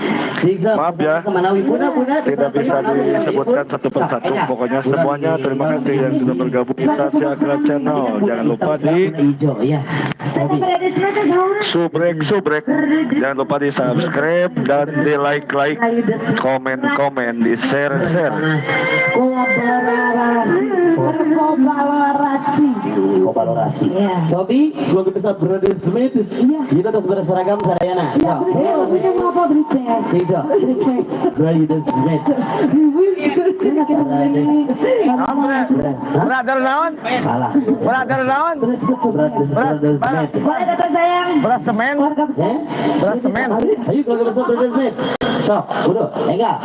Maaf ya, tidak bisa disebutkan satu persatu. Pokoknya semuanya terima kasih yang sudah bergabung di Tasya Club Channel. Jangan lupa di subrek. Jangan lupa di subscribe dan di like, komen, di share. Kolaborasi. Sobi, gua besar Brother Smith. Kita terus berseragam sarayana. Ya, maksudnya mau apa berita? Tidak. Brother Smith. Brother naon? Salah. Brother naon? Brother Smith. Boleh kata sayang. Beras semen. Beras semen. Ayo keluarga besar Brother Smith. Sok, udah. Enggak.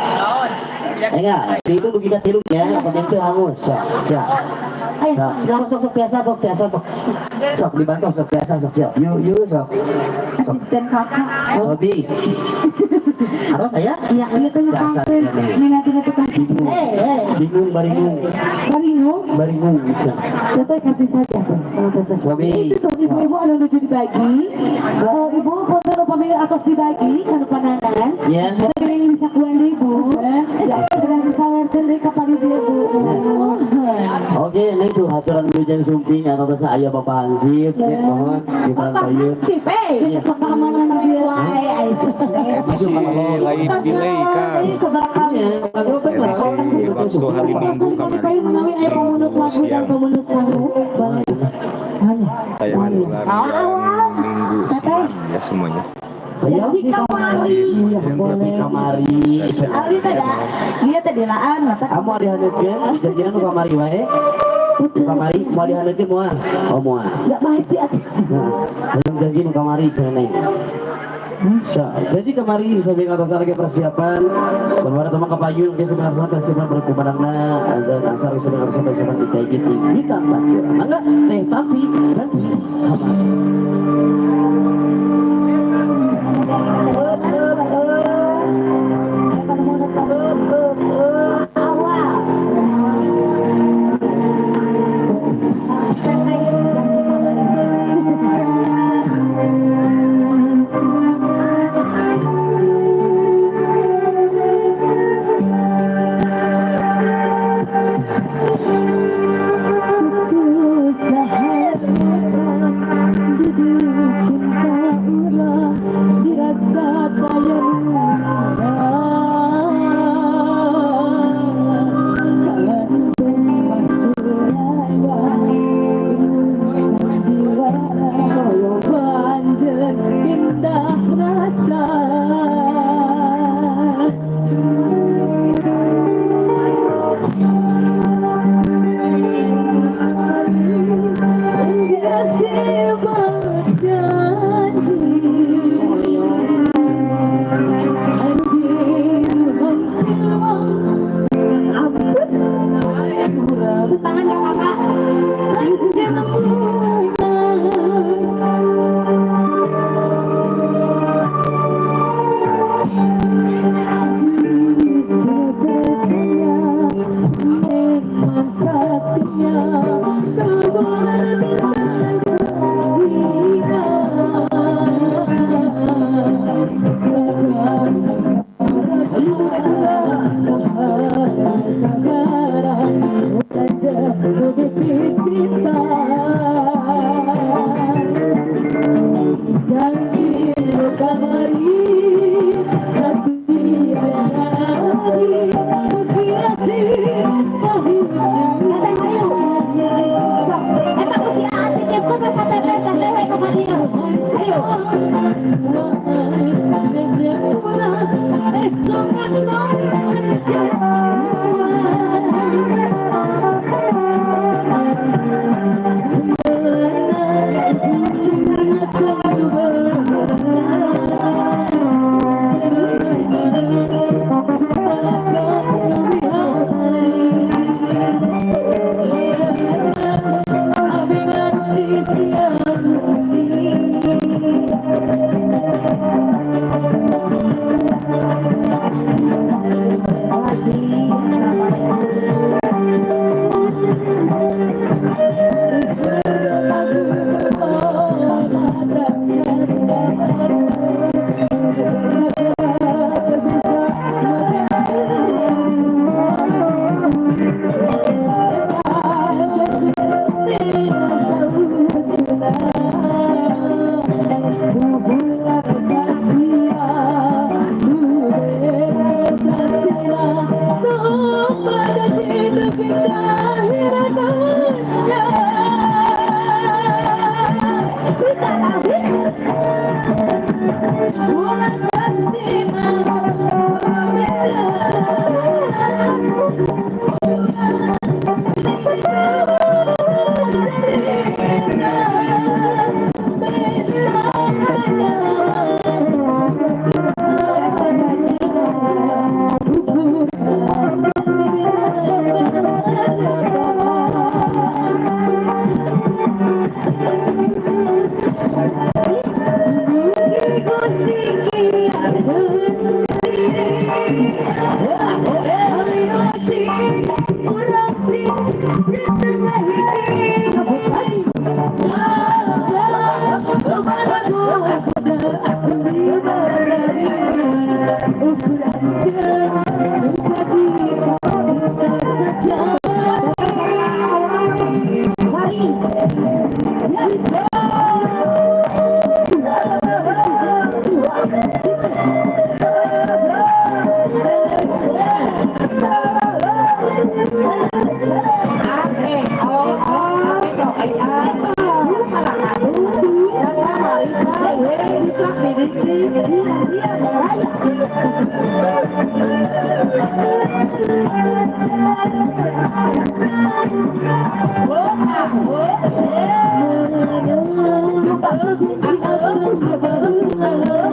Itu dugikan tiluk ya. Komentu hangus. Siap. Ayo, sok biasa sok. Sok dibantu sok biasa sok. Yuk sok. Asisten kakak. Sobi. Harus saya? Iya, ini tanya kakak. Minat tukang. Baringung bisa. Teteh kasih saja. Sobi. Itu ibu ada lucu dibagi. Kalau ibu foto upami atas dibagi kan pandangan. Ya. Ini bisa 2.000. Ya, sudah disalurkan dari kepada dia bu. Oke, ini tuh haturan Wilujeng Sumping atau bahasa ayah Bapak Hansip. Mohon dibantu. Pengamanan dia. Edisi lain delay kan. Edisi waktu hari Minggu kemarin. Minggu siang. Tayangan ulang yang Minggu siang ya semuanya. Ayo kamari. Dia tadilaan mata. Kamu ada haneutkeun, janjian nu kamari wae. Kamari mau dihaneutkeun moal. Oh moal. Enggak baik sih. Belum janji nu kamari cenah. Jadi kemarin sampai atas lagi persiapan semua teman kepayung dia sebenarnya persiapan berkumandangna dan asal sebenarnya persiapan kita gitu kita takdir enggak tapi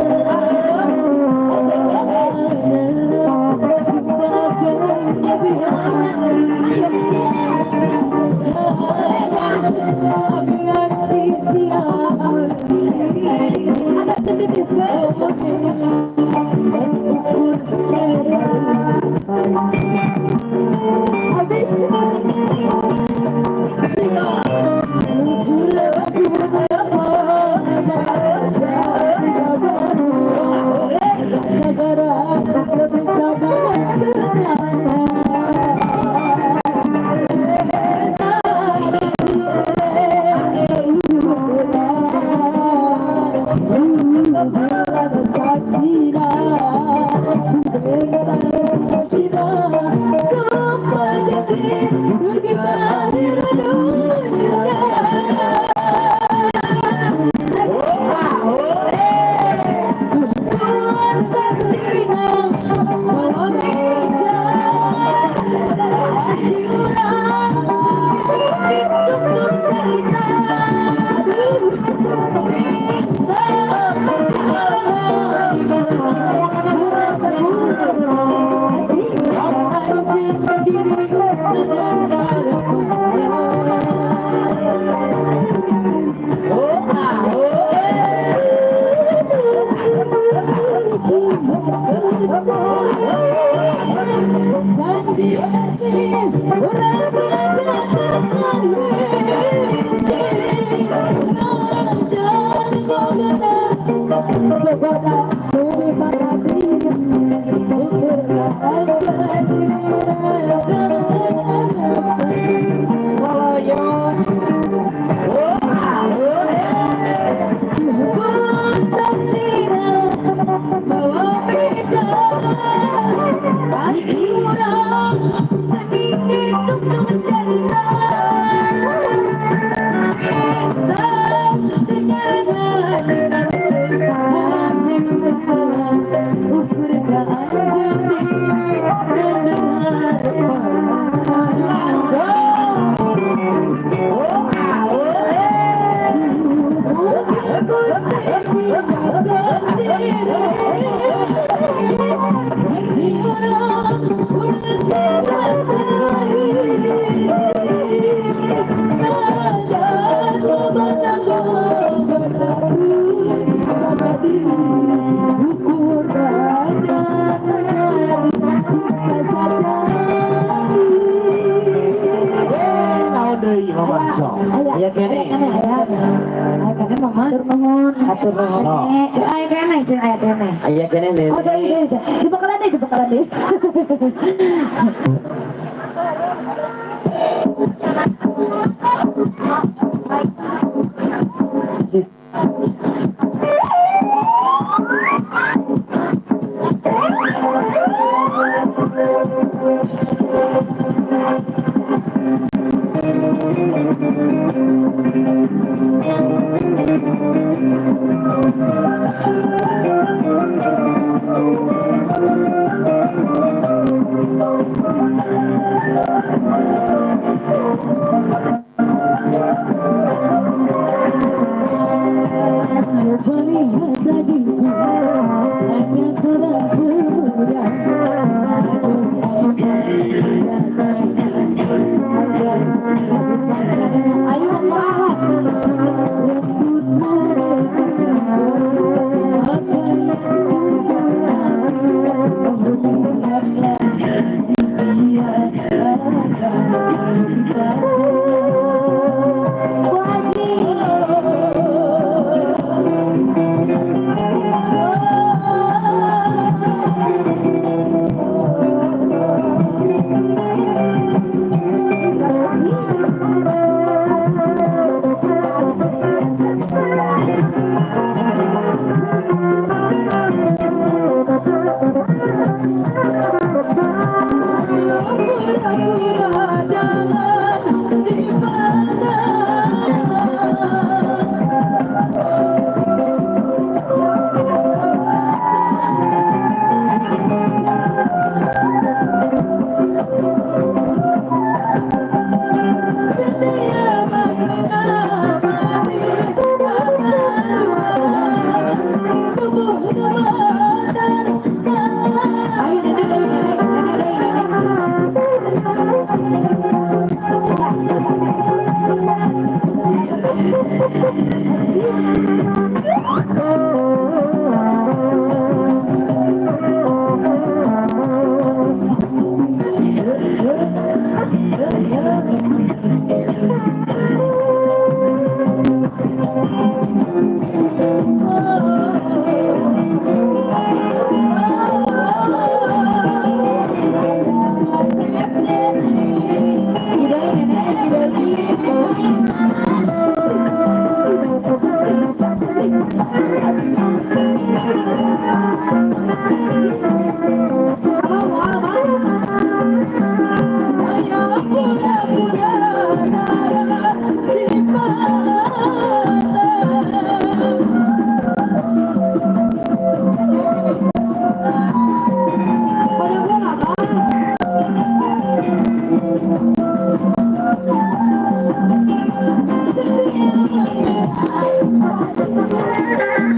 Oh, Aya kene. Kene mama nuhun. Atur nuhun. Aya kene, aya kene. Aya kene deh. Oh, deh. Di bakalan deh.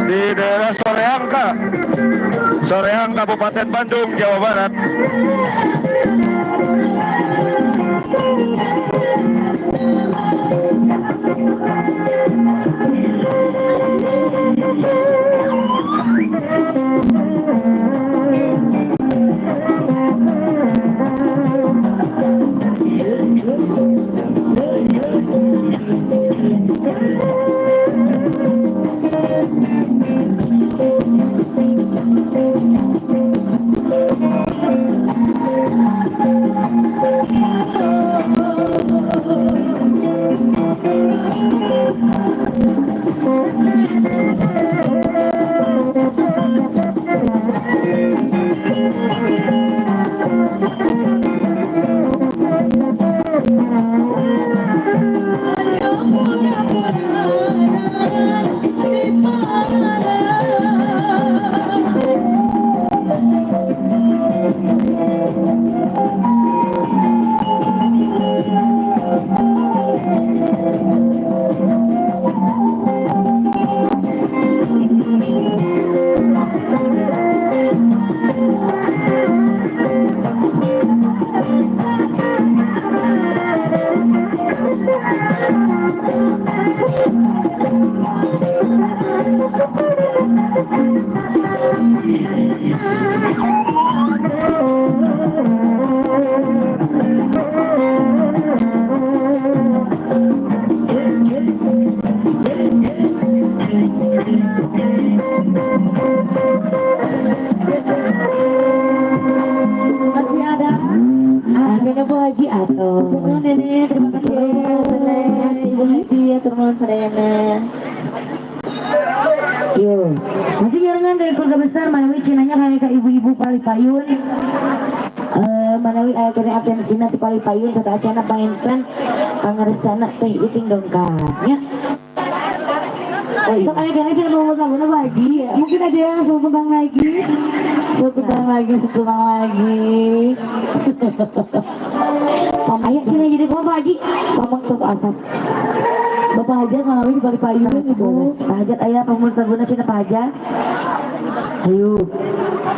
Di daerah Soreang, Kabupaten Bandung, Jawa Barat. Palipayun manawi aya kene atensina ti Palipayun kata acana paenkan pangaresana teh iting dongkanya. So kayak gini kita mau sama lagi ya. Mungkin ada yang sumbang lagi. Sumbang lagi. Ayo sini jadi bapak lagi. Ngomong tuh asap. Bapak Hajar ngalamin di Palipayun ibu. Hajar ayah pemirsa guna cina Pak Hajar. Ayo.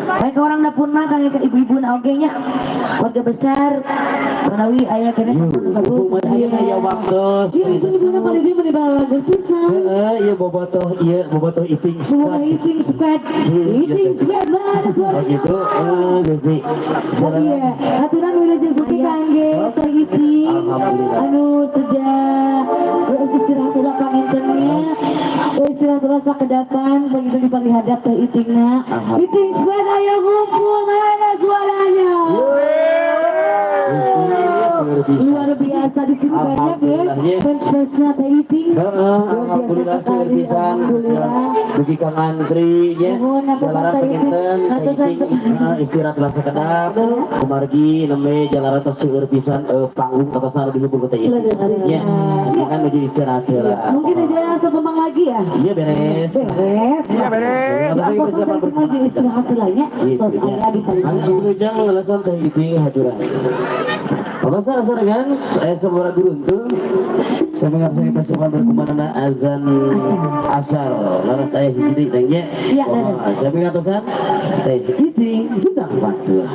Baik orang dapur mah kayak ke ibu-ibu na oge nya. Keluarga besar. Menawi ayah kene Ibu mah aya waktu. Iya ibu-ibu na paling dia meni balaga pisan. Iya bobotoh iting Semua iting squad. Iting squad mana suara. Oh gitu. Gitu. Oh iya, aturan wilujeng suki kangge teh iting. Alhamdulillah. Anu sejak istirahat udah pangintennya. Istirahat rasa kedapan begitu dipali hadap teh itingna. Iting squad aya ngumpul mana suaranya. Luar biasa di sini banyak ya. Fans-fansnya teh iting. Alhamdulillah seueur pisan. Dugi ka ngantri nya. Jalaran penginten istirahat rasa kedap. Kumargi neme jalaran tos seueur pisan panggung atosna lebih hubung teh ieu. Nya. Kan menuju istirahat heula. Mungkin ada sekembang lagi ya. Iya beres. Iya beres. Aku persiapan menuju istirahat lainnya. Terus aya di Anu jangan alasan teh iting haturan. Apa salah kan? Saya semua beruntung. Saya mengaksanakan persiapan berkumandana azan asar. Lalu saya hijri tanya. Iya. Saya mengatakan teh hijri kita bantu.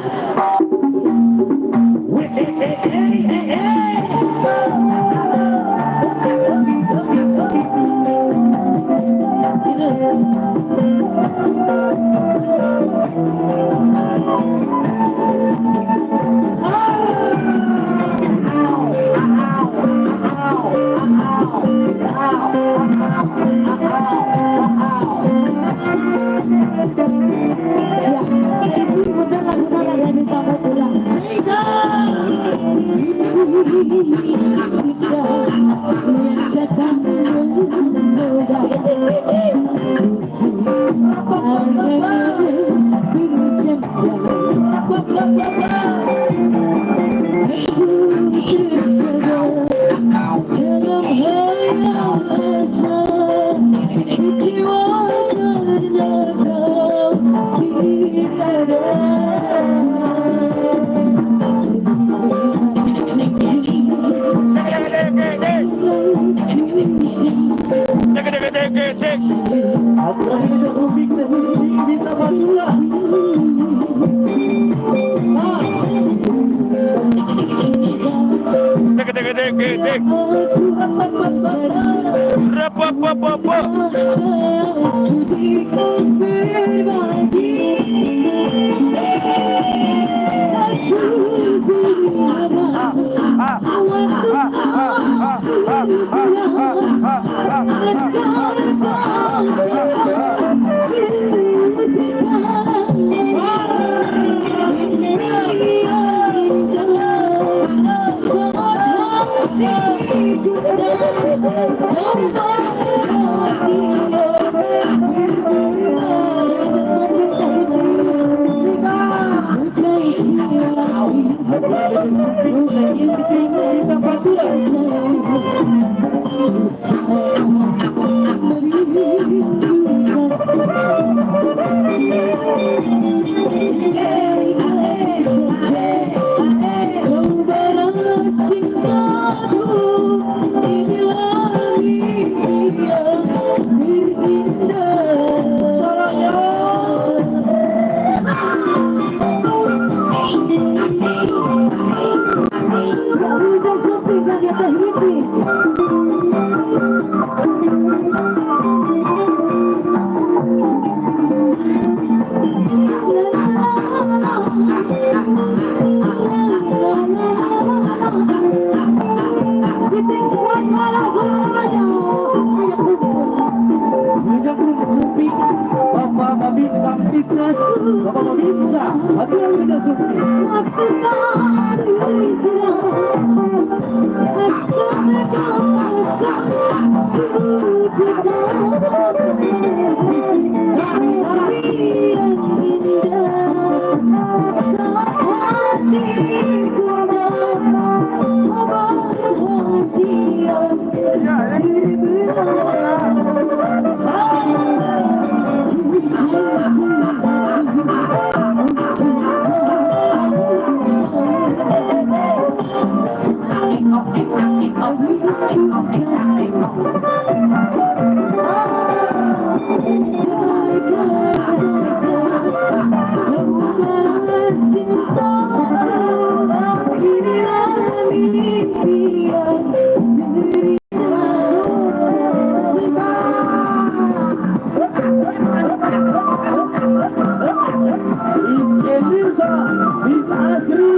Bisa Asri,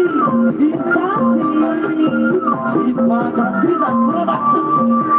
bisa Isma Satrina Production.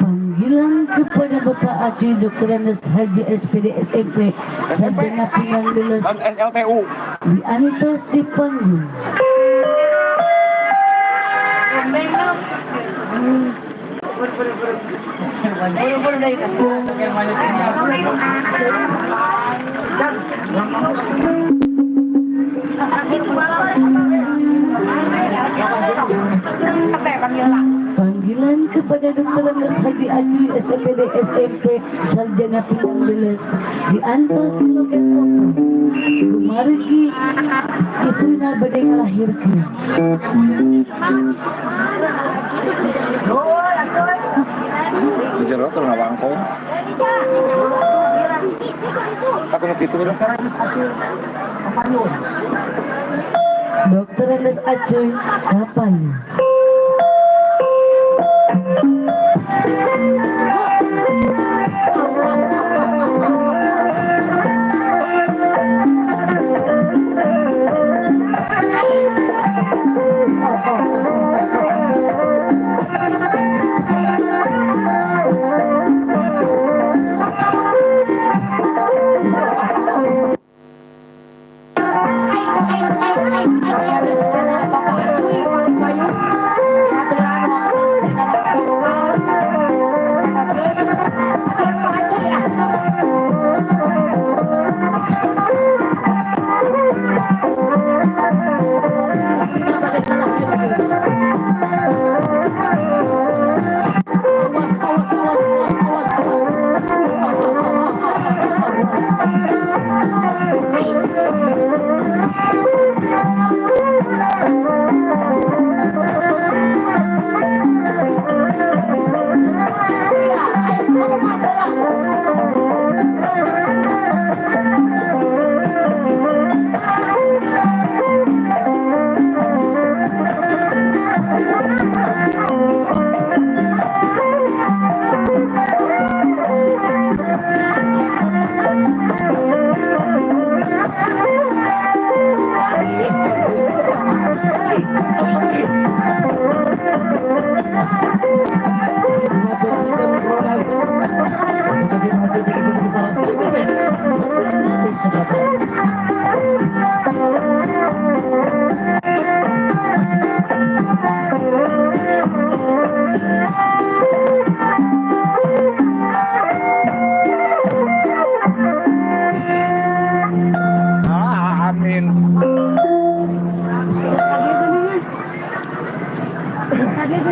Panggilan kepada Bapak Aceh Dr. Andes Haji SPD SMP Sarjana Pilihan Lulus SLTU di Anitos dipanggil. Panggilan kepada Dr. Andes Haji Aceh SPD SMP Sarjana Pilihan Lulus di Antos Loket Opo Margi Istrina badai ngalahirkan. Jeruk kalau nggak bangkong. Aku mau gitu dong. Dr. Andes Aceh kapan?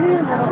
Benar.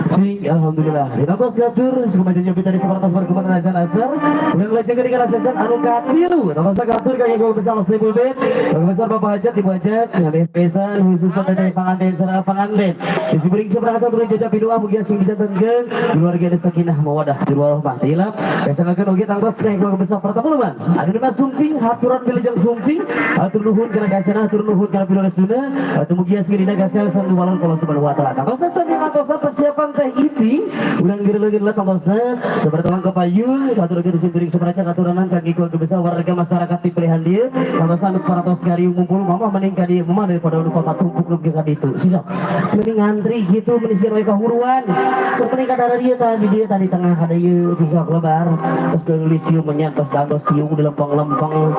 Sing, alhamdulillah. Ditambah segatur, semuanya kita di sekolah tasbar kemana azan asar. Udah belajar ketika rasakan anu katiu. Nama segatur kaya gue besar sebul bet. Gue besar bapak hajat ibu hajat. Ngambil pesan khusus pada dari panganten serah panganten. Isi bering seberangkat turun jajah pidoa mugia sing bisa tenggeng. Keluarga ada sakinah mawadah. Jurwal mahtilap. Kesangakan oge tangkos kaya gue besar pertemuan. Ada nama sumping, haturan bilajang sumping. Hatur nuhun kena kasana, hatur nuhun kena pidoa resuna. Hatur mugia sing dina kasel sang duwalon kalau subhanahu wa ta'ala. Tangkos sesami tangkos persiapan teh iti urang geureuleun lah tangkosna sabartawang ka payung atur ge dusun teuing sabaraca katuranan kaki keluarga besar warga masyarakat di pilihan dieu tangkos anu paratos kari ngumpul mama mending ka dieu mama daripada anu kota tumpuk lebih ka ditu sisa mending ngantri gitu mending sieun we kahuruan sok mending ka dara dieu tah di dieu tadi tengah ka dieu sisa lebar terus geulis ieu menyantos dantos tiung di lempang-lempang.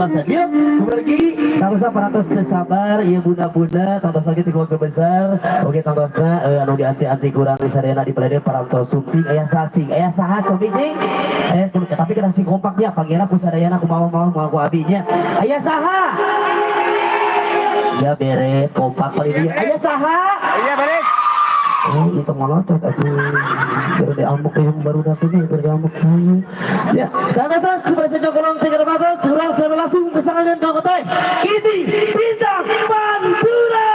tangtosan. Yuk, pergi. Tangtosan paratos sabar, iya bunda-bunda, tangtosan lagi keluarga besar. Oke, tangtosan, anu di anti kurang sarena di pelede parantos sumping, ayah sacing, ayah sahat sumping sing. Tapi kena sing kompaknya, panggilnya pusadayana aku mau aku abinya. Ayah saha. Ya beres, kompak paling dia. Ayah saha. Iya beres. Itu ngolotot aku baru diamuk yang baru datangnya baru diamuk kayu ya tangtosan supaya saja kolong tiga batas kurang saya langsung kesangan kau kotai ini bintang Pantura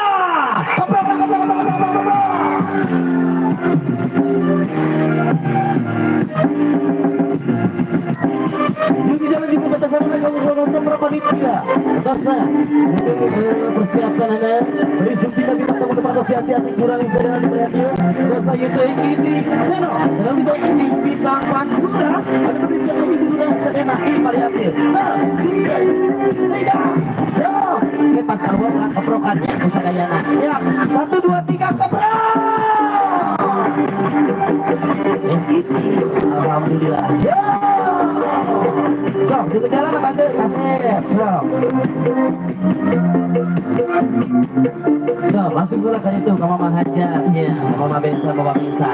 Jadi jalan di pembatasan mereka menggunakan berapa meter Tangtosan persiapkan anda dari suntikan kita kamu tempat hati-hati kurang yang sedang diperhatikan rasa itu ini seno dalam video ini bintang Pantura ada bisa kami sudah sedang variatif tidak lepas arwah keprokannya pusadayana siap 1 2 3 keprok alhamdulillah sok di jalan apa ke kasep sok masuk dulu kan itu ke mama hajat ya mama bensa mama bensa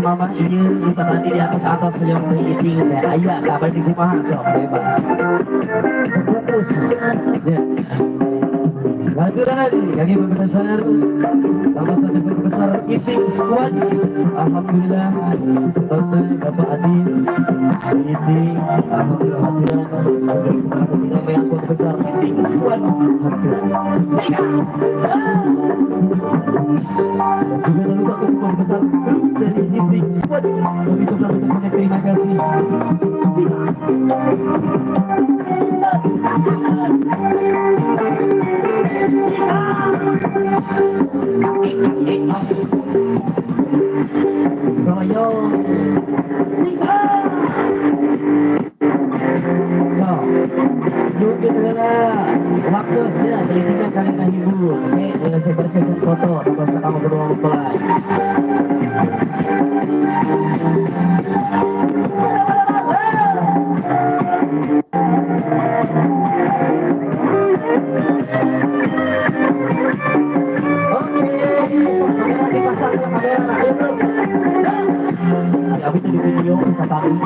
mama iya kita tadi di atas yang ini ayah kabar di rumah sok bebas fokus ya lanjutan lagi kaki besar tambah satu besar eating squad alhamdulillah terus Bapak Adi eating alhamdulillah hadiran yang besar eating squad juga lalu satu besar dari eating squad begitu banyak terima kasih Soyo yuk kita waktunya dari 3 kali hibur oke saya bersihkan foto terus kamu berdua mulai Abis itu di video kita tarik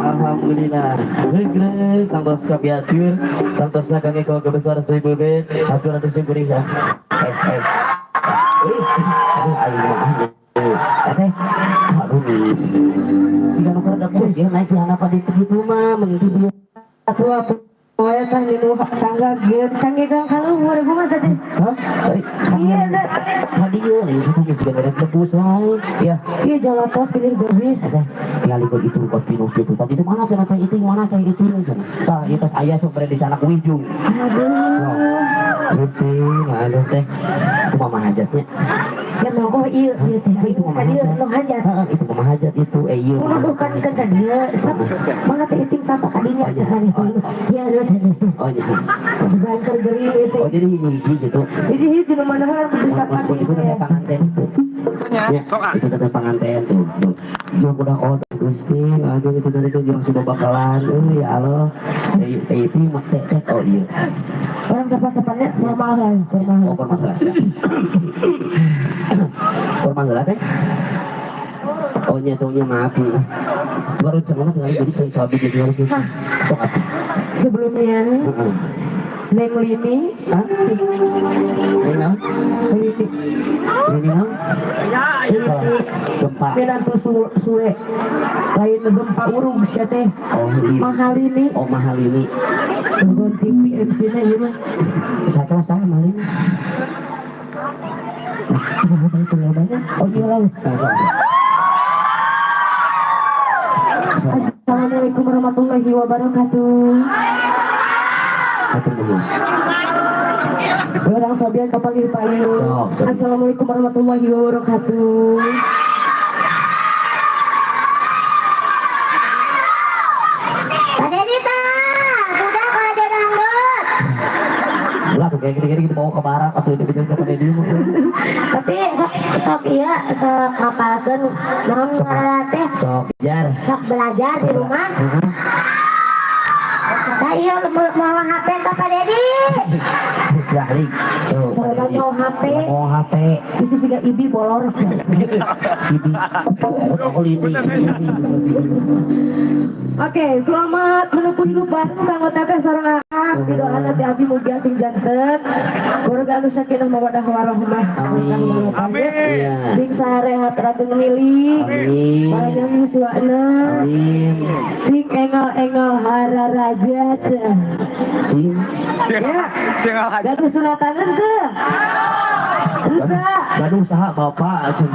Alhamdulillah, regret, tambah sabiatur, tambah sakangnya kalau kebesar saya bebet, aku nanti saya beri ya. Aduh nih, jika nak ada pun dia naik yang apa di situ mah, mengitu dia. Aku Wah, kan itu tangga gitu, tangga kan kalau mau gue mah tadi. Hah? Iya, tadi yo, itu juga ada tebus ya. Iya, jalan tol pilih berbis. Tinggal ikut itu kok pinus gitu. Tapi itu mana cara itu mana cara itu nih? Tah, itu ayah sumber di sana kuijung. Aduh. Aduh teh. Itu mama hajatnya. Ya mau kok iya itu mama hajat. Itu mama hajat itu iya. Bukan kan dia. Mana teh itu kata kadinya hari itu. Ya oh iya. Banker geri itu. Oh jadi ini gitu. Jadi itu mana harus disapan itu pengantin. Ya, itu kata pengantin tuh. Dia udah Gusti, aduh itu dari itu yang sudah bakalan. Ya Allah. Itu masih oh iya. Orang depannya normal lah, normal. Oh, normal. Permangga teh. Oh nya taunya maaf nih. Baru jangan kali jadi saya coba jadi lagi. Sok apa? Sebelumnya Neng Lini, Neng gempa. Pirantu suwe, lain gempa urung sih teh. Mahal ini. Oh mahal ini. Nonton TV MC-nya ini. Saya sama mahal ini. Oh iya lah. Assalamualaikum warahmatullahi wabarakatuh. Orang Fabian kapanggil payu. Assalamualaikum warahmatullahi wabarakatuh. Ada Dita, udah kalau ada dangdut. Lah tuh kayak gini-gini kita bawa ke barak atau itu kita pada dia. Tapi sok iya, sok ngapalkeun naon ngaranna teh? Sok jar. Sok belajar di rumah. Nah iya mau HP ke Pak Dedi. Sekali. Mau HP. Oh HP. Itu juga ibi bolor. Oke, selamat menempuh hidup baru kanggo teteh sareng akang didoakeun ti abdi mugia sing janten. Keluarga anu sakinah mawaddah warahmah. Amin. Sing sarehat ratu milik. Amin. Panjang suwana. Amin. Sing engel-engel hara raja teh. Sing. Ya. Datu suratangan teh. Enggak. Gaduh saha bapak aja.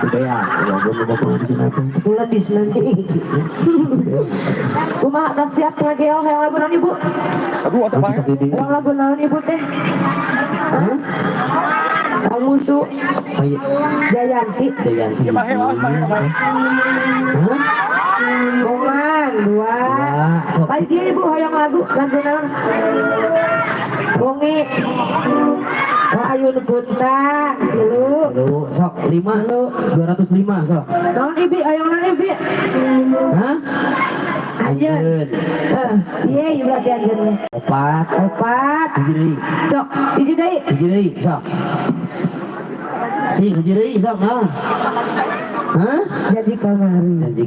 Budaya. Ya belum bapak di sini. Bulan di nanti. Kumaha tak siap lagi yang lagu naon ibu? Aduh apa? Yang lagu naon ibu teh? Kang Musu. Jayanti. Jayanti. Bongan dua. Baik dia ibu hayang lagu lagu naon? Bongi. Ayun Kunta dulu. Sok 5 lu 205 sok. Naon ibi hayang naon ibi? Hah? Anjeun. Iya ieu berarti anjeun. Opat. Hiji deui. Sok, hiji deui. Sok. Hiji deui sok nah. Hah? Jadi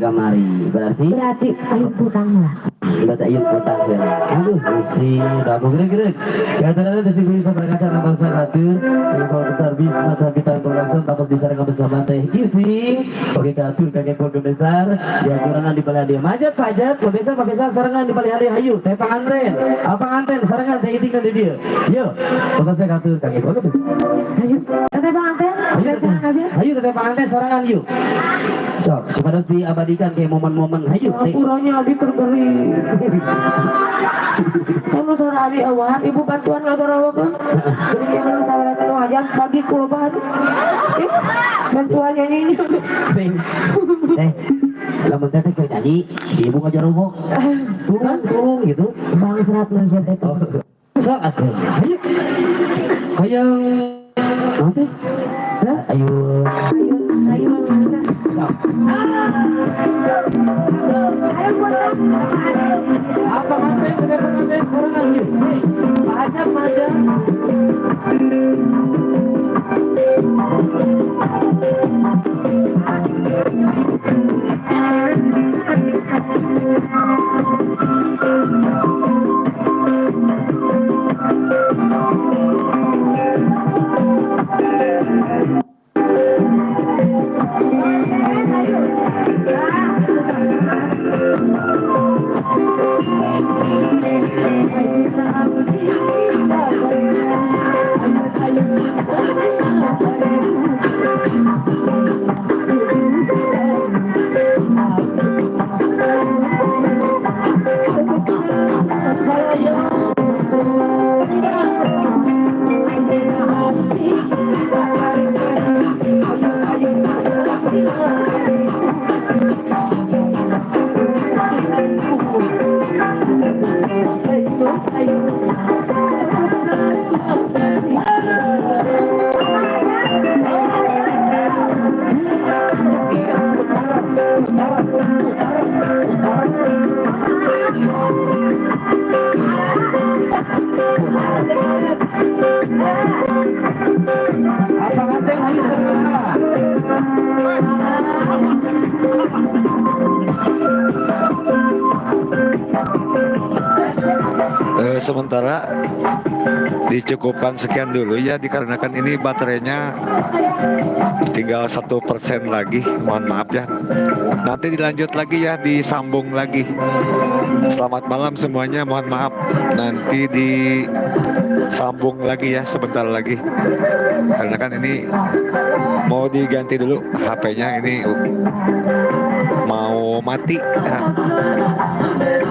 kamari. Berarti ayun putang lah. Berarti ayun putang ya. Aduh, mesti udah mau gerak-gerak. Kata-kata dari bisa berkaca nama seratur. Kalau besar bis masa kita berlangsung takut disarankan bersama teh giving. Oke katur kakek keluarga besar. Ya kurangan di balik dia majat pajat. Pak besar sarangan di balik dia. Hayu teh panganten. Apa panganten sarangan teh tinggal di dia. Yo. Pokoknya saya katur kakek keluarga besar. Hayu teteh panganten. Hayu teteh panganten sarangan yuk. So, supaya diabadikan kayak momen-momen hayu teh. Kurangnya abi tergeri. Kamu suara abi awan, ibu bantuan ngagarawakeun. Jadi dia nu sawaratan aja bagi kulobahan. Bantuannya ini. Teh. Lamun teh kayak tadi, si ibu ngajarobok. Turun gitu. Bang serat nasi teh. Sok atuh. Hayu. Hayang nanti. Ayo. Apa nanti sudah pengantin kurang yuk. Ajak aja. sementara dicukupkan sekian dulu ya, dikarenakan ini baterainya tinggal 1% lagi. Mohon maaf ya. Nanti dilanjut lagi ya, disambung lagi. Selamat malam semuanya, mohon maaf. Nanti disambung lagi ya sebentar lagi. Karena kan ini mau diganti dulu HP-nya, ini mau mati.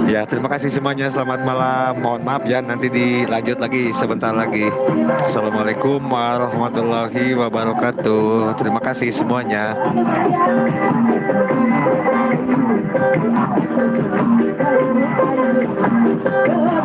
Ya, terima kasih semuanya. Selamat malam. Mohon maaf ya, nanti dilanjut lagi sebentar lagi. Assalamualaikum warahmatullahi wabarakatuh. Terima kasih semuanya. Terima kasih.